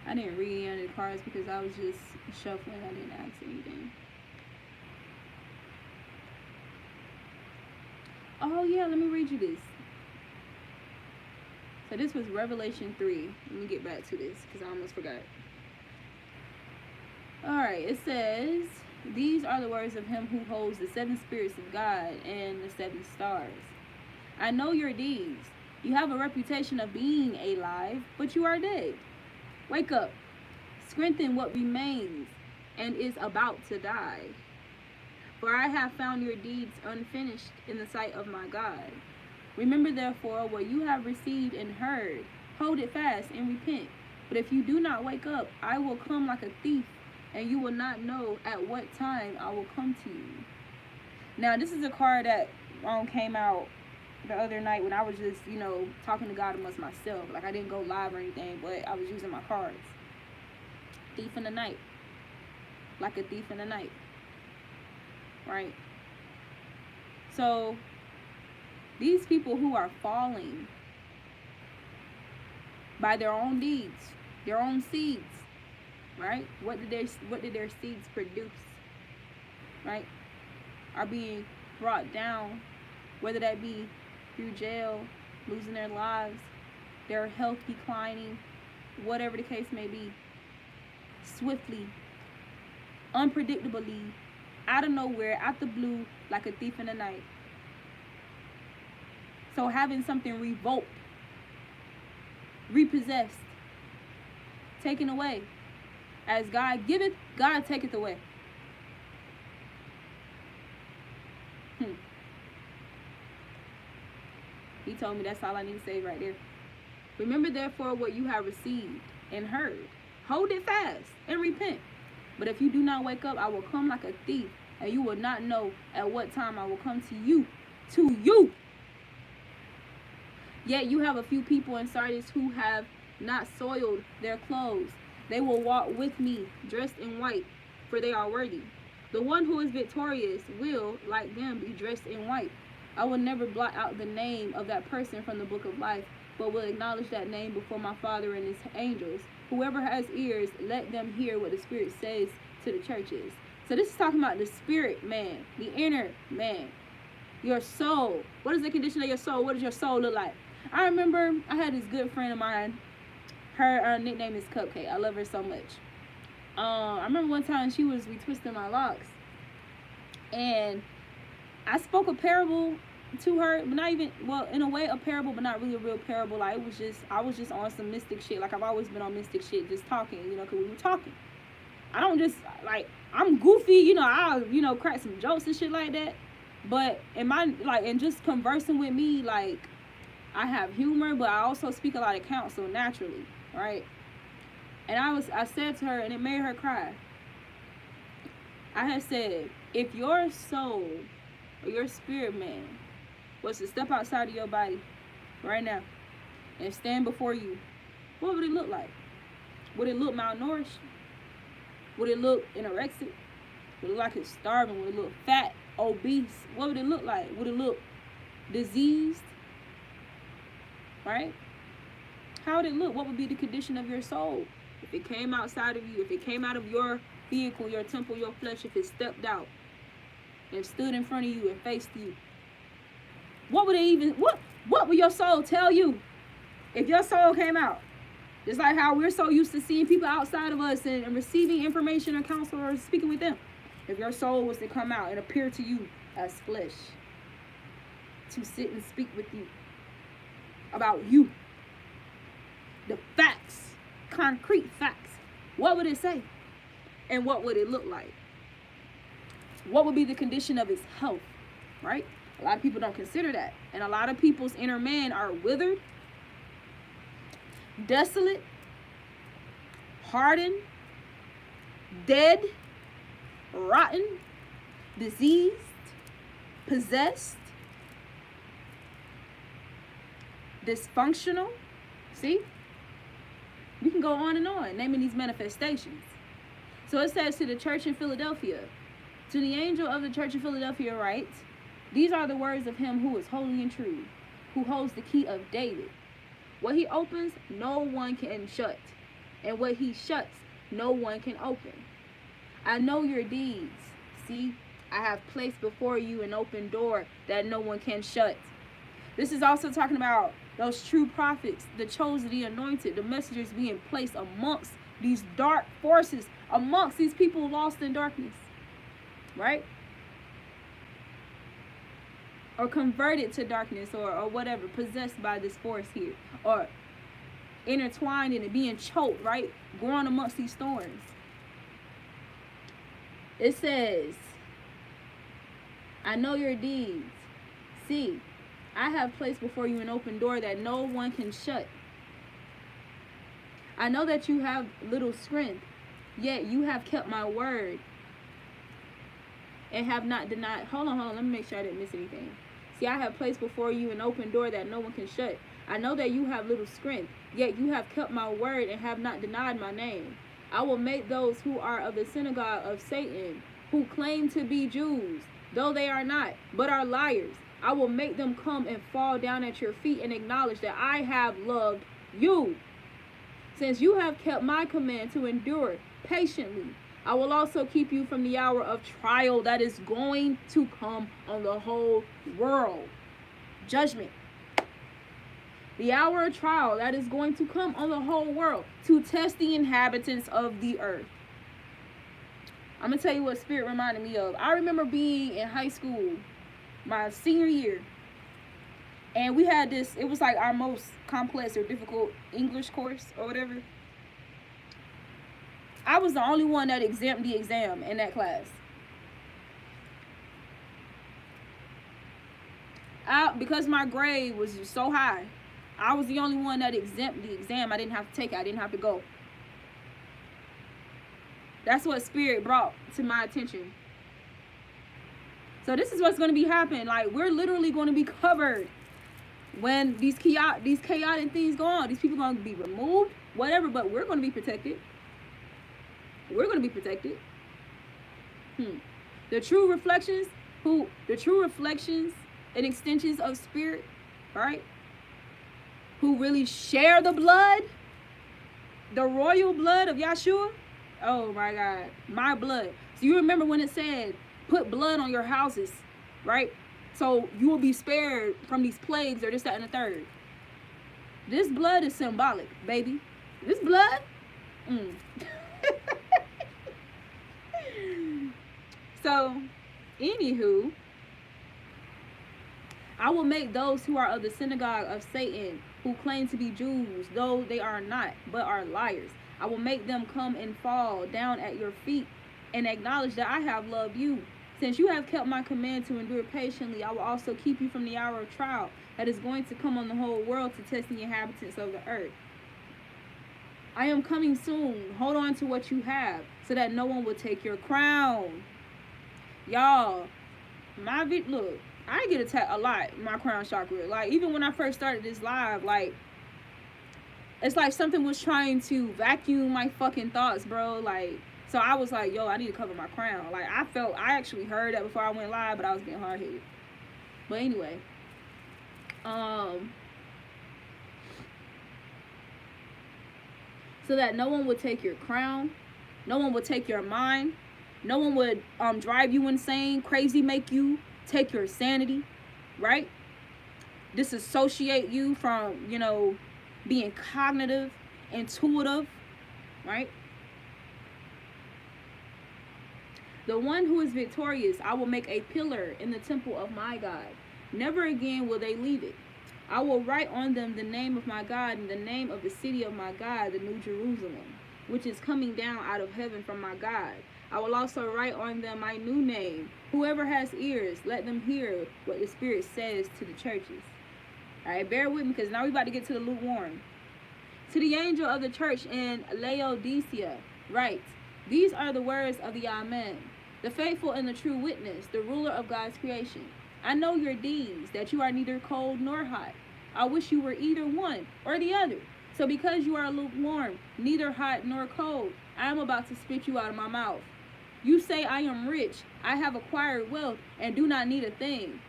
I didn't read any of the cards because I was just shuffling. I didn't ask anything. Oh yeah, let me read you this. So this was Revelation 3. Let me get back to this because I almost forgot. Alright, it says, these are the words of him who holds the 7 spirits of God and the 7 stars. I know your deeds. You have a reputation of being alive, but you are dead. Wake up, strengthen what remains and is about to die. For I have found your deeds unfinished in the sight of my God. Remember therefore what you have received and heard. Hold it fast and repent. But if you do not wake up, I will come like a thief, and you will not know at what time I will come to you. Now this is a card that came out the other night when I was just, talking to God amongst myself. Like, I didn't go live or anything, but I was using my cards. Thief in the night. Like a thief in the night. Right? So, these people who are falling by their own deeds, their own seeds, right? What did their seeds produce? Right? Are being brought down, whether that be through jail, losing their lives, their health declining, whatever the case may be, swiftly, unpredictably, out of nowhere, out the blue, like a thief in the night. So having something revoked, repossessed, taken away, as God giveth, God taketh away. He told me that's all I need to say right there. Remember therefore what you have received and heard. Hold it fast and repent. But if you do not wake up, I will come like a thief, and you will not know at what time I will come to you. Yet you have a few people in Sardis who have not soiled their clothes. They will walk with me dressed in white, for they are worthy. The one who is victorious will, like them, be dressed in white. I will never blot out the name of that person from the book of life, but will acknowledge that name before my Father and his angels. Whoever has ears, let them hear what the Spirit says to the churches. So this is talking about the spirit man, the inner man, your soul. What is the condition of your soul? What does your soul look like? I remember I had this good friend of mine. Her nickname is Cupcake. I love her so much. I remember one time she was retwisting my locks, and I spoke a parable to her, but not even, well, in a way a parable, but not really a real parable. Like, I was just on some mystic shit. Like, I've always been on mystic shit, just talking, because we were talking. I don't just, like, I'm goofy, I'll, crack some jokes and shit like that. But and just conversing with me, like, I have humor, but I also speak a lot of counsel naturally, right? And I said to her, and it made her cry. I had said, if your soul or your spirit man was to step outside of your body right now and stand before you, what would it look like? Would it look malnourished? Would it look anorexic? Would it look like it's starving? Would it look fat, obese? What would it look like? Would it look diseased? Right? How would it look? What would be the condition of your soul? If it came outside of you, if it came out of your vehicle, your temple, your flesh, if it stepped out and stood in front of you and faced you, what would it even, what would your soul tell you if your soul came out? Just like how we're so used to seeing people outside of us and receiving information or counsel or speaking with them. If your soul was to come out and appear to you as flesh, to sit and speak with you about you, the facts, concrete facts, what would it say? And what would it look like? What would be the condition of its health, right? A lot of people don't consider that. And a lot of people's inner man are withered, desolate, hardened, dead, rotten, diseased, possessed, dysfunctional. See? We can go on and on naming these manifestations. So it says to the church in Philadelphia, to the angel of the church in Philadelphia writes, these are the words of him who is holy and true, who holds the key of David. What he opens, no one can shut. And what he shuts, no one can open. I know your deeds. See, I have placed before you an open door that no one can shut. This is also talking about those true prophets, the chosen, the anointed, the messengers being placed amongst these dark forces, amongst these people lost in darkness, right? Or converted to darkness, or whatever, possessed by this force here, or intertwined in it, being choked, right? Growing amongst these thorns. It says, I know your deeds. See, I have placed before you an open door that no one can shut. I know that you have little strength, yet you have kept my word and have not denied. Hold on, let me make sure I didn't miss anything. See, I have placed before you an open door that no one can shut. I know that you have little strength, yet you have kept my word and have not denied my name. I will make those who are of the synagogue of Satan, who claim to be Jews, though they are not, but are liars. I will make them come and fall down at your feet and acknowledge that I have loved you. Since you have kept my command to endure patiently, I will also keep you from the hour of trial that is going to come on the whole world. Judgment. The hour of trial that is going to come on the whole world to test the inhabitants of the earth. I'm going to tell you what Spirit reminded me of. I remember being in high school, my senior year, and we had this, it was like our most complex or difficult English course or whatever. I was the only one that exempt the exam in that class. Because my grade was just so high, I was the only one that exempt the exam. I didn't have to take it. I didn't have to go. That's what Spirit brought to my attention. So this is what's going to be happening. Like, we're literally going to be covered when these chaotic things go on. These people are going to be removed, whatever, but we're going to be protected. We're going to be protected. The true reflections and extensions of Spirit, right? Who really share the blood, the royal blood of Yahshua. Oh my God, my blood. So you remember when it said, put blood on your houses, right? So you will be spared from these plagues or this, that, and the third. This blood is symbolic, baby. This blood. So, anywho, I will make those who are of the synagogue of Satan, who claim to be Jews, though they are not, but are liars. I will make them come and fall down at your feet and acknowledge that I have loved you. Since you have kept my command to endure patiently, I will also keep you from the hour of trial that is going to come on the whole world to test the inhabitants of the earth. I am coming soon. Hold on to what you have so that no one will take your crown. Y'all, look, I get attacked a lot, my crown chakra. Like, even when I first started this live, like, it's like something was trying to vacuum my fucking thoughts, bro. Like, so I was like, yo, I need to cover my crown. Like, I actually heard that before I went live, but I was being hard-headed. But anyway, so that no one would take your crown, no one would take your mind, no one would drive you insane, crazy, make you take your sanity, right? Disassociate you from, you know, being cognitive, intuitive, right? The one who is victorious, I will make a pillar in the temple of my God. Never again will they leave it. I will write on them the name of my God and the name of the city of my God, the New Jerusalem, which is coming down out of heaven from my God. I will also write on them my new name. Whoever has ears, let them hear what the Spirit says to the churches. All right, bear with me because now we're about to get to the lukewarm. To the angel of the church in Laodicea, write, these are the words of the Amen, the faithful and the true witness, the ruler of God's creation. I know your deeds, that you are neither cold nor hot. I wish you were either one or the other. So because you are lukewarm, neither hot nor cold, I am about to spit you out of my mouth. You say, I am rich, I have acquired wealth, and do not need a thing.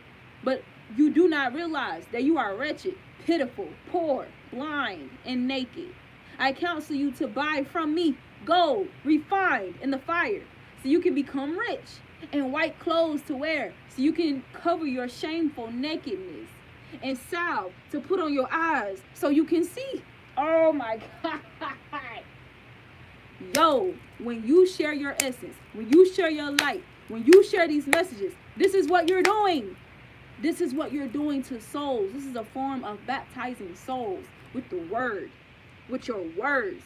But you do not realize that you are wretched, pitiful, poor, blind, and naked. I counsel you to buy from me gold refined in the fire, so you can become rich, and white clothes to wear, so you can cover your shameful nakedness, and salve to put on your eyes, so you can see. Oh my God. Yo, when you share your essence, when you share your light, when you share these messages, this is what you're doing. This is what you're doing to souls. This is a form of baptizing souls with the word, with your words,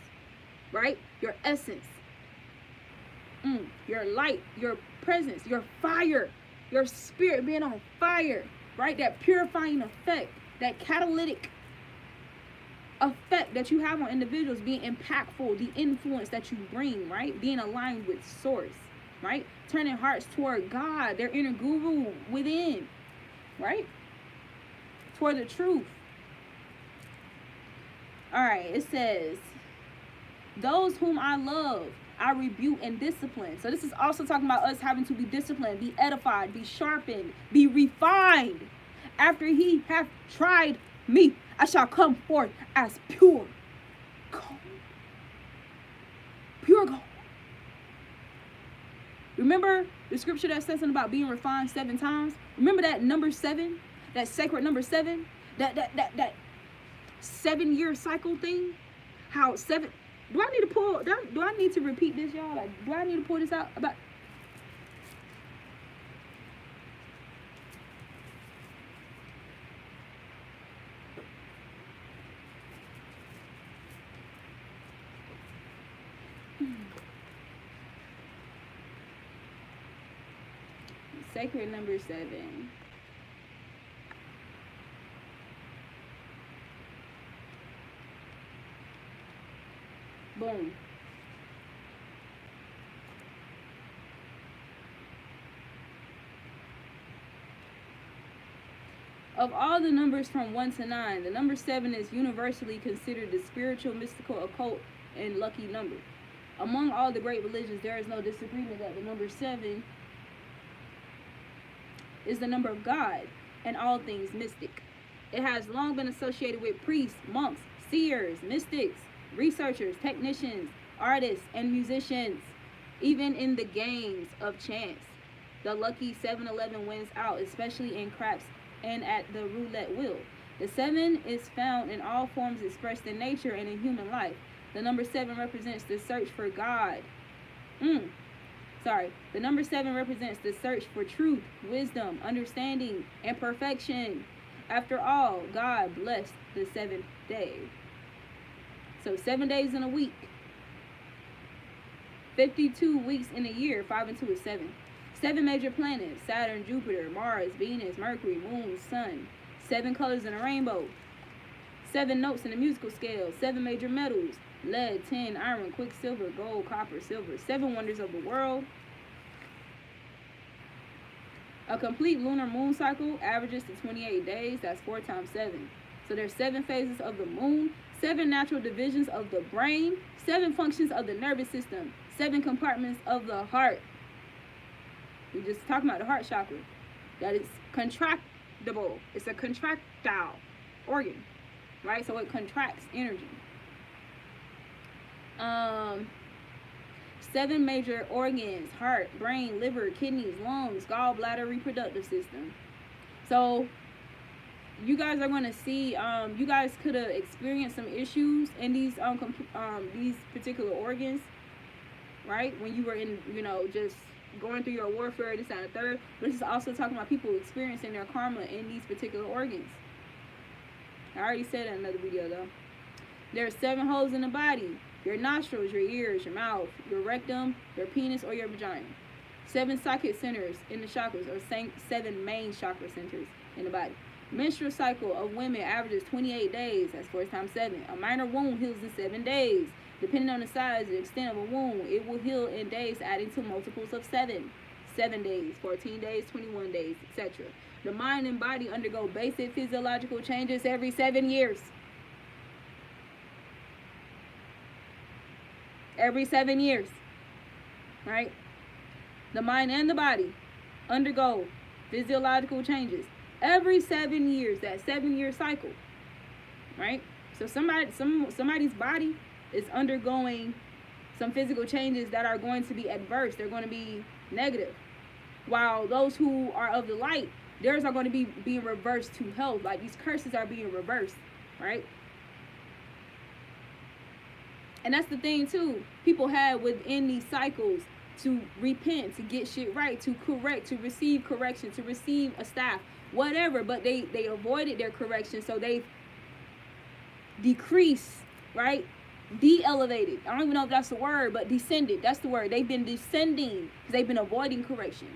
right? Your essence, your light, your presence, your fire, your spirit being on fire, right? That purifying effect, that catalytic effect that you have on individuals, being impactful, the influence that you bring, right? Being aligned with source, right? Turning hearts toward God, their inner guru within, right? Toward the truth. All right, it says, those whom I love, I rebuke and discipline. So this is also talking about us having to be disciplined, be edified, be sharpened, be refined. After he hath tried me, I shall come forth as pure gold. Pure gold. Remember the scripture that says something about being refined 7 times? Remember that number 7? That sacred number 7? That 7-year cycle thing? How 7... Do I need to repeat this, y'all? Like, do I need to pull this out? About... Sacred number 7. Boom. Of all the numbers from 1 to 9, the number 7 is universally considered the spiritual, mystical, occult, and lucky number. Among all the great religions, there is no disagreement that the number 7 is the number of God and all things mystic. It has long been associated with priests, monks, seers, mystics, researchers, technicians, artists, and musicians. Even in the games of chance, the lucky 7-11 wins out, especially in craps and at the roulette wheel. The 7 is found in all forms expressed in nature and in human life. The number 7 represents the search for God. The number 7 represents the search for truth, wisdom, understanding, and perfection. After all, God blessed the 7th day. So 7 days in a week. 52 weeks in a year. 5 and 2 is 7. 7 major planets: Saturn, Jupiter, Mars, Venus, Mercury, Moon, Sun. 7 colors in a rainbow. 7 notes in the musical scale. 7 major metals. lead, tin, iron, quicksilver, gold, copper, silver. 7 wonders of the world. A complete lunar moon cycle averages to 28 days. That's 4 times 7. So there's 7 phases of the moon, 7 natural divisions of the brain, 7 functions of the nervous system, 7 compartments of the heart. We just talking about the heart chakra. That is contractible. It's a contractile organ, right? So it contracts energy. 7 major organs: heart, brain, liver, kidneys, lungs, gallbladder, reproductive system. So you guys are going to see, you guys could have experienced some issues in these particular organs, right? When you were in, just going through your warfare, this and the third. But this is also talking about people experiencing their karma in these particular organs. I already said that in another video though. There are 7 holes in the body: your nostrils, your ears, your mouth, your rectum, your penis, or your vagina. 7 socket centers in the chakras, or 7 main chakra centers in the body. Menstrual cycle of women averages 28 days. That's 4 times 7. A minor wound heals in 7 days. Depending on the size and extent of a wound, it will heal in days, adding to multiples of 7. 7 days, 14 days, 21 days, etc. The mind and body undergo basic physiological changes every 7 years. Every 7 years, right? The mind and the body undergo physiological changes every 7 years. That 7-year cycle, right? So somebody's body is undergoing some physical changes that are going to be adverse. They're going to be negative, while those who are of the light, theirs are going to be being reversed to health. Like these curses are being reversed, right? And that's the thing too. People have within these cycles to repent, to get shit right, to correct, to receive correction, to receive a staff, whatever. But they avoided their correction, so they've decreased, right? De-elevated. I don't even know if that's the word, but descended. That's the word. They've been descending because they've been avoiding correction.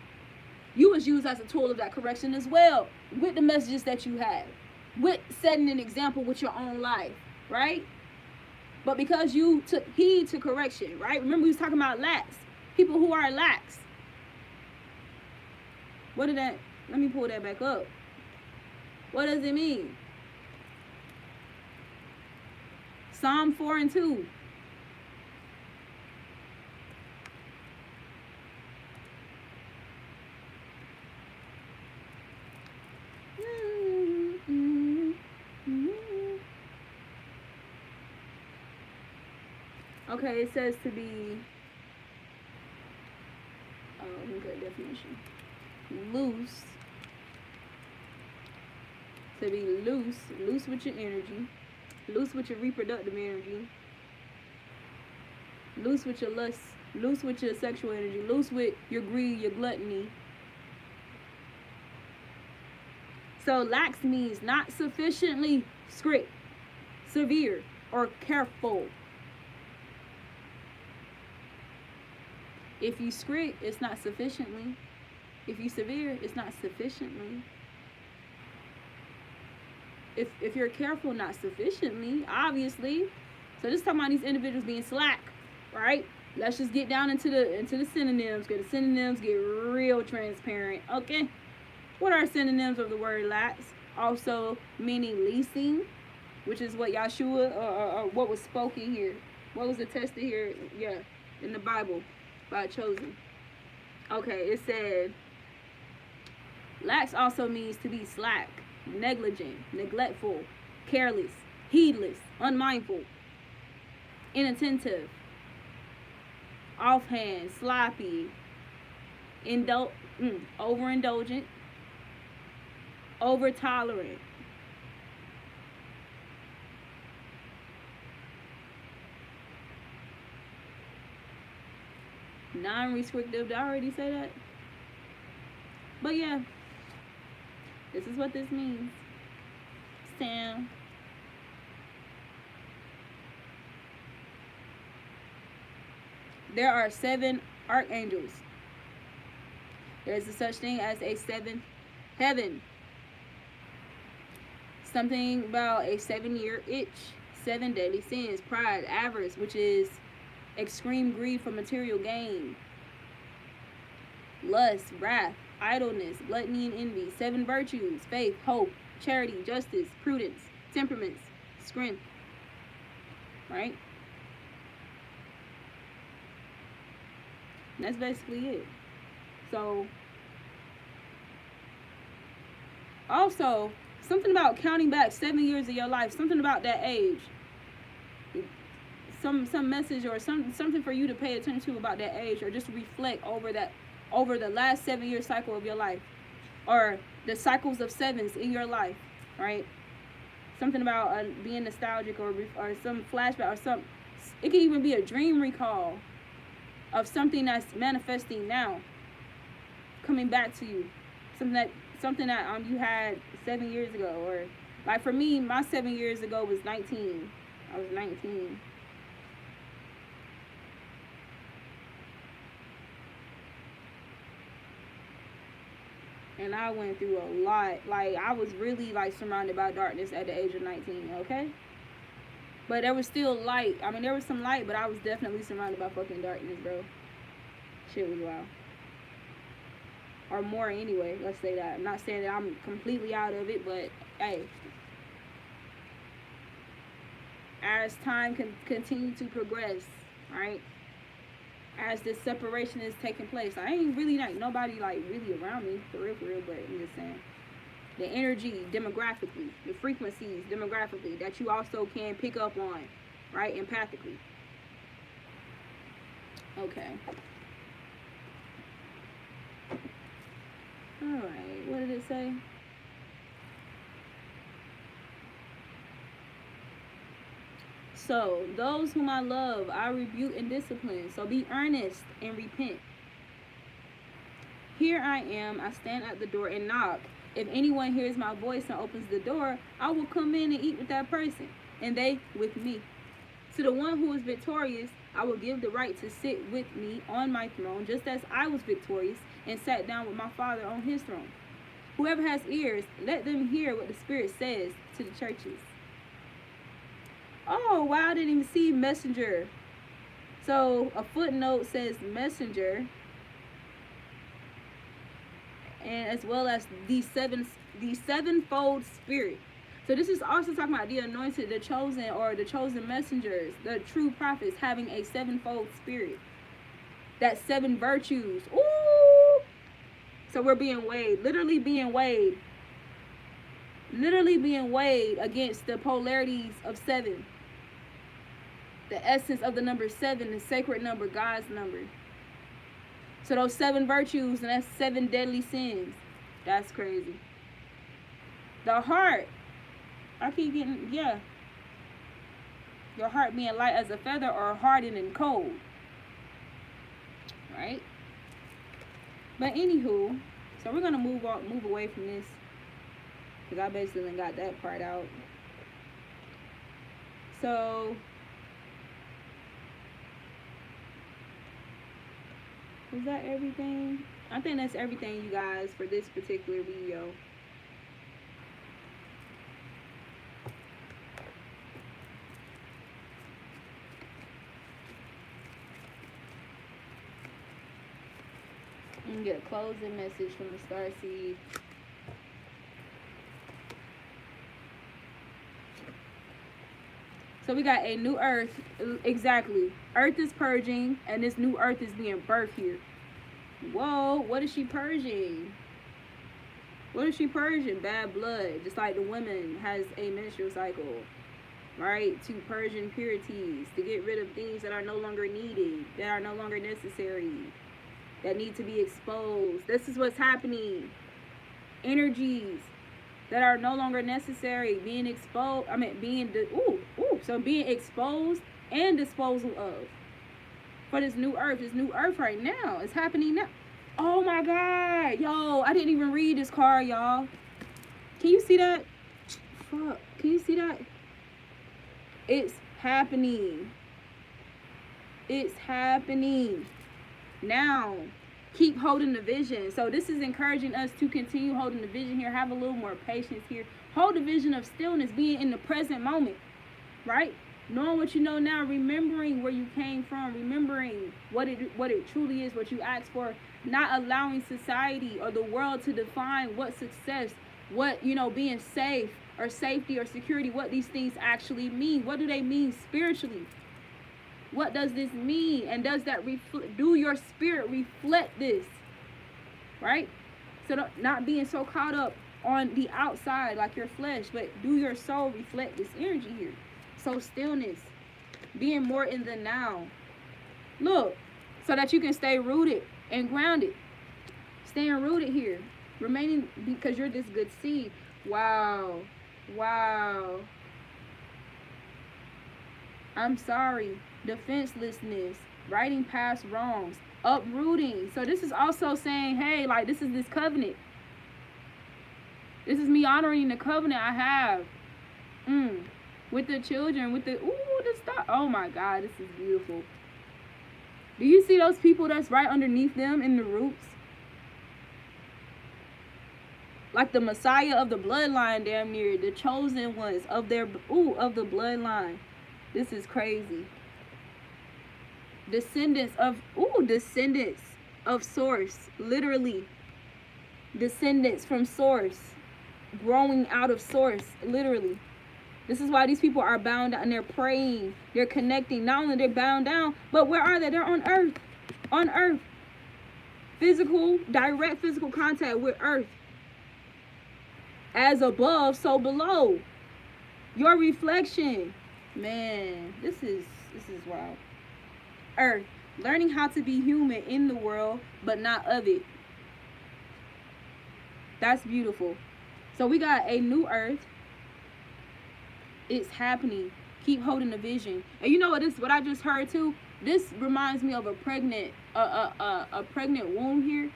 You was used as a tool of that correction as well, with the messages that you have, with setting an example with your own life, right? But because you took heed to correction, right? Remember we was talking about lax. People who are lax. What did that, let me pull that back up. What does it mean? Psalm 4 and 2. Okay, it says to be, let me get a definition. Loose. To be loose. Loose with your energy. Loose with your reproductive energy. Loose with your lust. Loose with your sexual energy. Loose with your greed, your gluttony. So lax means not sufficiently strict, severe, or careful. If you strict, it's not sufficiently. If you severe, it's not sufficiently. If you're careful, not sufficiently, obviously. So this is talking about these individuals being slack, right? Let's just get down into the synonyms, because the synonyms get real transparent. Okay, what are synonyms of the word lax? Also meaning leasing, which is what Yahshua or what was spoken here, what was attested here, yeah, in the Bible by chosen. Okay, it said lax also means to be slack, negligent, neglectful, careless, heedless, unmindful, inattentive, offhand, sloppy, overindulgent, over tolerant. Non-restrictive. Did I already say that? But yeah, this is what this means. Sam. There are 7 archangels. There's a such thing as a 7th heaven. Something about a 7-year itch, 7 deadly sins: pride, avarice, which is extreme greed for material gain, lust, wrath, idleness, gluttony, and envy. 7 virtues: faith, hope, charity, justice, prudence, temperance, strength. Right? And that's basically it. So, also, something about counting back 7 years of your life, something about that age. Some message or something for you to pay attention to about that age, or just reflect over the last 7-year cycle of your life, or the cycles of sevens in your life, right? Something about being nostalgic, or some flashback, or some. It can even be a dream recall of something that's manifesting now, coming back to you, something that you had 7 years ago, or like for me, my 7 years ago was 19. I was 19. And I went through a lot. Like, I was really, like, surrounded by darkness at the age of 19, okay? But there was still light. I mean, there was some light, but I was definitely surrounded by fucking darkness, bro. Shit was wild. Or more anyway, let's say that. I'm not saying that I'm completely out of it, but, hey. As time can continue to progress, right? As this separation is taking place, I ain't really like nobody like really around me for real, but I'm just saying the energy demographically, the frequencies demographically that you also can pick up on, right? Empathically. Okay. All right. What did it say? So, those whom I love, I rebuke and discipline. So be earnest and repent. Here I am, I stand at the door and knock. If anyone hears my voice and opens the door, I will come in and eat with that person, and they with me. To the one who is victorious, I will give the right to sit with me on my throne, just as I was victorious and sat down with my Father on his throne. Whoever has ears, let them hear what the Spirit says to the churches. Oh, wow, I didn't even see messenger. So a footnote says messenger, and as well as the sevenfold spirit. So this is also talking about the anointed, the chosen, or the chosen messengers, the true prophets having a sevenfold spirit. That 7 virtues. Ooh! So we're being weighed, literally being weighed against the polarities of 7. The essence of the number 7, the sacred number, God's number. So those 7 virtues, and that's 7 deadly sins. That's crazy. The heart. I keep getting, yeah. Your heart being light as a feather, or hardened and cold. Right? But anywho, so we're going to move away from this, because I basically got that part out. So, is that everything? I think that's everything, you guys, for this particular video. And get a closing message from the starseed. So we got a new earth. Exactly. Earth is purging, and this new earth is being birthed here. Whoa, what is she purging? What is she purging? Bad blood. Just like the woman has a menstrual cycle, right? To purge impurities, to get rid of things that are no longer needed, that are no longer necessary, that need to be exposed. This is what's happening. Energies that are no longer necessary being exposed. So being exposed and disposal of. For this new earth right now. It's happening now. Oh my God. Yo, I didn't even read this card, y'all. Can you see that? Fuck. Can you see that? It's happening. It's happening. Now, keep holding the vision. So this is encouraging us to continue holding the vision here. Have a little more patience here. Hold the vision of stillness, being in the present moment. right? Knowing what you know now, remembering where you came from, remembering what it truly is, what you asked for, not allowing society or the world to define what success, what, being safe or safety or security, what these things actually mean. What do they mean spiritually? What does this mean? And does that do your spirit reflect this? Right? So not being so caught up on the outside like your flesh, but do your soul reflect this energy here? So stillness, being more in the now. Look, so that you can stay rooted and grounded. Staying rooted here. Remaining, because you're this good seed. Wow. Wow. I'm sorry. Defenselessness. Righting past wrongs. Uprooting. So this is also saying, hey, like, this is this covenant. This is me honoring the covenant I have. With the children, with the stuff. Oh my God, this is beautiful. Do you see those people that's right underneath them in the roots? Like the Messiah of the bloodline, damn near. The chosen ones of their, of the bloodline. This is crazy. Descendants of source. Literally. Descendants from source. Growing out of source. Literally. This is why these people are bound and they're praying. They're connecting. Not only they're bound down, but where are they? They're on earth. On earth. Direct physical contact with earth. As above, so below. Your reflection. Man, this is wild. Earth. Learning how to be human in the world, but not of it. That's beautiful. So we got a new earth. It's happening. Keep holding the vision. And you know what I just heard too? This reminds me of a pregnant womb here.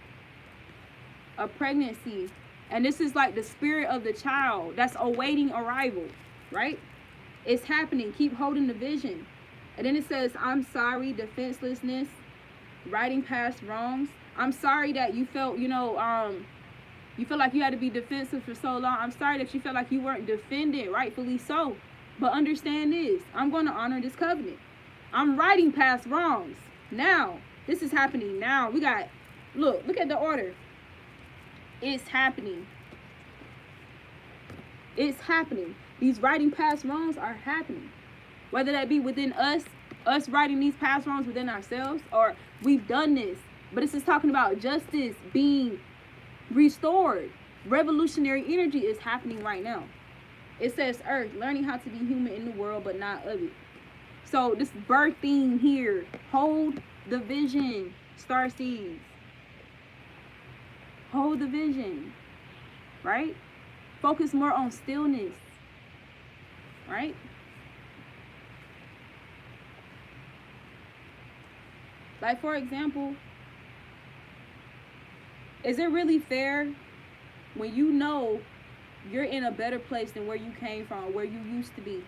A pregnancy. And this is like the spirit of the child that's awaiting arrival, right? It's happening. Keep holding the vision. And then it says, I'm sorry, defenselessness, righting past wrongs. I'm sorry that you felt, you feel like you had to be defensive for so long. I'm sorry that you felt like you weren't defended, rightfully so. But understand this. I'm going to honor this covenant. I'm righting past wrongs. Now. This is happening now. We got, look at the order. It's happening. It's happening. These righting past wrongs are happening. Whether that be within us righting these past wrongs within ourselves, or we've done this. But this is talking about justice being restored. Revolutionary energy is happening right now. It says earth, learning how to be human in the world, but not of it. So this birthing here, hold the vision, star seeds. Hold the vision, right? Focus more on stillness, right? Like, for example, is it really fair when you know you're in a better place than where you came from, where you used to be,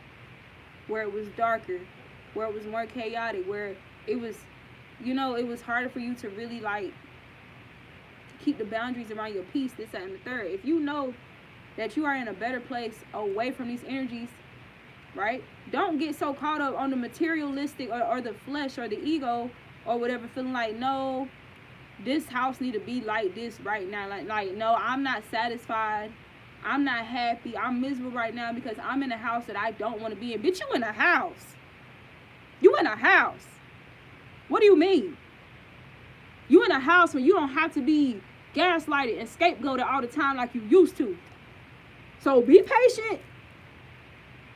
where it was darker, where it was more chaotic, where it was, it was harder for you to really, like, keep the boundaries around your peace, this, that, and the third. If you know that you are in a better place away from these energies, right? Don't get so caught up on the materialistic or the flesh or the ego or whatever, feeling like, no, this house need to be like this right now. Like, no, I'm not satisfied. I'm not happy. I'm miserable right now because I'm in a house that I don't want to be in. Bitch, you in a house. You in a house. What do you mean? You in a house where you don't have to be gaslighted and scapegoated all the time like you used to. So be patient.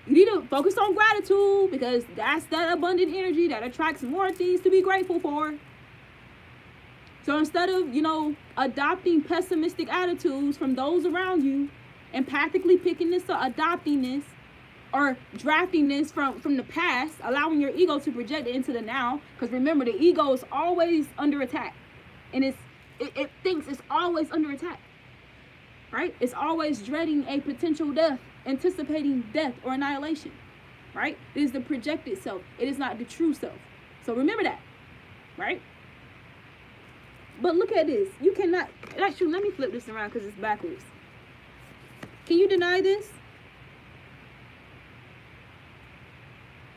You need to focus on gratitude, because that's that abundant energy that attracts more things to be grateful for. So instead of, adopting pessimistic attitudes from those around you, empathically picking this up, adopting this, or drafting this from the past, allowing your ego to project it into the now. Because remember, the ego is always under attack. And it thinks it's always under attack. Right? It's always dreading a potential death, anticipating death or annihilation. Right? It is the projected self. It is not the true self. So remember that. Right? But look at this. You cannot... Actually, let me flip this around because it's backwards. Can you deny this?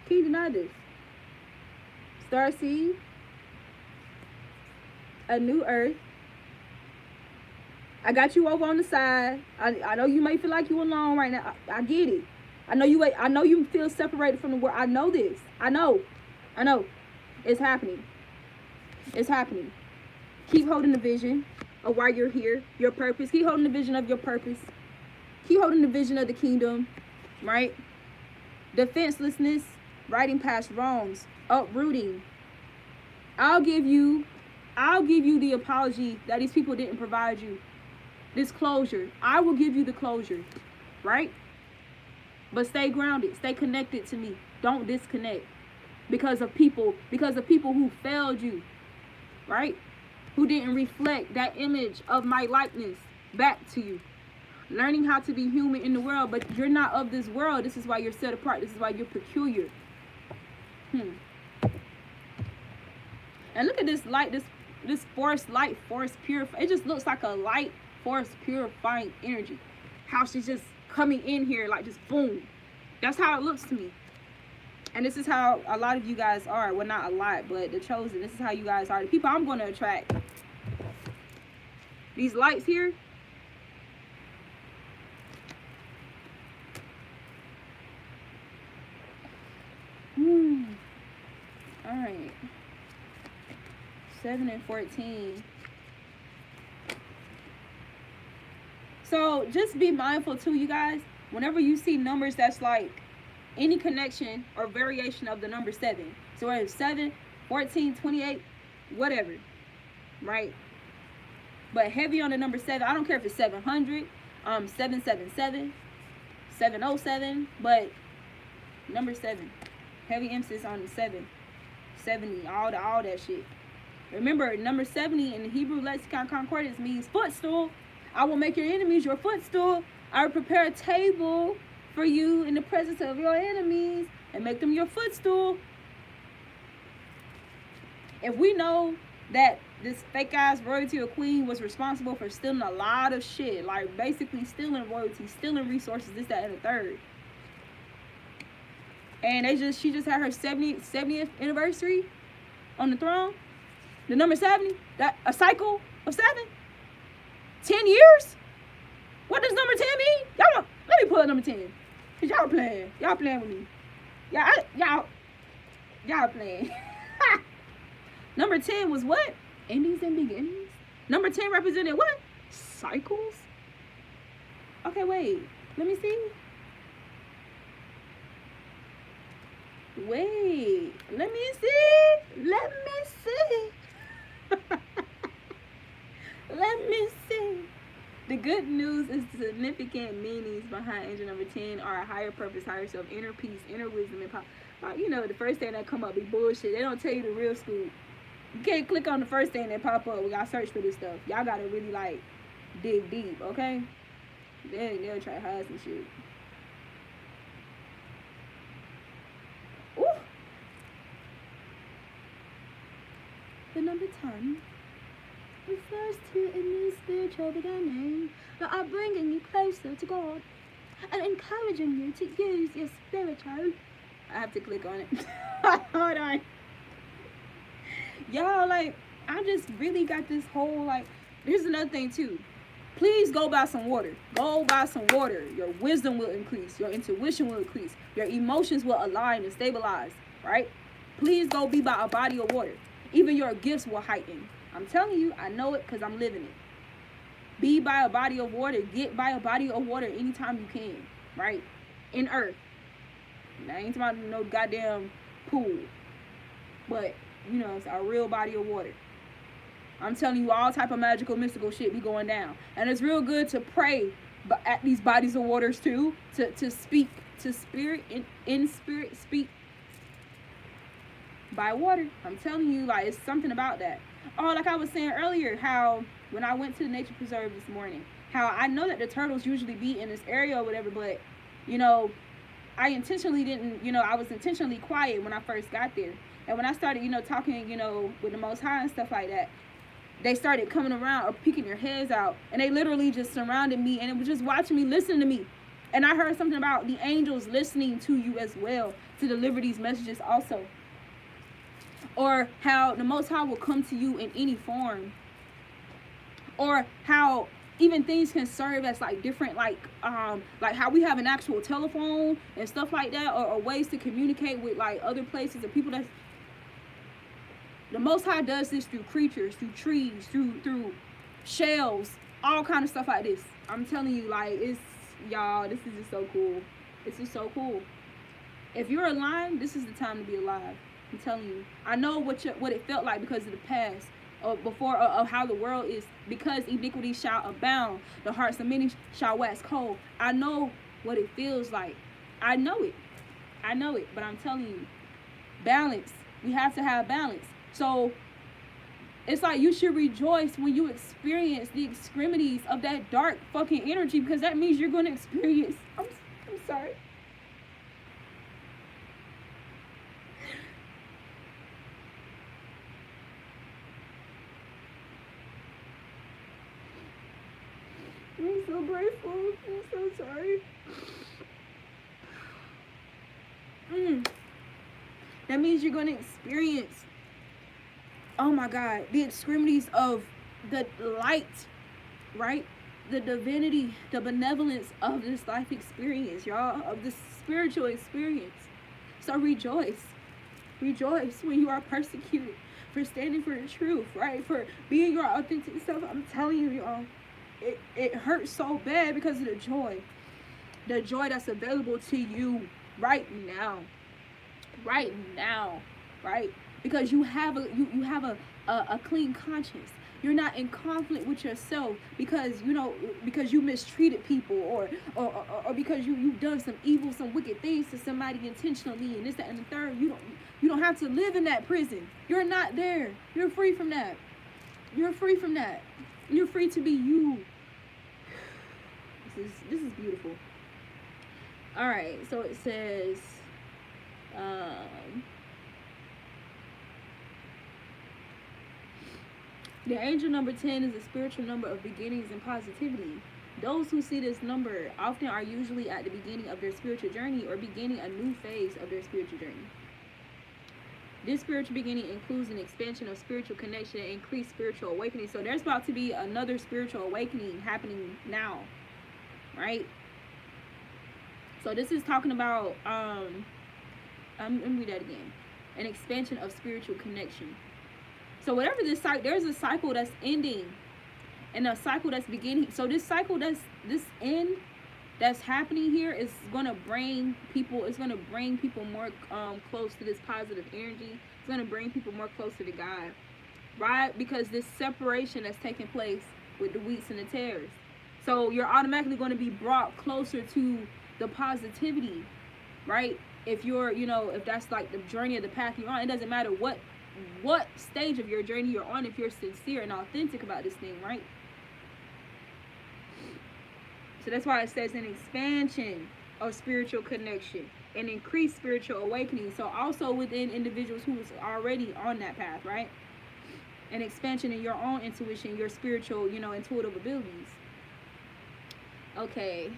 Can you deny this? Starseed, a new earth. I got you over on the side. I know you may feel like you alone right now. I get it. I know you feel separated from the world. I know this. I know. It's happening. It's happening. Keep holding the vision of why you're here, your purpose. Keep holding the vision of your purpose. Keep holding the vision of the kingdom, right? Defenselessness, righting past wrongs, uprooting. I'll give you the apology that these people didn't provide you. This closure. I will give you the closure, right? But stay grounded, stay connected to me. Don't disconnect because of people who failed you, right? Who didn't reflect that image of my likeness back to you. Learning how to be human in the world, but you're not of this world. This is why you're set apart. This is why you're peculiar. And look at this light, this force light, force purifying. It just looks like a light force purifying energy. How she's just coming in here like just boom. That's how it looks to me. And this is how a lot of you guys are. Well, not a lot, but the chosen. This is how you guys are. The people I'm going to attract. These lights here. All right. 7 and 14. So just be mindful too, you guys. Whenever you see numbers that's like any connection or variation of the number 7. So whether it's 7, 14, 28, whatever, right? But heavy on the number 7. I don't care if it's 700, 777, 707, but number 7. Heavy emphasis on the 7, 70, all that shit. Remember, number 70 in the Hebrew Lexicon Concordance means footstool. I will make your enemies your footstool. I will prepare a table for you in the presence of your enemies and make them your footstool. If we know that this fake ass royalty or queen was responsible for stealing a lot of shit, like basically stealing royalty, stealing resources, this, that, and the third. And she just had her 70th anniversary on the throne. The number 70, that a cycle of 7, 10 years. What does number 10 mean? Let me pull up number 10. Cause y'all playing with me. Y'all playing. Number 10 was what? Endings and beginnings. Number 10 represented what? Cycles. Okay, wait. Let me see. Wait. Let me see. Let me see. The good news is the significant meanings behind angel number 10 are a higher purpose, higher self, inner peace, inner wisdom, and power. You know, the first thing that come up be bullshit. They don't tell you the real scoop. You can't click on the first thing that pop up. We gotta search for this stuff. Y'all gotta really like dig deep, okay? They'll try to hide some shit. Ooh. The number 10 refers to a new spiritual beginning that are bringing you closer to God and encouraging you to use your spiritual. I have to click on it. Hold on. Y'all, like, I just really got this whole, like, here's another thing too. Please go buy some water. Go buy some water. Your wisdom will increase. Your intuition will increase. Your emotions will align and stabilize, right? Please go be by a body of water. Even your gifts will heighten. I'm telling you, I know it because I'm living it. Be by a body of water. Get by a body of water anytime you can, right? In earth. Now, I ain't talking about no goddamn pool. But, you know, it's a real body of water. I'm telling you, all type of magical, mystical shit be going down. And it's real good to pray at these bodies of waters too. To speak to spirit, in spirit, speak by water. I'm telling you, like, it's something about that. Oh, like I was saying earlier, how when I went to the nature preserve this morning, how I know that the turtles usually be in this area or whatever, but, you know, I intentionally didn't, you know, I was intentionally quiet when I first got there. And when I started, you know, talking, you know, with the Most High and stuff like that, they started coming around or peeking their heads out. And they literally just surrounded me and it was just watching me, listening to me. And I heard something about the angels listening to you as well to deliver these messages also. Or how the Most High will come to you in any form. Or how even things can serve as like different, like how we have an actual telephone and stuff like that, or ways to communicate with like other places and people. That's the Most High does this through creatures, through trees, through shells, all kind of stuff like this. I'm telling you, like, it's, y'all, this is just so cool. This is so cool. If you're alive, this is the time to be alive. I'm telling you. I know what it felt like because of the past, of how the world is. Because iniquity shall abound, the hearts of many shall wax cold. I know what it feels like. I know it. But I'm telling you, balance. We have to have balance. So it's like you should rejoice when you experience the extremities of that dark fucking energy, because that means you're going to experience. I'm sorry. I'm so grateful. I'm so sorry. That means you're going to experience, oh my God, the extremities of the light, right? The divinity, the benevolence of this life experience, y'all, of this spiritual experience. So rejoice. Rejoice when you are persecuted for standing for the truth, right? For being your authentic self. I'm telling you, y'all, it hurts so bad because of the joy. The joy that's available to you right now. Right now, right? Because you have a clean conscience. You're not in conflict with yourself because you mistreated people or because you've done some evil, some wicked things to somebody intentionally, and this, that, and the third. You don't have to live in that prison. You're not there. You're free from that. You're free from that. You're free to be you. This is beautiful. All right, so it says. The angel number 10 is a spiritual number of beginnings and positivity. Those who see this number often are usually at the beginning of their spiritual journey or beginning a new phase of their spiritual journey. This spiritual beginning includes an expansion of spiritual connection and increased spiritual awakening. So there's about to be another spiritual awakening happening now, right? So this is talking about, let me read that again. An expansion of spiritual connection. So whatever this cycle, there's a cycle that's ending and a cycle that's beginning. So this cycle that's happening here is going to bring people, more close to this positive energy. It's going to bring people more closer to God, right? Because this separation that's taking place with the wheats and the tares. So you're automatically going to be brought closer to the positivity, right? If you're, if that's like the journey of the path you're on, it doesn't matter what stage of your journey you're on, if you're sincere and authentic about this thing, right? So that's why it says an expansion of spiritual connection and increased spiritual awakening. So also within individuals who's already on that path, right? An expansion in your own intuition, your spiritual, intuitive abilities. Okay.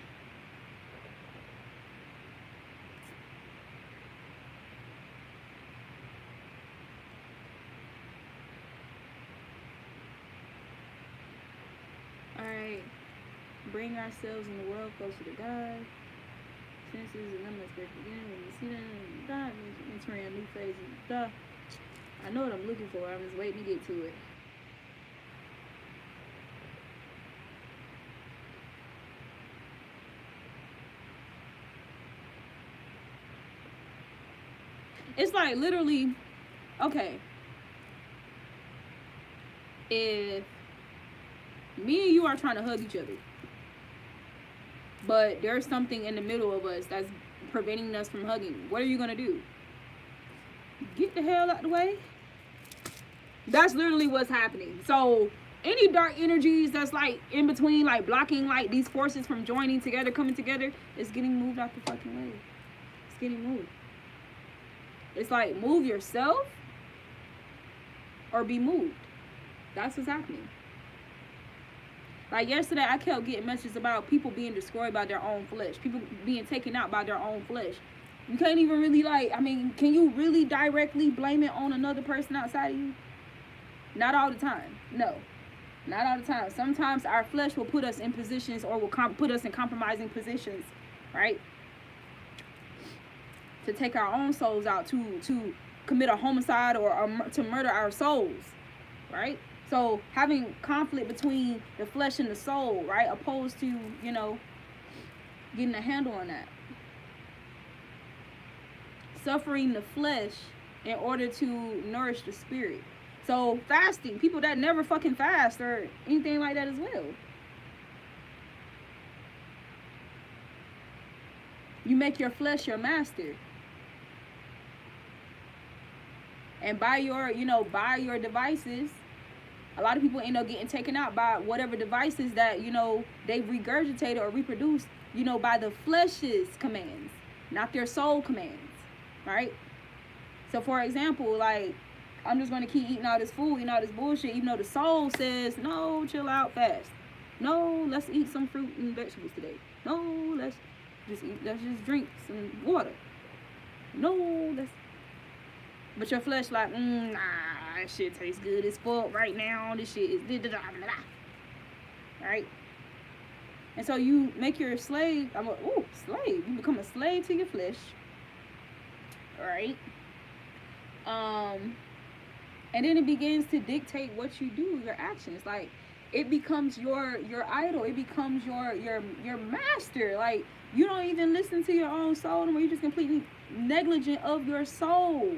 Alright. Bring ourselves in the world closer to God. Senses and numbers beginning when you see them God entering a new phase of stuff. I know what I'm looking for. I'm just waiting to get to it. It's like literally, okay, if me and you are trying to hug each other, but there's something in the middle of us that's preventing us from hugging, what are you gonna do? Get the hell out the way? That's literally what's happening. So any dark energies that's like in between, like blocking like these forces from joining together, coming together, is getting moved out the fucking way. It's getting moved. It's like, move yourself or be moved. That's what's happening. Like yesterday, I kept getting messages about people being destroyed by their own flesh, people being taken out by their own flesh. You can't even really, like, I mean, can you really directly blame it on another person outside of you? Not all the time. No. Not all the time. Sometimes our flesh will put us in positions, or will put us in compromising positions, right? To take our own souls out, to commit a homicide, or to murder our souls, right? So having conflict between the flesh and the soul, right? Opposed to, you know, getting a handle on that. Suffering the flesh in order to nourish the spirit. So fasting, people that never fucking fast or anything like that as well. You make your flesh your master. And by your, you know, by your devices, a lot of people end up getting taken out by whatever devices that, you know, they've regurgitated or reproduced, you know, by the flesh's commands, not their soul commands, right? So for example, like, I'm just going to keep eating all this food, eating all this bullshit, even though the soul says, no, chill out, fast. No, let's eat some fruit and vegetables today. No, let's just drink some water. No, but your flesh like, nah, that shit tastes good as fuck right now. This shit is right? And so you make your slave, slave. You become a slave to your flesh, right? And then it begins to dictate what you do, your actions. Like, it becomes your idol. It becomes your master. Like, you don't even listen to your own soul anymore. You're just completely negligent of your soul.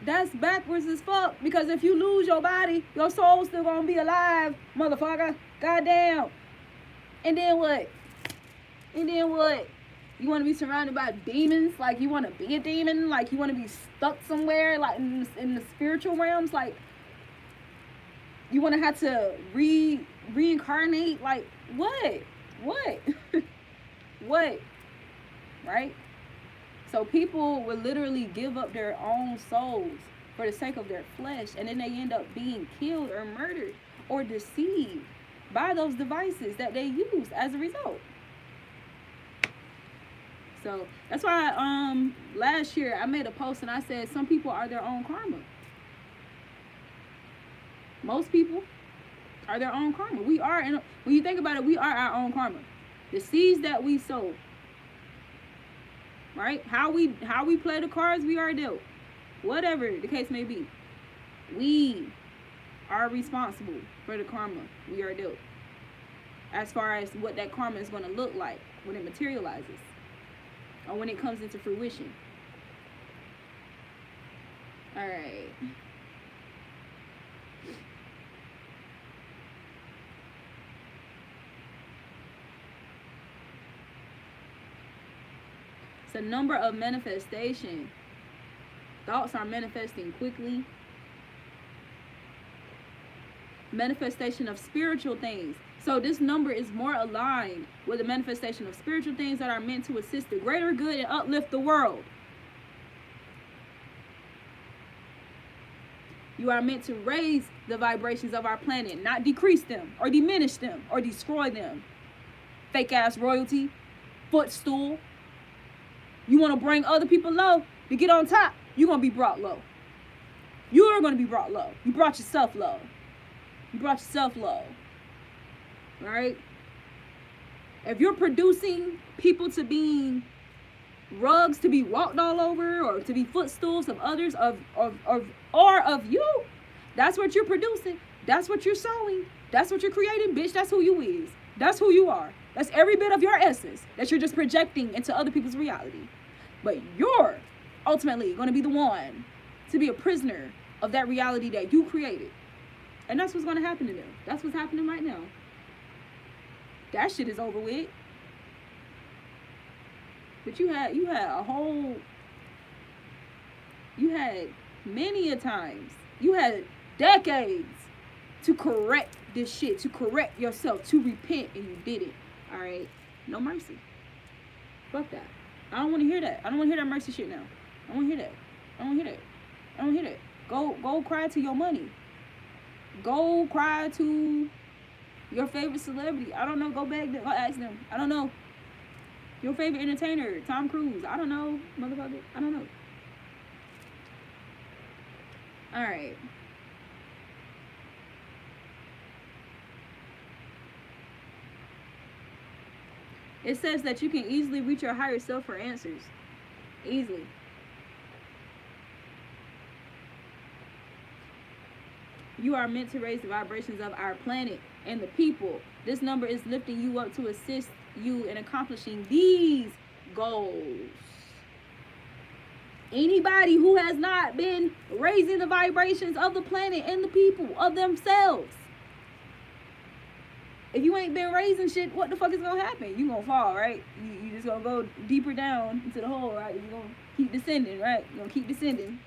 That's backwards as fuck. Because if you lose your body, your soul's still gonna be alive, motherfucker. Goddamn. And then what? You want to be surrounded by demons? Like, you want to be a demon? Like, you want to be stuck somewhere, like, in the spiritual realms? Like, you want to have to reincarnate? Like, what? What? Right? So people will literally give up their own souls for the sake of their flesh, and then they end up being killed or murdered or deceived by those devices that they use as a result. So that's why last year I made a post and I said some people are their own karma. Most people are their own karma. We are, when you think about it, we are our own karma. The seeds that we sow, right? How we play the cards we are dealt, whatever the case may be, we are responsible for the karma we are dealt, as far as what that karma is going to look like when it materializes, or when it comes into fruition. All right. It's a number of manifestation. Thoughts are manifesting quickly. Manifestation of spiritual things. So this number is more aligned with the manifestation of spiritual things that are meant to assist the greater good and uplift the world. You are meant to raise the vibrations of our planet, not decrease them or diminish them or destroy them. Fake ass royalty, footstool. You want to bring other people low to get on top, you're going to be brought low. You are going to be brought low. You brought yourself low. You brought yourself low. Right? If you're producing people to be rugs to be walked all over, or to be footstools of others, or of you, that's what you're producing. That's what you're sowing. That's what you're creating, bitch. That's who you is. That's who you are. That's every bit of your essence that you're just projecting into other people's reality. But you're ultimately going to be the one to be a prisoner of that reality that you created. And that's what's going to happen to them. That's what's happening right now. That shit is over with. But you had many a times, you had decades to correct this shit, to correct yourself, to repent, and you did it. All right? No mercy. Fuck that. I don't want to hear that. I don't want to hear that mercy shit now. I don't want to hear that. I don't want to hear that. I don't hear that. Go cry to your money. Go cry to Your favorite celebrity. I don't know. Go back. Go ask them. I don't know. Your favorite entertainer. Tom Cruise. I don't know. Motherfucker. I don't know. Alright. It says that you can easily reach your higher self for answers. Easily. You are meant to raise the vibrations of our planet and the people. This number is lifting you up to assist you in accomplishing these goals. Anybody who has not been raising the vibrations of the planet and the people, of themselves. If you ain't been raising shit, what the fuck is gonna happen? You gonna fall, right? You just gonna go deeper down into the hole, right? You gonna keep descending, right? You gonna keep descending.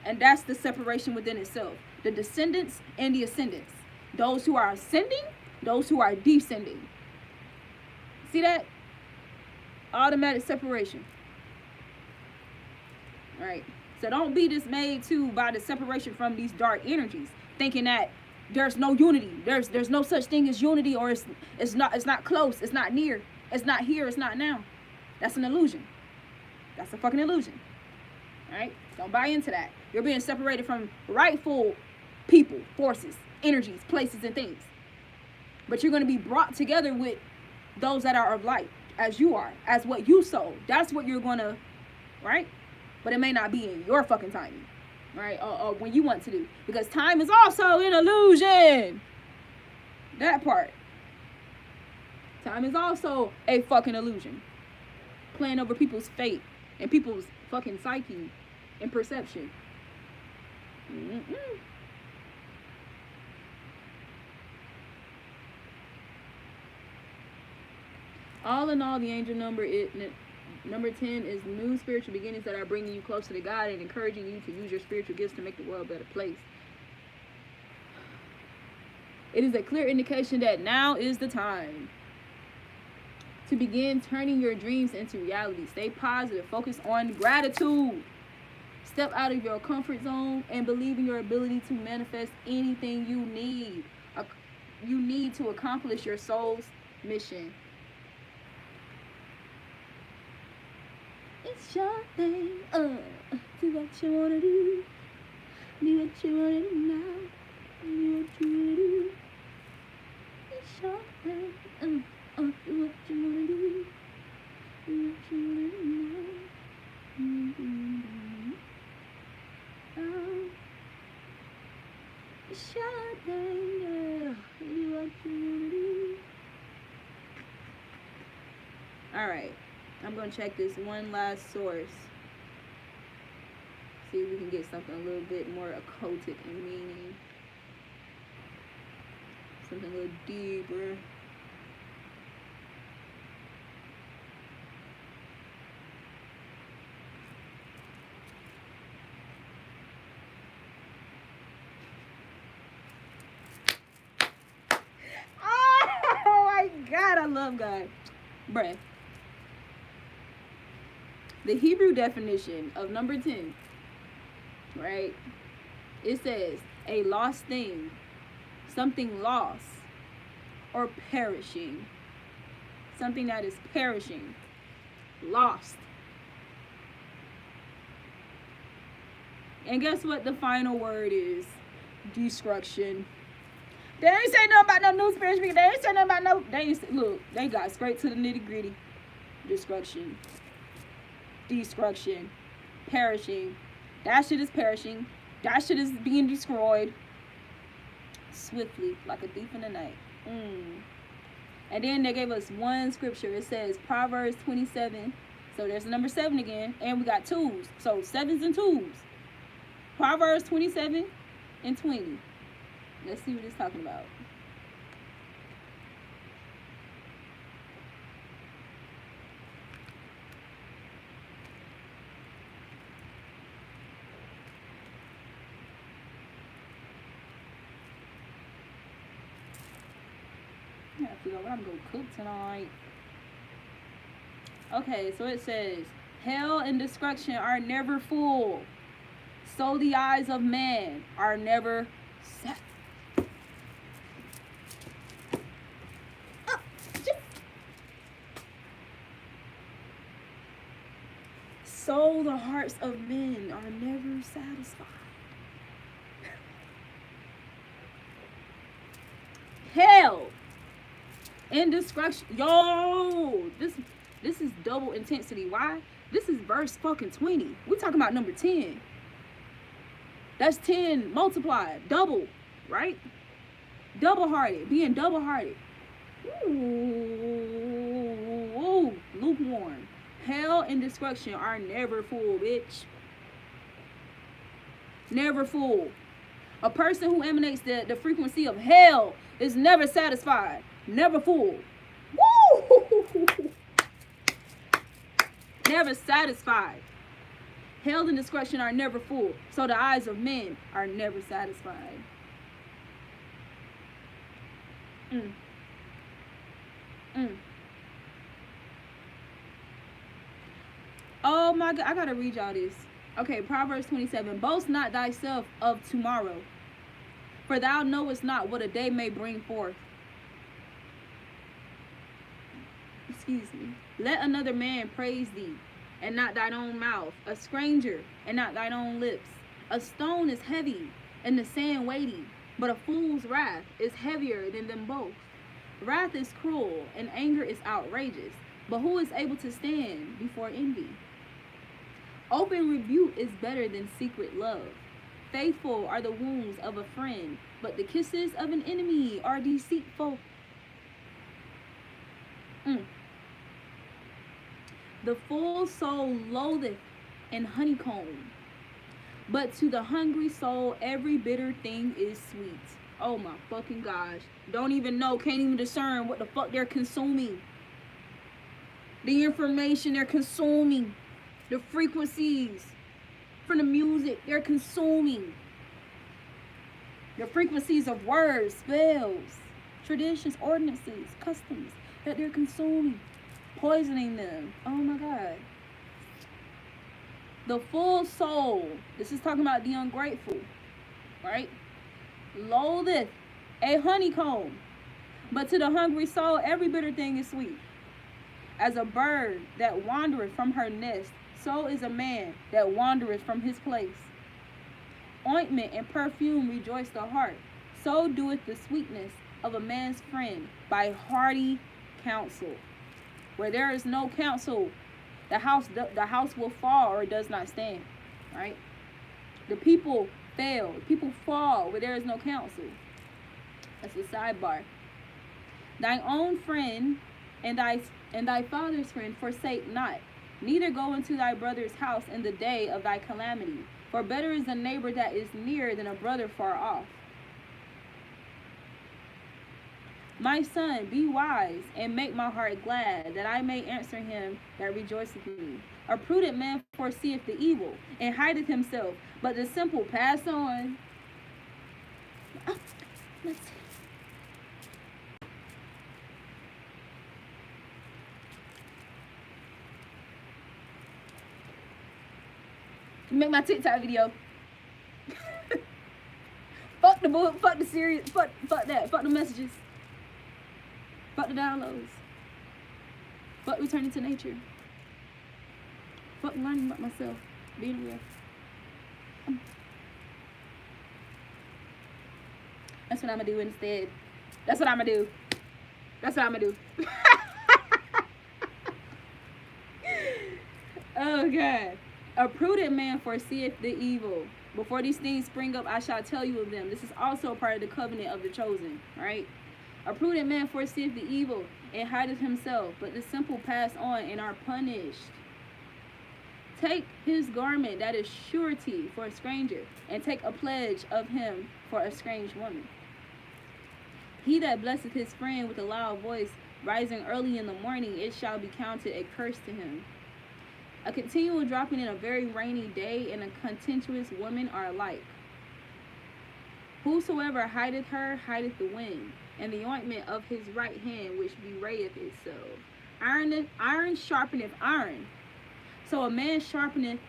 And that's the separation within itself. The descendants and the ascendants. Those who are ascending, those who are descending. See that? Automatic separation. Right? So don't be dismayed too by the separation from these dark energies, thinking that there's no unity. There's no such thing as unity, or it's not close, it's not near, it's not here, it's not now. That's an illusion. That's a fucking illusion. Right? Don't buy into that. You're being separated from rightful people, forces, energies, places, and things. But you're going to be brought together with those that are of light, as you are, as what you sow. That's what you're going to, right? But it may not be in your fucking timing, right? Or when you want to do. Because time is also an illusion. That part. Time is also a fucking illusion. Playing over people's fate and people's fucking psyche and perception. All in all, the angel number 10 is new spiritual beginnings that are bringing you closer to God and encouraging you to use your spiritual gifts to make the world a better place. It is a clear indication that now is the time to begin turning your dreams into reality. Stay positive. Focus on gratitude. Step out of your comfort zone and believe in your ability to manifest anything you need to accomplish your soul's mission. It's your thing, do what you wanna do. Do what you wanna do now. Do what you wanna do. It's your thing, do what you wanna do. Do what you wanna do now. It's your thing, do what you wanna do. Alright. I'm going to check this one last source. See if we can get something a little bit more occultic in meaning. Something a little deeper. Oh my God, I love God. Bruh. The Hebrew definition of number 10, right? It says a lost thing, something lost or perishing. Something that is perishing, lost. And guess what the final word is? Destruction. They ain't say nothing about no new spiritual. They ain't say nothing about no. They ain't say, look, they got straight to the nitty gritty. Destruction. Destruction. Perishing. That shit is perishing. That shit is being destroyed. Swiftly, like a thief in the night. And then they gave us one scripture. It says Proverbs 27. So there's the number 7 again. And we got 2s. So 7s and 2s. Proverbs 27 and 20. Let's see what it's talking about. I have to figure out what I'm going to cook tonight. Okay, so it says, hell and destruction are never full. So the eyes of man are never set. So the hearts of men are never satisfied. Hell and destruction. Yo, this is double intensity. Why? This is verse fucking 20. We talking about number 10. That's 10 multiplied, double, right? Double-hearted, being double-hearted. Ooh, lukewarm. Hell and destruction are never full, bitch. Never full. A person who emanates the frequency of hell is never satisfied, never full. Woo! Never satisfied. Hell and destruction are never full, so the eyes of men are never satisfied. Oh my God, I gotta read y'all this. Okay, Proverbs 27. Boast not thyself of tomorrow, for thou knowest not what a day may bring forth. Excuse me. Let another man praise thee, and not thine own mouth, a stranger, and not thine own lips. A stone is heavy, and the sand weighty, but a fool's wrath is heavier than them both. Wrath is cruel, and anger is outrageous, but who is able to stand before envy? Open rebuke is better than secret love. Faithful are the wounds of a friend, but the kisses of an enemy are deceitful. The full soul loatheth an honeycomb, but to the hungry soul every bitter thing is sweet. Oh my fucking gosh. Don't even know, can't even discern what the fuck they're consuming. The information they're consuming. The frequencies from the music they're consuming. The frequencies of words, spells, traditions, ordinances, customs that they're consuming. Poisoning them. Oh my God. The full soul, this is talking about the ungrateful, right? Loatheth a honeycomb, but to the hungry soul every bitter thing is sweet. As a bird that wandereth from her nest, so is a man that wandereth from his place. Ointment and perfume rejoice the heart, so doeth the sweetness of a man's friend by hearty counsel. Where there is no counsel, the house will fall or it does not stand, right? The people fail. People fall where there is no counsel. That's a sidebar. Thy own friend and thy father's friend forsake not, neither go into thy brother's house in the day of thy calamity. For better is a neighbor that is near than a brother far off. My son, be wise, and make my heart glad, that I may answer him that rejoiceth me. A prudent man foreseeth the evil, and hideth himself, but the simple pass on. Let's see. Make my TikTok video. Fuck the book, fuck the series, fuck that, fuck the messages. Fuck the downloads. Fuck returning to nature. Fuck learning about myself. Being real. That's what I'm gonna do instead. That's what I'm gonna do. That's what I'm gonna do. Oh God. A prudent man foreseeth the evil. Before these things spring up, I shall tell you of them. This is also part of the covenant of the chosen, right? A prudent man foreseeth the evil and hideth himself, but the simple pass on and are punished. Take his garment that is surety for a stranger, and take a pledge of him for a strange woman. He that blesseth his friend with a loud voice, rising early in the morning, it shall be counted a curse to him. A continual dropping in a very rainy day and a contentious woman are alike. Whosoever hideth her hideth the wind, and the ointment of his right hand which bewrayeth itself. Iron sharpeneth iron, so a man sharpeneth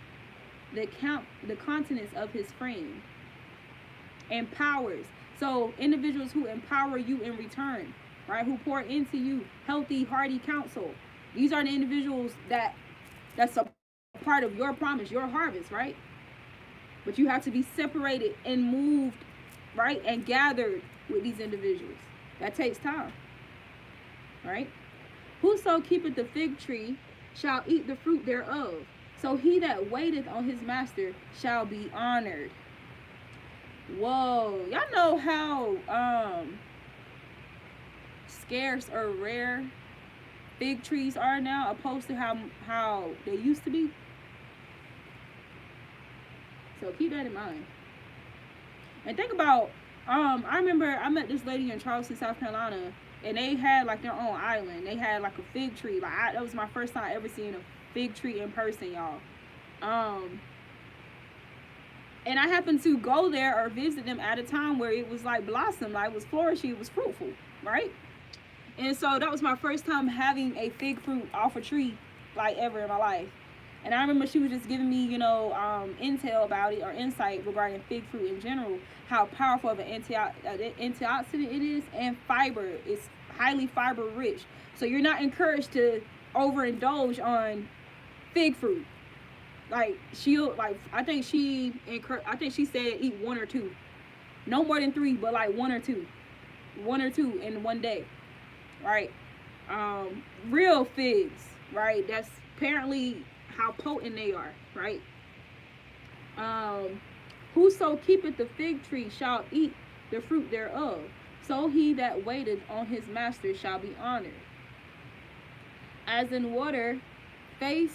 the countenance of his friend. Empowers, so individuals who empower you in return, right? Who pour into you healthy, hearty counsel. These are the individuals that part of your promise, your harvest, right? But you have to be separated and moved, right? And gathered with these individuals. That takes time, right? Whoso keepeth the fig tree shall eat the fruit thereof. So he that waiteth on his master shall be honored. Whoa. Y'all know how scarce or rare fig trees are now opposed to how they used to be? So keep that in mind. And think about, I remember I met this lady in Charleston, South Carolina, and they had like their own island. They had like a fig tree. Like that was my first time ever seeing a fig tree in person, y'all. And I happened to go there or visit them at a time where it was like blossom, like it was flourishing, it was fruitful, right? And so that was my first time having a fig fruit off a tree, like ever in my life. And I remember she was just giving me, intel about it or insight regarding fig fruit in general, how powerful of an antioxidant it is, and fiber. It's highly fiber rich. So you're not encouraged to overindulge on fig fruit. I think she said eat one or two, no more than 3, but like one or two in one day, right? Real figs, right? That's apparently how potent they are, right? Whoso keepeth the fig tree shall eat the fruit thereof. So he that waiteth on his master shall be honored. As in water, face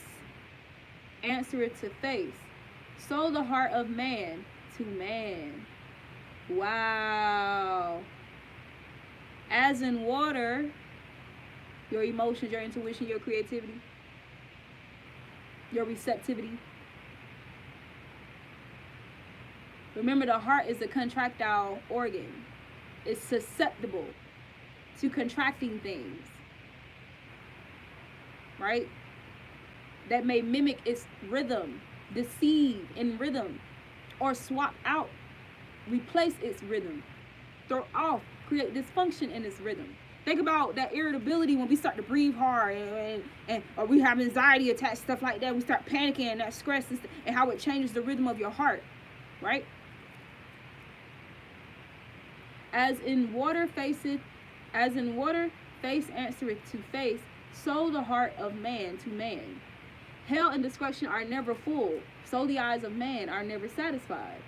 answereth to face, so the heart of man to man. Wow. As in water, your emotions, your intuition, your creativity, your receptivity. Remember, the heart is a contractile organ. It's susceptible to contracting things, right? That may mimic its rhythm, deceive in rhythm, or swap out, replace its rhythm, throw off, create dysfunction in its rhythm. Think about that irritability when we start to breathe hard or we have anxiety attacks, stuff like that. We start panicking and that stress and how it changes the rhythm of your heart, right? As in water, face answereth to face, so the heart of man to man. Hell and destruction are never full, so the eyes of man are never satisfied.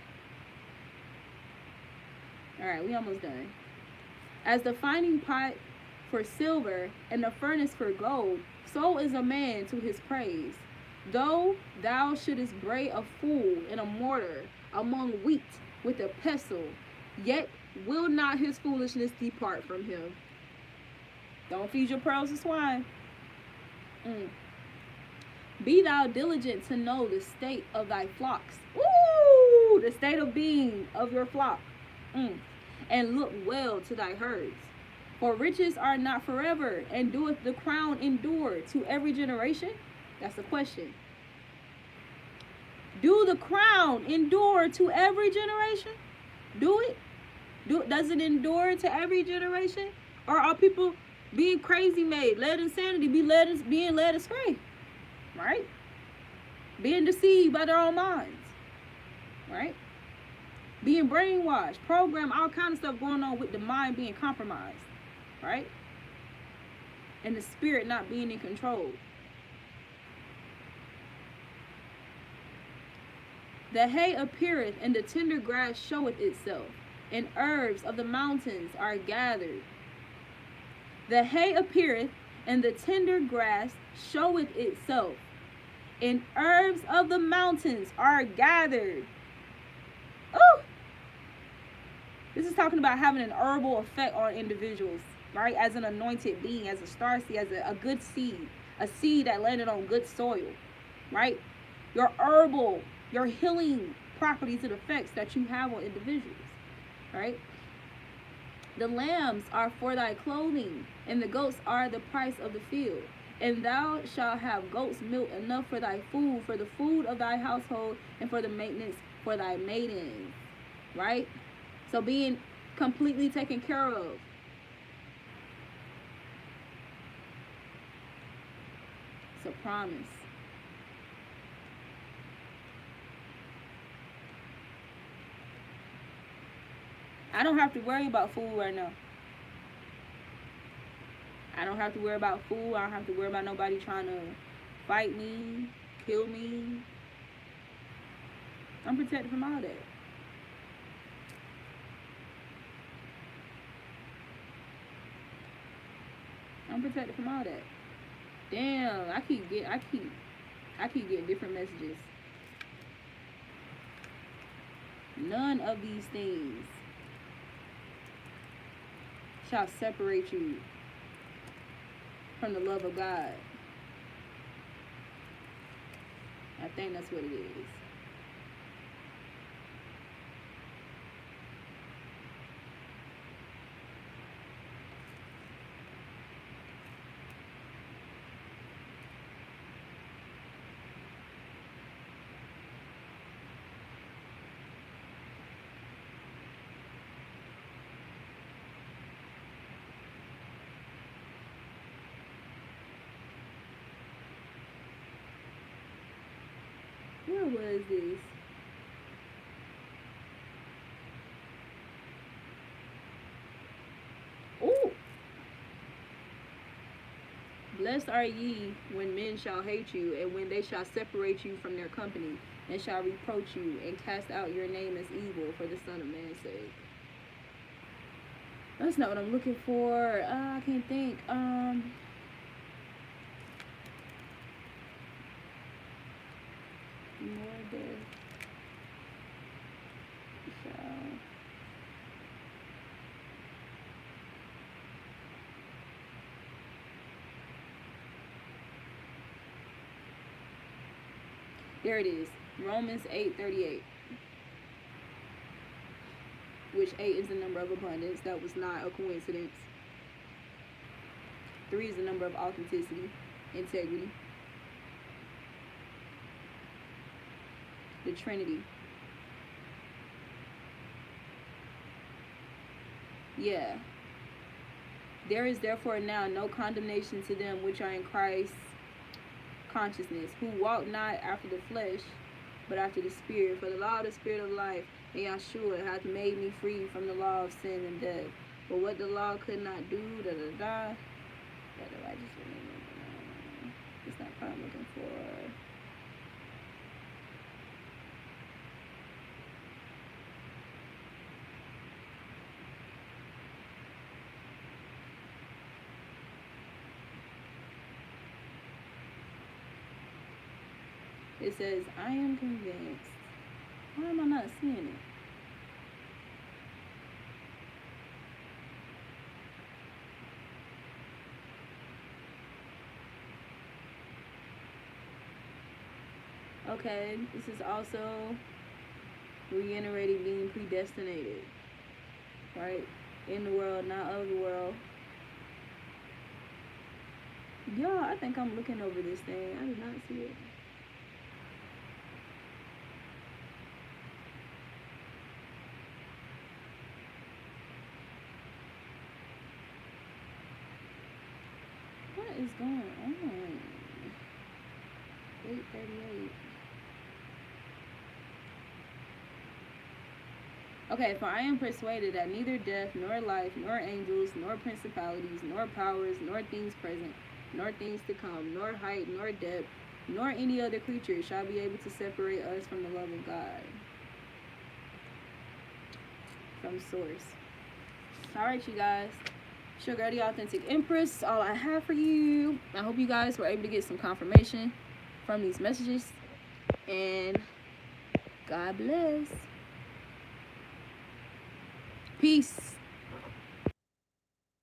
All right, we almost done. As the finding pot for silver and the furnace for gold, so is a man to his praise. Though thou shouldest bray a fool in a mortar among wheat with a pestle, yet will not his foolishness depart from him. Don't feed your pearls to swine. Be thou diligent to know the state of thy flocks. Ooh, the state of being of your flock. And look well to thy herds. For riches are not forever, and doeth the crown endure to every generation? That's the question. Do the crown endure to every generation? Do it? Does it endure to every generation? Or are people being crazy made, led insanity, being led astray? Right? Being deceived by their own minds. Right? Being brainwashed, programmed, all kind of stuff going on with the mind being compromised. Right? And the spirit not being in control. The hay appeareth, and the tender grass showeth itself, and herbs of the mountains are gathered. The hay appeareth, and the tender grass showeth itself, and herbs of the mountains are gathered. Oh! This is talking about having an herbal effect on individuals, right? As an anointed being, as a starseed, as a good seed, a seed that landed on good soil, right? Your herbal, your healing properties and effects that you have on individuals, right? The lambs are for thy clothing, and the goats are the price of the field. And thou shalt have goats' milk enough for thy food, for the food of thy household, and for the maintenance for thy maidens, right? So being completely taken care of. It's a promise. I don't have to worry about food right now. I don't have to worry about food. I don't have to worry about nobody trying to fight me, kill me. I'm protected from all that. I'm protected from all that. Damn, I keep getting different messages. None of these things shall separate you from the love of God. I think that's what it is. Where was this? Oh! Blessed are ye when men shall hate you, and when they shall separate you from their company, and shall reproach you, and cast out your name as evil for the Son of Man's sake. That's not what I'm looking for. I can't think. More death shall there it is. Romans 8:38. Which 8 is the number of abundance. That was not a coincidence. 3 is the number of authenticity, integrity. The Trinity. Yeah. There is therefore now no condemnation to them which are in Christ consciousness, who walk not after the flesh, but after the Spirit. For the law of the Spirit of life in Yahshua hath made me free from the law of sin and death. But what the law could not do, that the righteous remain. It's not what I'm looking for. It says, I am convinced. Why am I not seeing it? Okay, this is also reiterating being predestinated, right? In the world, not of the world. Y'all, I think I'm looking over this thing. I did not see it. What is going on? 8:38. Okay, for I am persuaded that neither death, nor life, nor angels, nor principalities, nor powers, nor things present, nor things to come, nor height, nor depth, nor any other creature shall be able to separate us from the love of God. From source. Alright, you guys. Sugar, the Authentic Empress, all I have for you. I hope you guys were able to get some confirmation from these messages. And God bless. Peace.